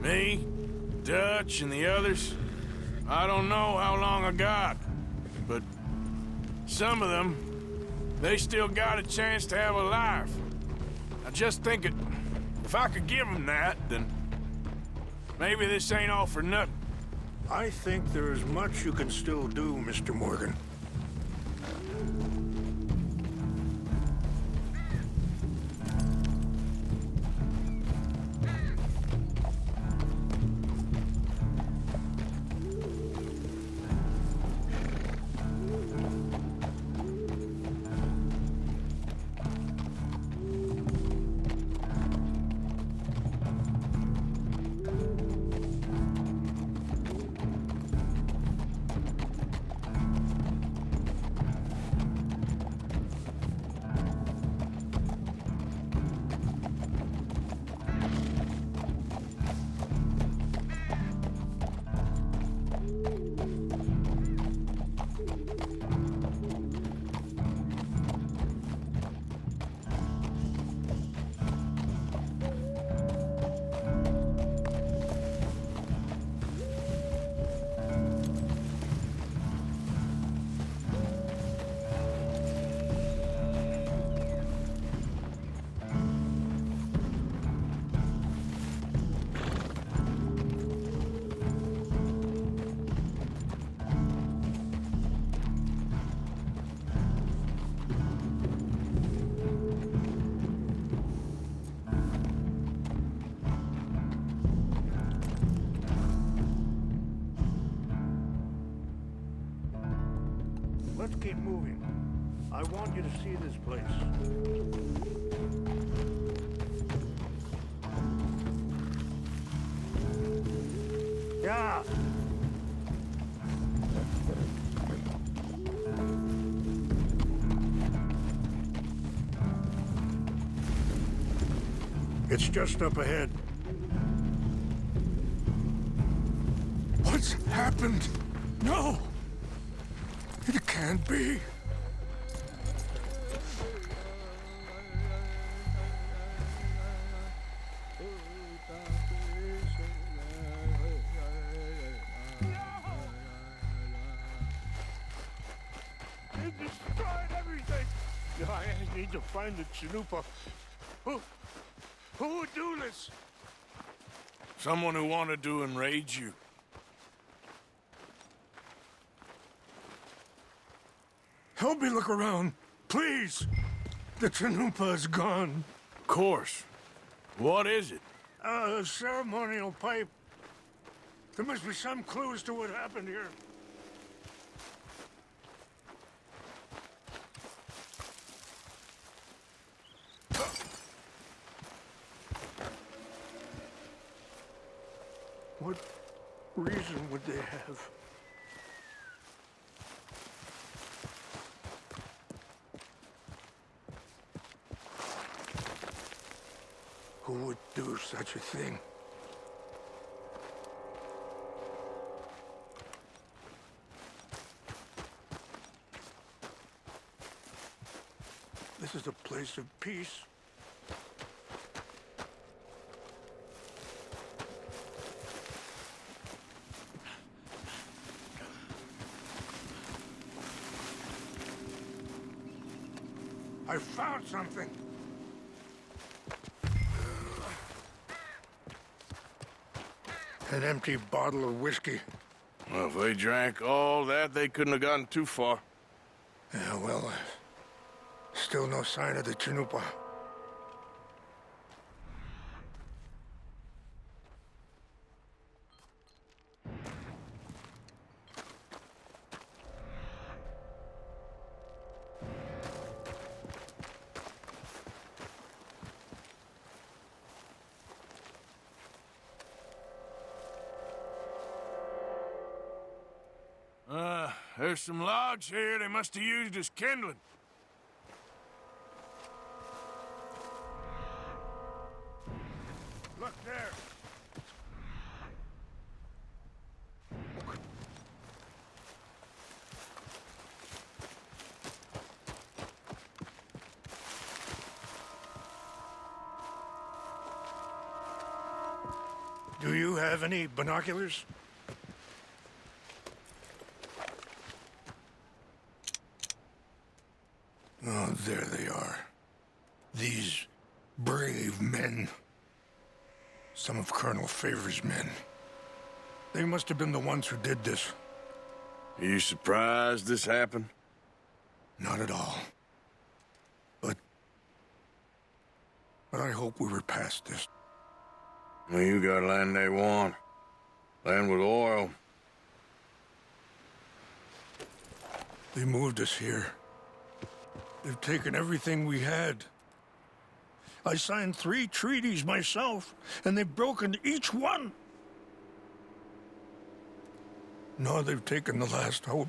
me, Dutch, and the others, I don't know how long I got, but some of them, they still got a chance to have a life. I just think if I could give them that, then maybe this ain't all for nothing. I think there's much you can still do, Mr. Morgan. Let's keep moving. I want you to see this place. Yeah. It's just up ahead. What's happened? No! It can't be. They destroyed everything. I need to find the Chanupa. Who would do this? Someone who wanted to enrage you. Help me look around, please. The Chanupa is gone. Of course. What is it? A ceremonial pipe. There must be some clues to what happened here. What reason would they have? Who would do such a thing? This is a place of peace. I found something. An empty bottle of whiskey. Well, if they drank all that, they couldn't have gotten too far. Yeah, well, still no sign of the Chanupa. There's some logs here they must have used as kindling. Look there. Do you have any binoculars? Oh, there they are. These brave men. Some of Colonel Favor's men. They must have been the ones who did this. Are you surprised this happened? Not at all. But I hope we were past this. Well, you got land they want. Land with oil. They moved us here. They've taken everything we had. I signed 3 treaties myself, and they've broken each one. Now they've taken the last hope.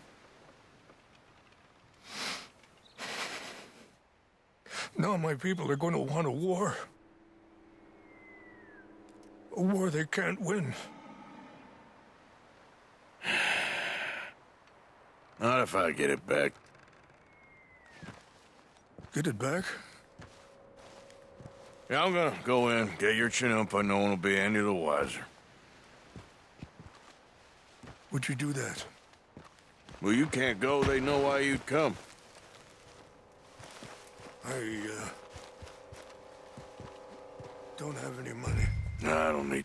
Now my people are going to want a war. A war they can't win. Not if I get it back. Get it back? Yeah, I'm gonna go in, get your Chinook, but no one will be any the wiser. Would you do that? Well, you can't go. They know why you'd come. I don't have any money. Nah, I don't need...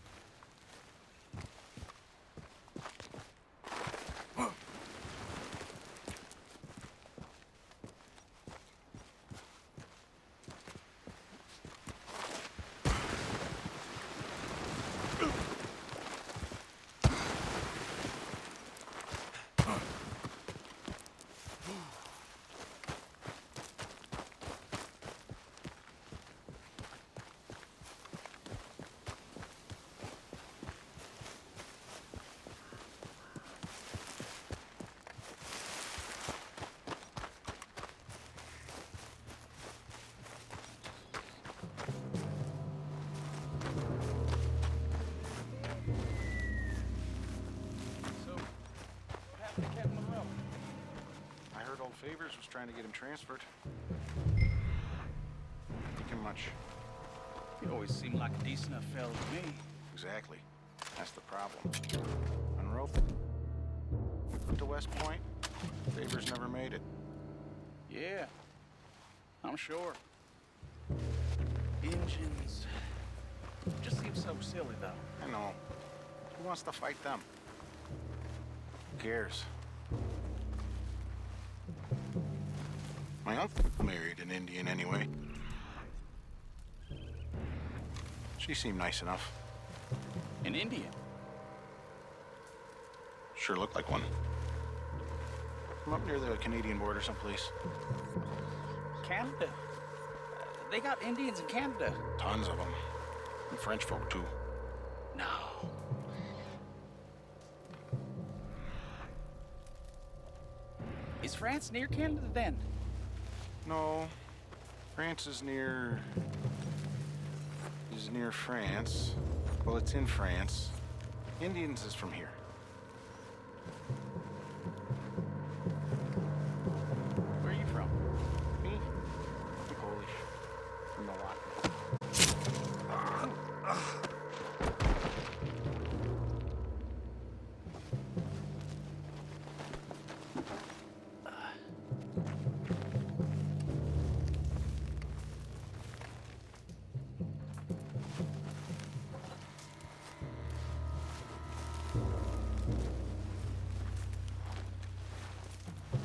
Favors was trying to get him transferred. Think him much. He always seemed like a decent enough fellow to me. Exactly. That's the problem. Monroe to West Point. Favors never made it. Yeah, I'm sure. Engines. Just seems so silly, though. I know. Who wants to fight them? Who cares? My uncle married an Indian anyway. She seemed nice enough. An Indian? Sure looked like one. From up near the Canadian border someplace. Canada? They got Indians in Canada. Tons of them. And French folk, too. No. Is France near Canada, then? No. France is near France. Well, it's in France. Indians is from here. Where are you from? Me? I'm Polish. From Milwaukee.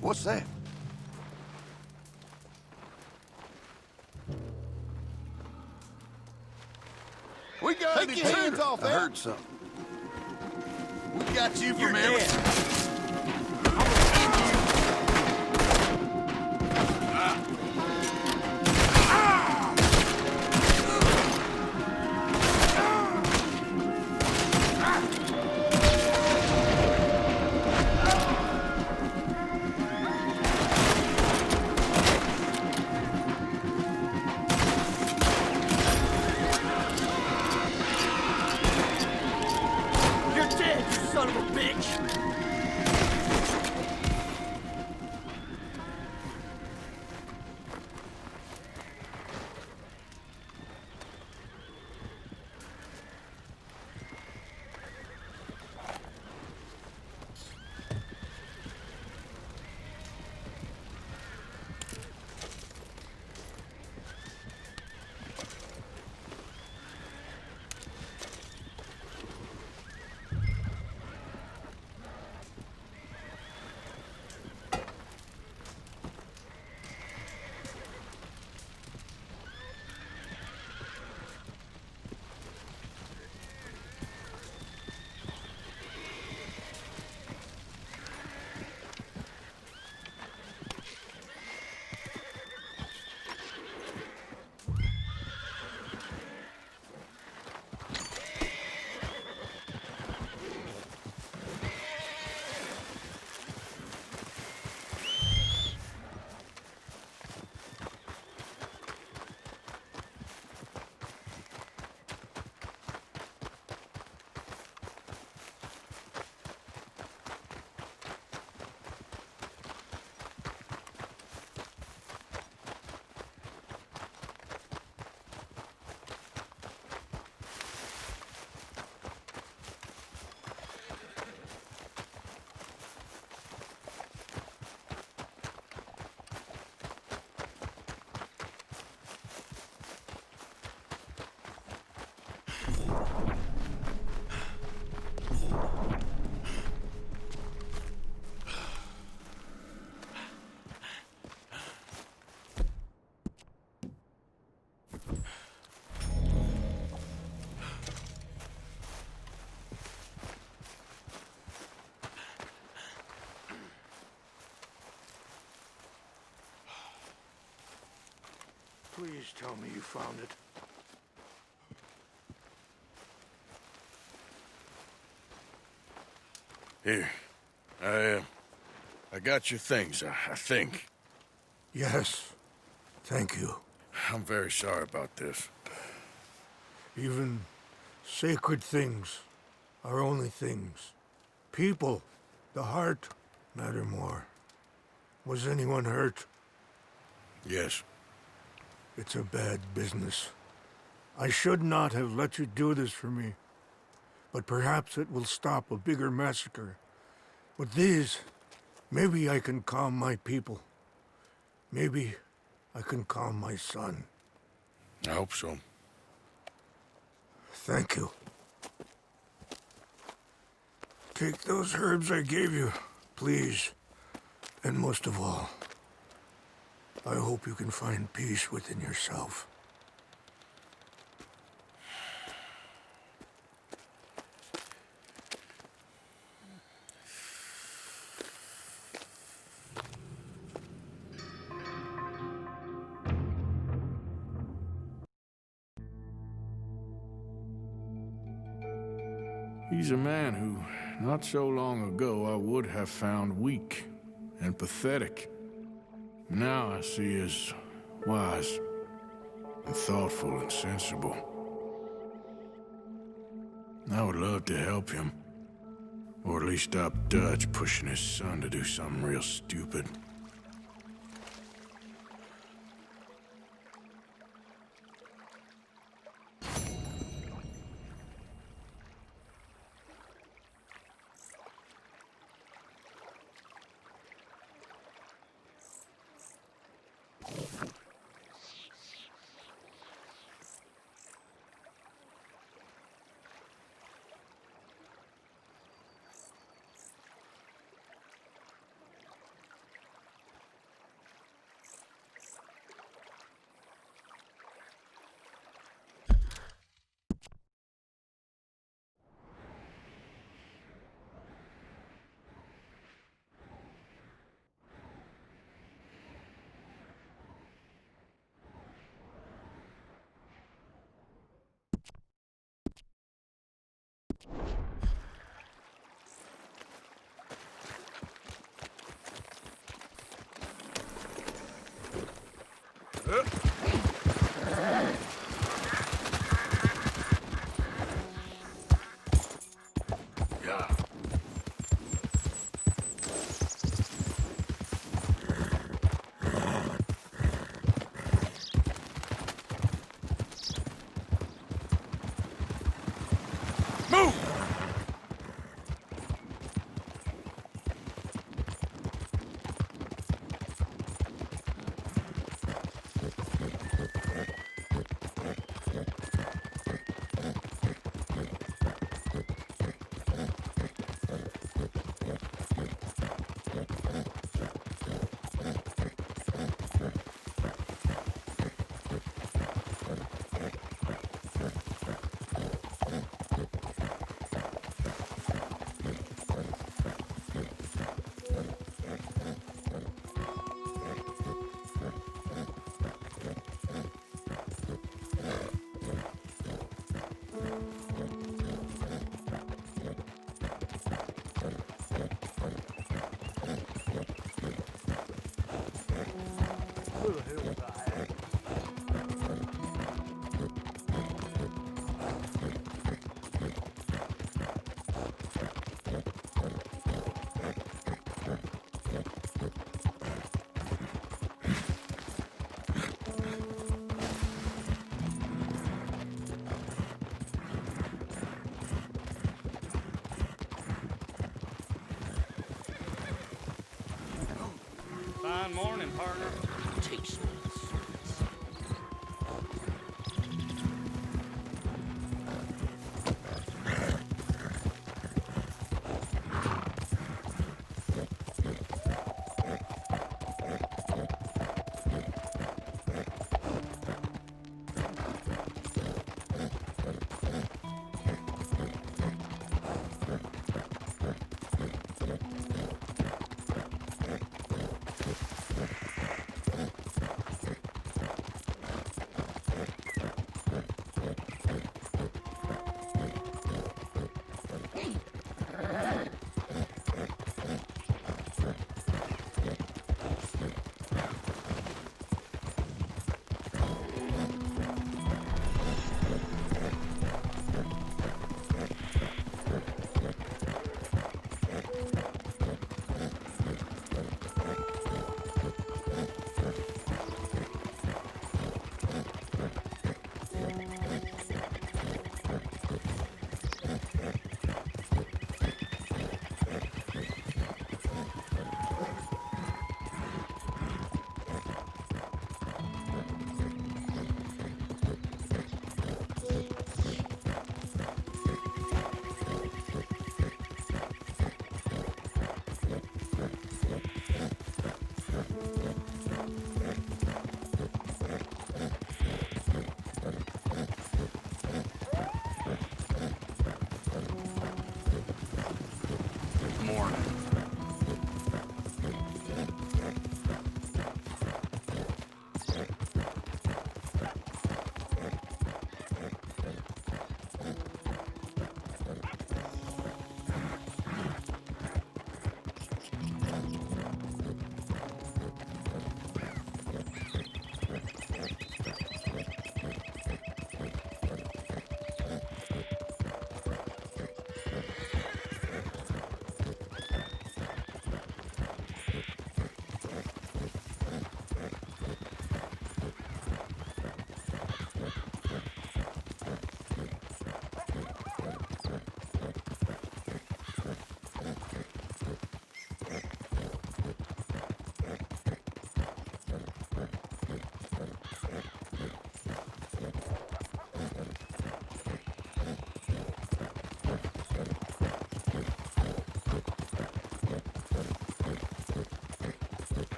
What's that? We got Take your hands off I that. heard something. We got you You're from dead. Please tell me you found it. Here. I got your things, I think. Yes. Thank you. I'm very sorry about this. Even sacred things are only things. People, the heart, matter more. Was anyone hurt? Yes. It's a bad business. I should not have let you do this for me. But perhaps it will stop a bigger massacre. With these, maybe I can calm my people. Maybe I can calm my son. I hope so. Thank you. Take those herbs I gave you, please. And most of all, I hope you can find peace within yourself. He's a man who, not so long ago, I would have found weak and pathetic. Now I see as wise and thoughtful and sensible. I would love to help him, or at least stop Dutch pushing his son to do something real stupid. Fine morning, partner. Taste.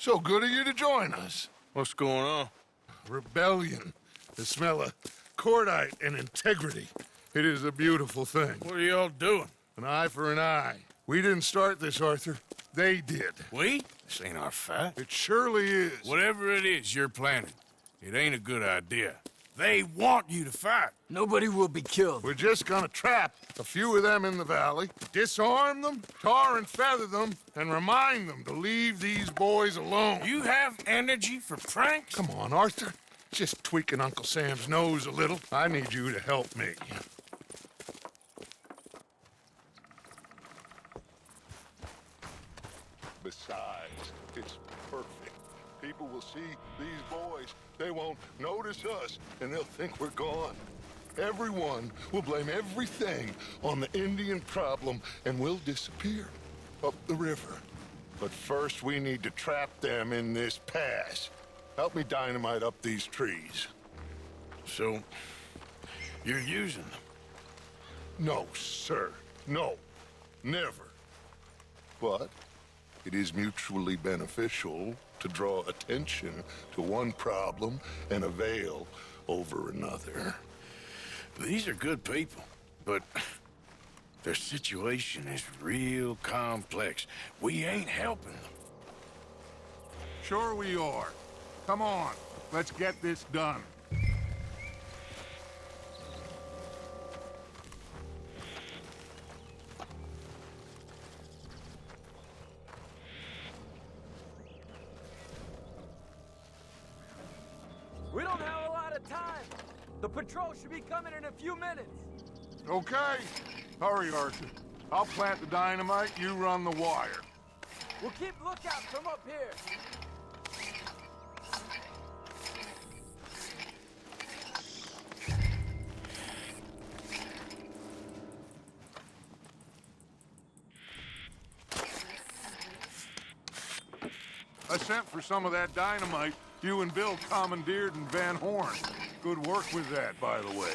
So good of you to join us. What's going on? Rebellion. The smell of cordite and integrity. It is a beautiful thing. What are y'all doing? An eye for an eye. We didn't start this, Arthur. They did. We? This ain't our fight. It surely is. Whatever it is you're planning, it ain't a good idea. They want you to fight. Nobody will be killed. We're just gonna trap a few of them in the valley, disarm them, tar and feather them, and remind them to leave these boys alone. You have energy for pranks? Come on, Arthur. Just tweaking Uncle Sam's nose a little. I need you to help me. Besides, it's perfect. People will see these boys. They won't notice us, and they'll think we're gone. Everyone will blame everything on the Indian problem, and we'll disappear up the river. But first, we need to trap them in this pass. Help me dynamite up these trees. So, you're using them? No, sir. No. Never. But it is mutually beneficial to draw attention to one problem and avail over another. These are good people, but their situation is real complex. We ain't helping them. Sure we are. Come on, let's get this done. We don't have a lot of time. The patrol should be coming in a few minutes. Okay. Hurry, Arthur. I'll plant the dynamite, you run the wire. We'll keep lookout from up here. I sent for some of that dynamite you and Bill commandeered in Van Horn. Good work with that, by the way.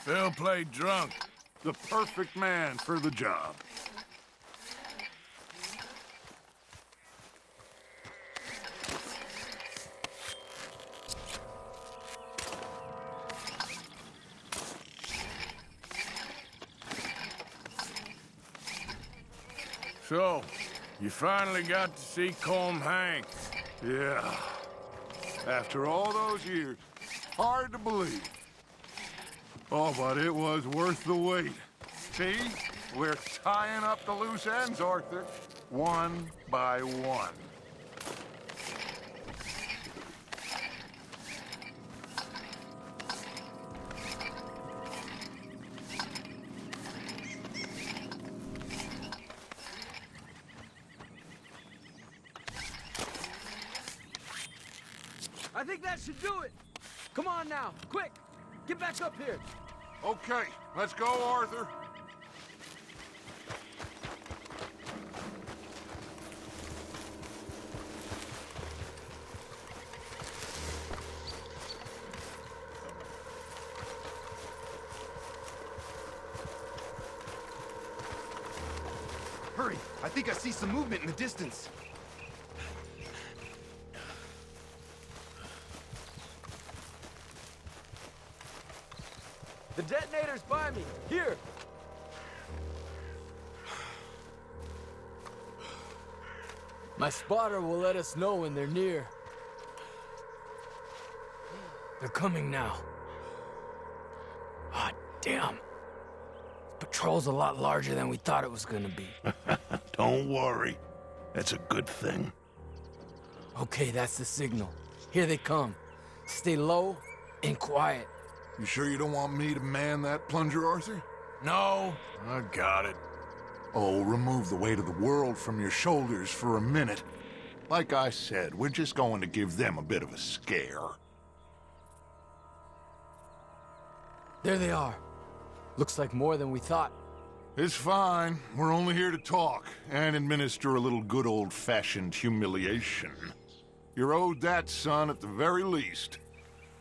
Bill played drunk. The perfect man for the job. So, you finally got to see Colm hang. Yeah. After all those years. Hard to believe. Oh, but it was worth the wait. See? We're tying up the loose ends, Arthur. One by one. I think that should do it. Come on now, quick. Get back up here. Okay, let's go, Arthur. Hurry! I think I see some movement in the distance. The detonator's by me. Here. My spotter will let us know when they're near. They're coming now. Ah, damn. Patrol's a lot larger than we thought it was gonna be. Don't worry. That's a good thing. Okay, that's the signal. Here they come. Stay low and quiet. You sure you don't want me to man that plunger, Arthur? No, I got it. Oh, remove the weight of the world from your shoulders for a minute. Like I said, we're just going to give them a bit of a scare. There they are. Looks like more than we thought. It's fine. We're only here to talk and administer a little good old-fashioned humiliation. You're owed that, son, at the very least.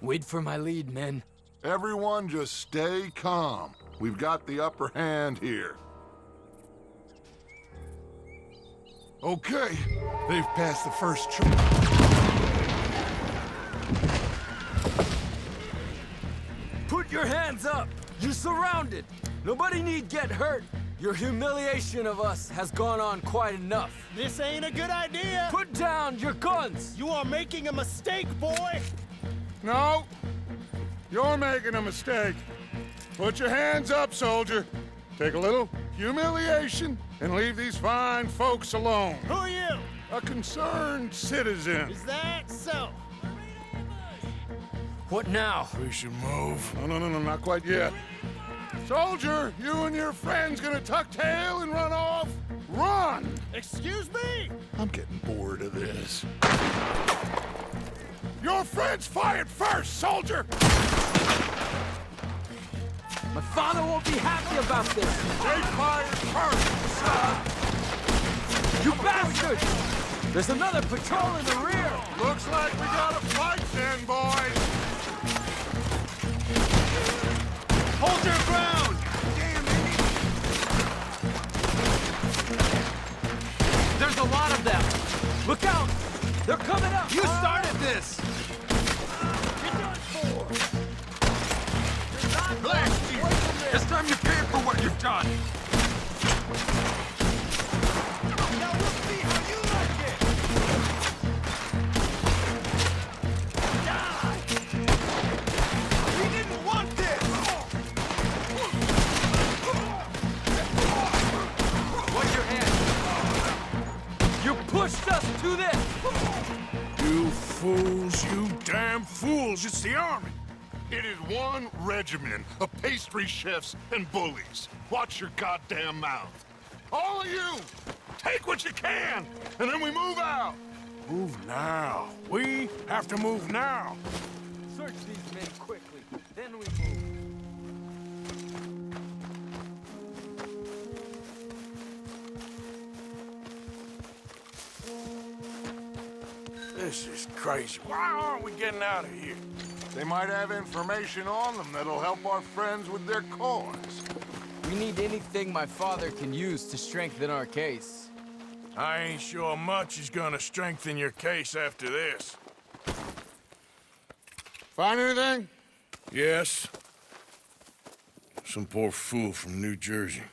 Wait for my lead, men. Everyone just stay calm. We've got the upper hand here. Okay, they've passed the first Put your hands up! You're surrounded! Nobody need get hurt! Your humiliation of us has gone on quite enough. This ain't a good idea! Put down your guns! You are making a mistake, boy! No, you're making a mistake. Put your hands up, soldier. Take a little humiliation and leave these fine folks alone. Who are you? A concerned citizen. Is that so? What now? We should move. No, not quite yet. Soldier, you and your friends gonna tuck tail and run off? Run! Excuse me? I'm getting bored of this. Your friends fired first, soldier! My father won't be happy about this! They fired first! You bastards! There's another patrol in the rear! Looks like we got a fight then, boys! Hold your ground! Damn it! There's a lot of them! Look out! They're coming up! You started this! Blast you! It's time you pay for what you've done! Now we'll see how you like it! Die! We didn't want this! What's your hand? You pushed us to this! You fools, you damn fools! It's the army! It is one regiment of pastry chefs and bullies. Watch your goddamn mouth. All of you, take what you can, and then we move out. Move now. We have to move now. Search these men quickly, then we move. This is crazy. Why aren't we getting out of here? They might have information on them that'll help our friends with their cause. We need anything my father can use to strengthen our case. I ain't sure much is gonna strengthen your case after this. Find anything? Yes. Some poor fool from New Jersey.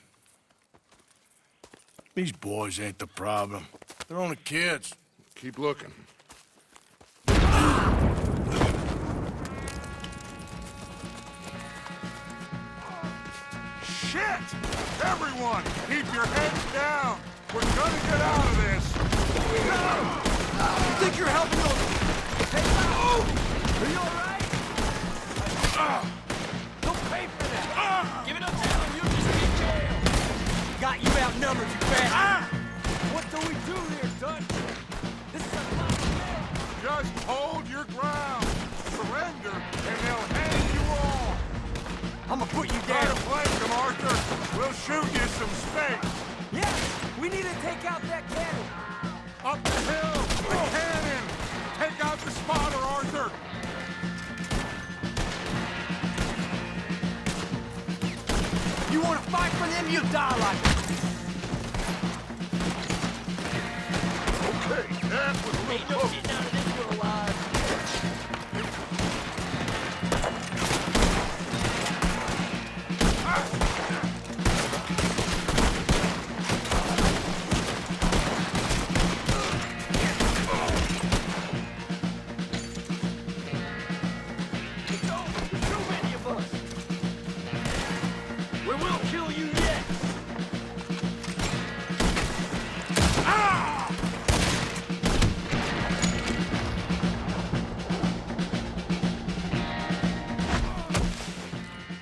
These boys ain't the problem. They're only kids. Keep looking. Shit! Everyone, keep your heads down. We're gonna get out of this. You think you're helping us? Hey, are you all right? Don't pay for that. Give it up, Taylor. You'll just be jailed. Got you outnumbered, you bastard. What do we do here, Dutch? This is a lot of men. Just hold your ground. Surrender, and they'll hang you all. I'm gonna put you Try down. to flank them, Arthur. We'll shoot you some space. Yes, we need to take out that cannon. Up the hill, the cannon. Take out the spotter, Arthur. You want to fight for them, you die like it. Okay, that was a little close. Getting out of this one alive.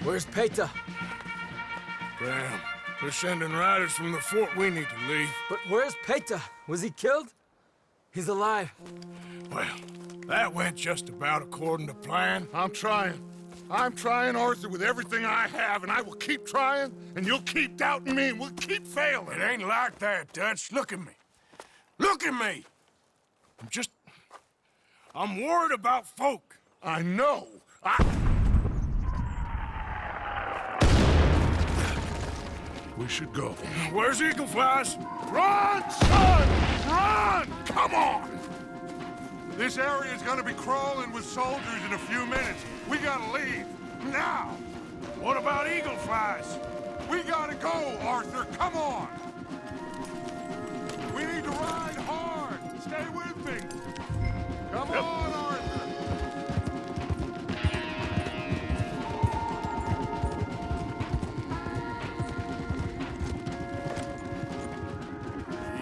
Where's Peta? Damn. They're sending riders from the fort. We need to leave. But where's Peta? Was he killed? He's alive. Well, that went just about according to plan. I'm trying. I'm trying, Arthur, with everything I have, and I will keep trying, and you'll keep doubting me, and we'll keep failing. It ain't like that, Dutch. Look at me. Look at me! I'm worried about folk. I know. We should go. Where's Eagle Flies? Run, son! Run! Come on! This area is gonna be crawling with soldiers in a few minutes. We gotta leave. Now! What about eagle flies? We gotta go, Arthur! Come on! We need to ride hard! Stay with me! Come on, Arthur!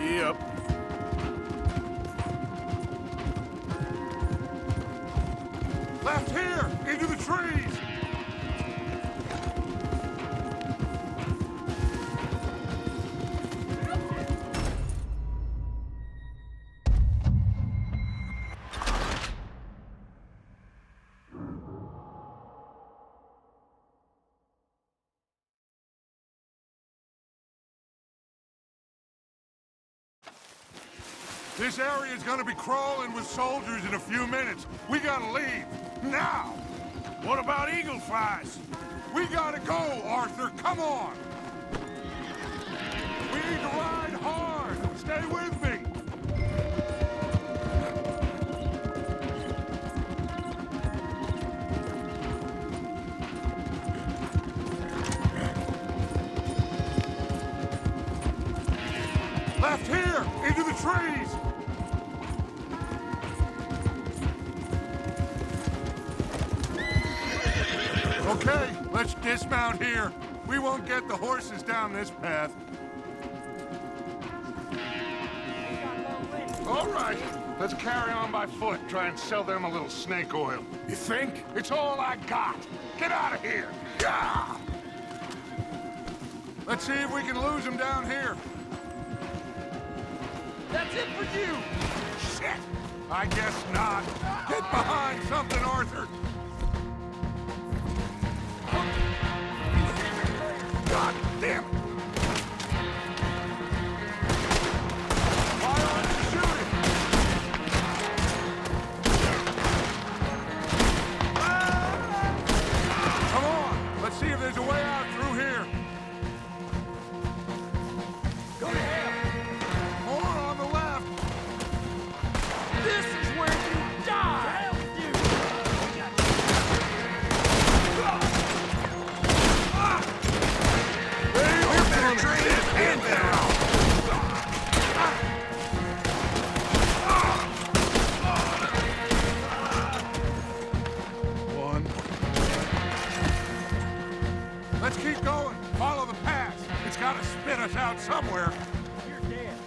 Yep. Left here! Into the trees! This area is gonna be crawling with soldiers in a few minutes. We gotta leave. Now! What about eagle flies? We gotta go, Arthur! Come on! We need to ride hard! Stay with me! Left here! Into the trees! Okay, let's dismount here. We won't get the horses down this path. All right, let's carry on by foot. Try and sell them a little snake oil. You think? It's all I got. Get out of here. Yeah! Let's see if we can lose them down here. That's it for you! Shit! I guess not. Get behind something, Arthur. God damn it! Why aren't you shooting? Come on! Let's see if there's a way out through here. Go to hell! More on the left. This is where you die! To hell with you! Hand down! One. Let's keep going. Follow the path. It's gotta spit us out somewhere. You're dead.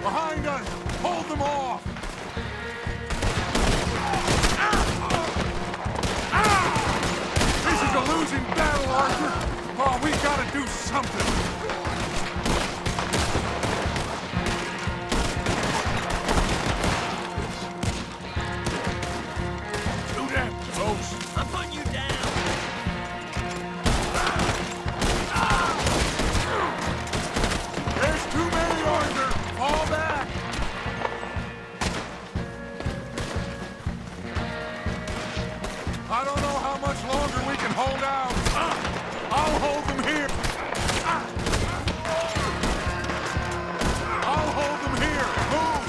Behind us! Hold them off! This is a losing battle, Arthur! Oh, we gotta do something! Too damn close. I'm putting you down! There's too many, Arthur! Fall back! I don't know how much longer we can hold out. I'll hold them here. I'll hold them here. Move!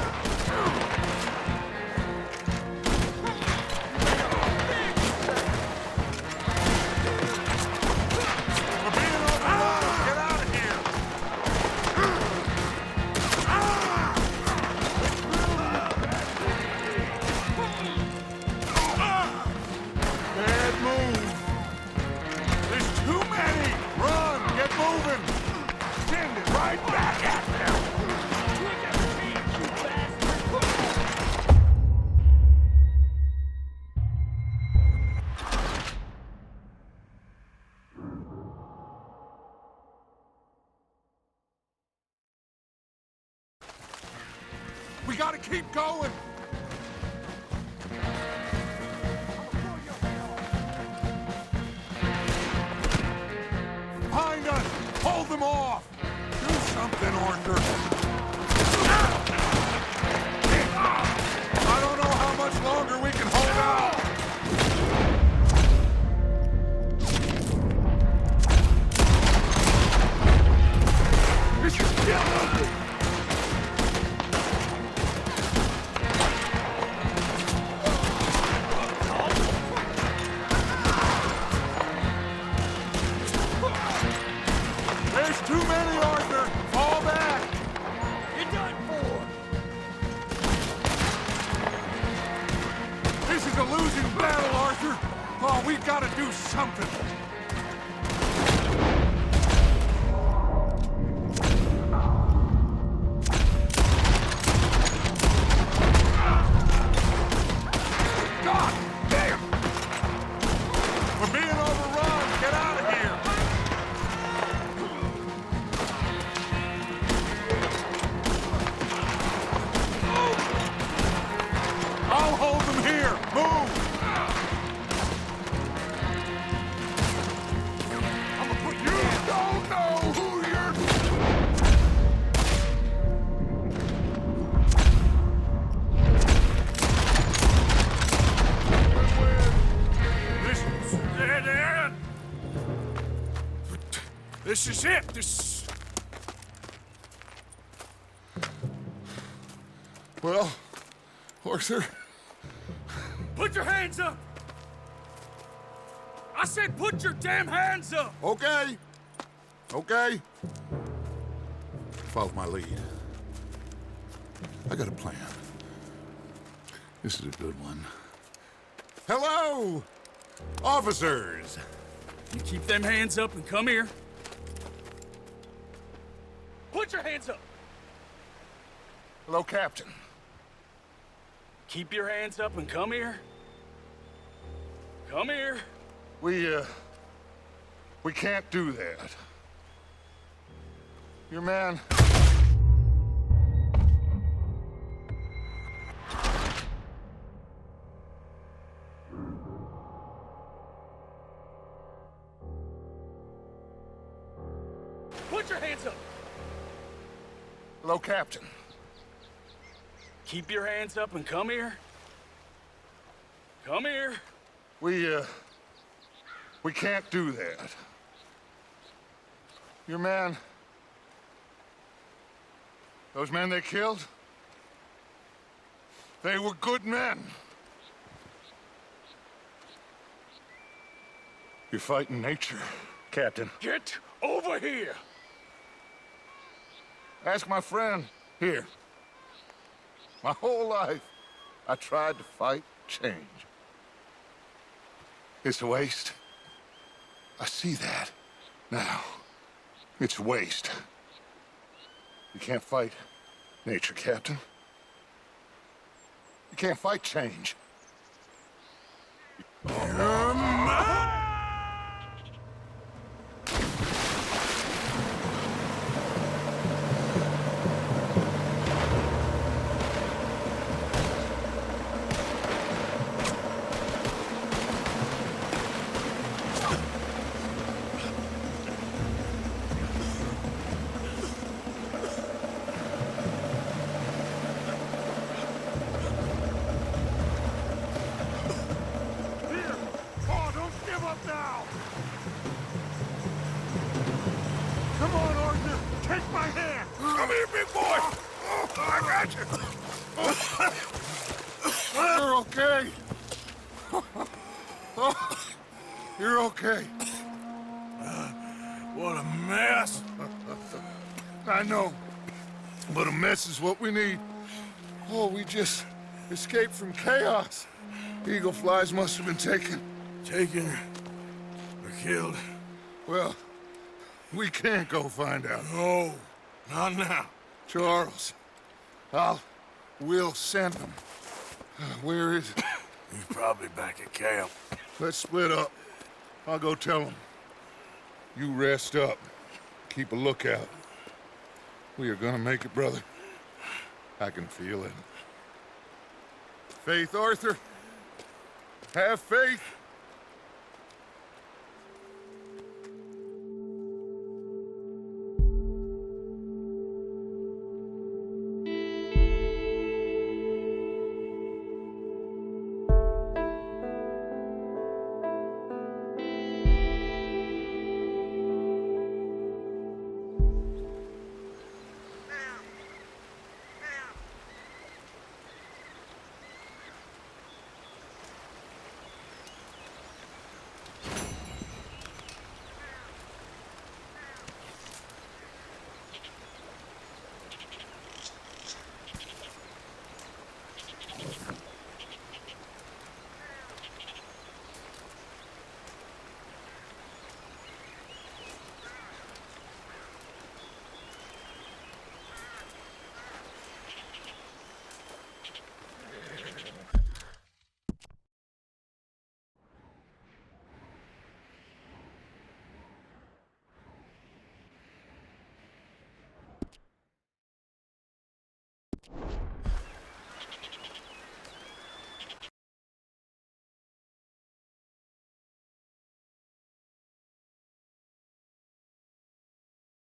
We're being overrun. Get out of here. Bad move. There's too many. Run. Get moving. Send it right back at them. We gotta keep going. Behind us! Hold them off! Do something, Arthur! I don't know how much longer we can hold out! There's too many, Arthur! Fall back! You're done for! This is a losing battle, Arthur! Oh, we gotta do something! God damn! We're being overrun! Get out of here! I'll hold them here! Move! I'm gonna put you don't know who you're... This is dead end. This is it. This. Well, Arthur, Put your hands up! I said put your damn hands up! Okay. Okay. Follow my lead. I got a plan. This is a good one. Hello, officers! You keep them hands up and come here. Put your hands up! Hello, Captain. Keep your hands up and come here. Come here. We can't do that. Your man... Put your hands up! Hello, Captain. Keep your hands up and come here. Come here. We can't do that. Your man... Those men they killed? They were good men. You're fighting nature, Captain. Get over here! Ask my friend here. My whole life, I tried to fight change. It's a waste. I see that now. It's waste. You can't fight nature, Captain. You can't fight change. Oh, don't give up now! Come on, Arthur! Take my hand! Come here, big boy! I got you! You're okay. You're okay. What a mess. I know, but a mess is what we need. Oh, we just escaped from chaos. Eagle flies must have been taken. Taken or killed? Well, we can't go find out. No, not now. Charles, we'll send them. Where is it? He's probably back at camp. Let's split up. I'll go tell them. You rest up. Keep a lookout. We are gonna make it, brother. I can feel it. Faith, Arthur. Have faith.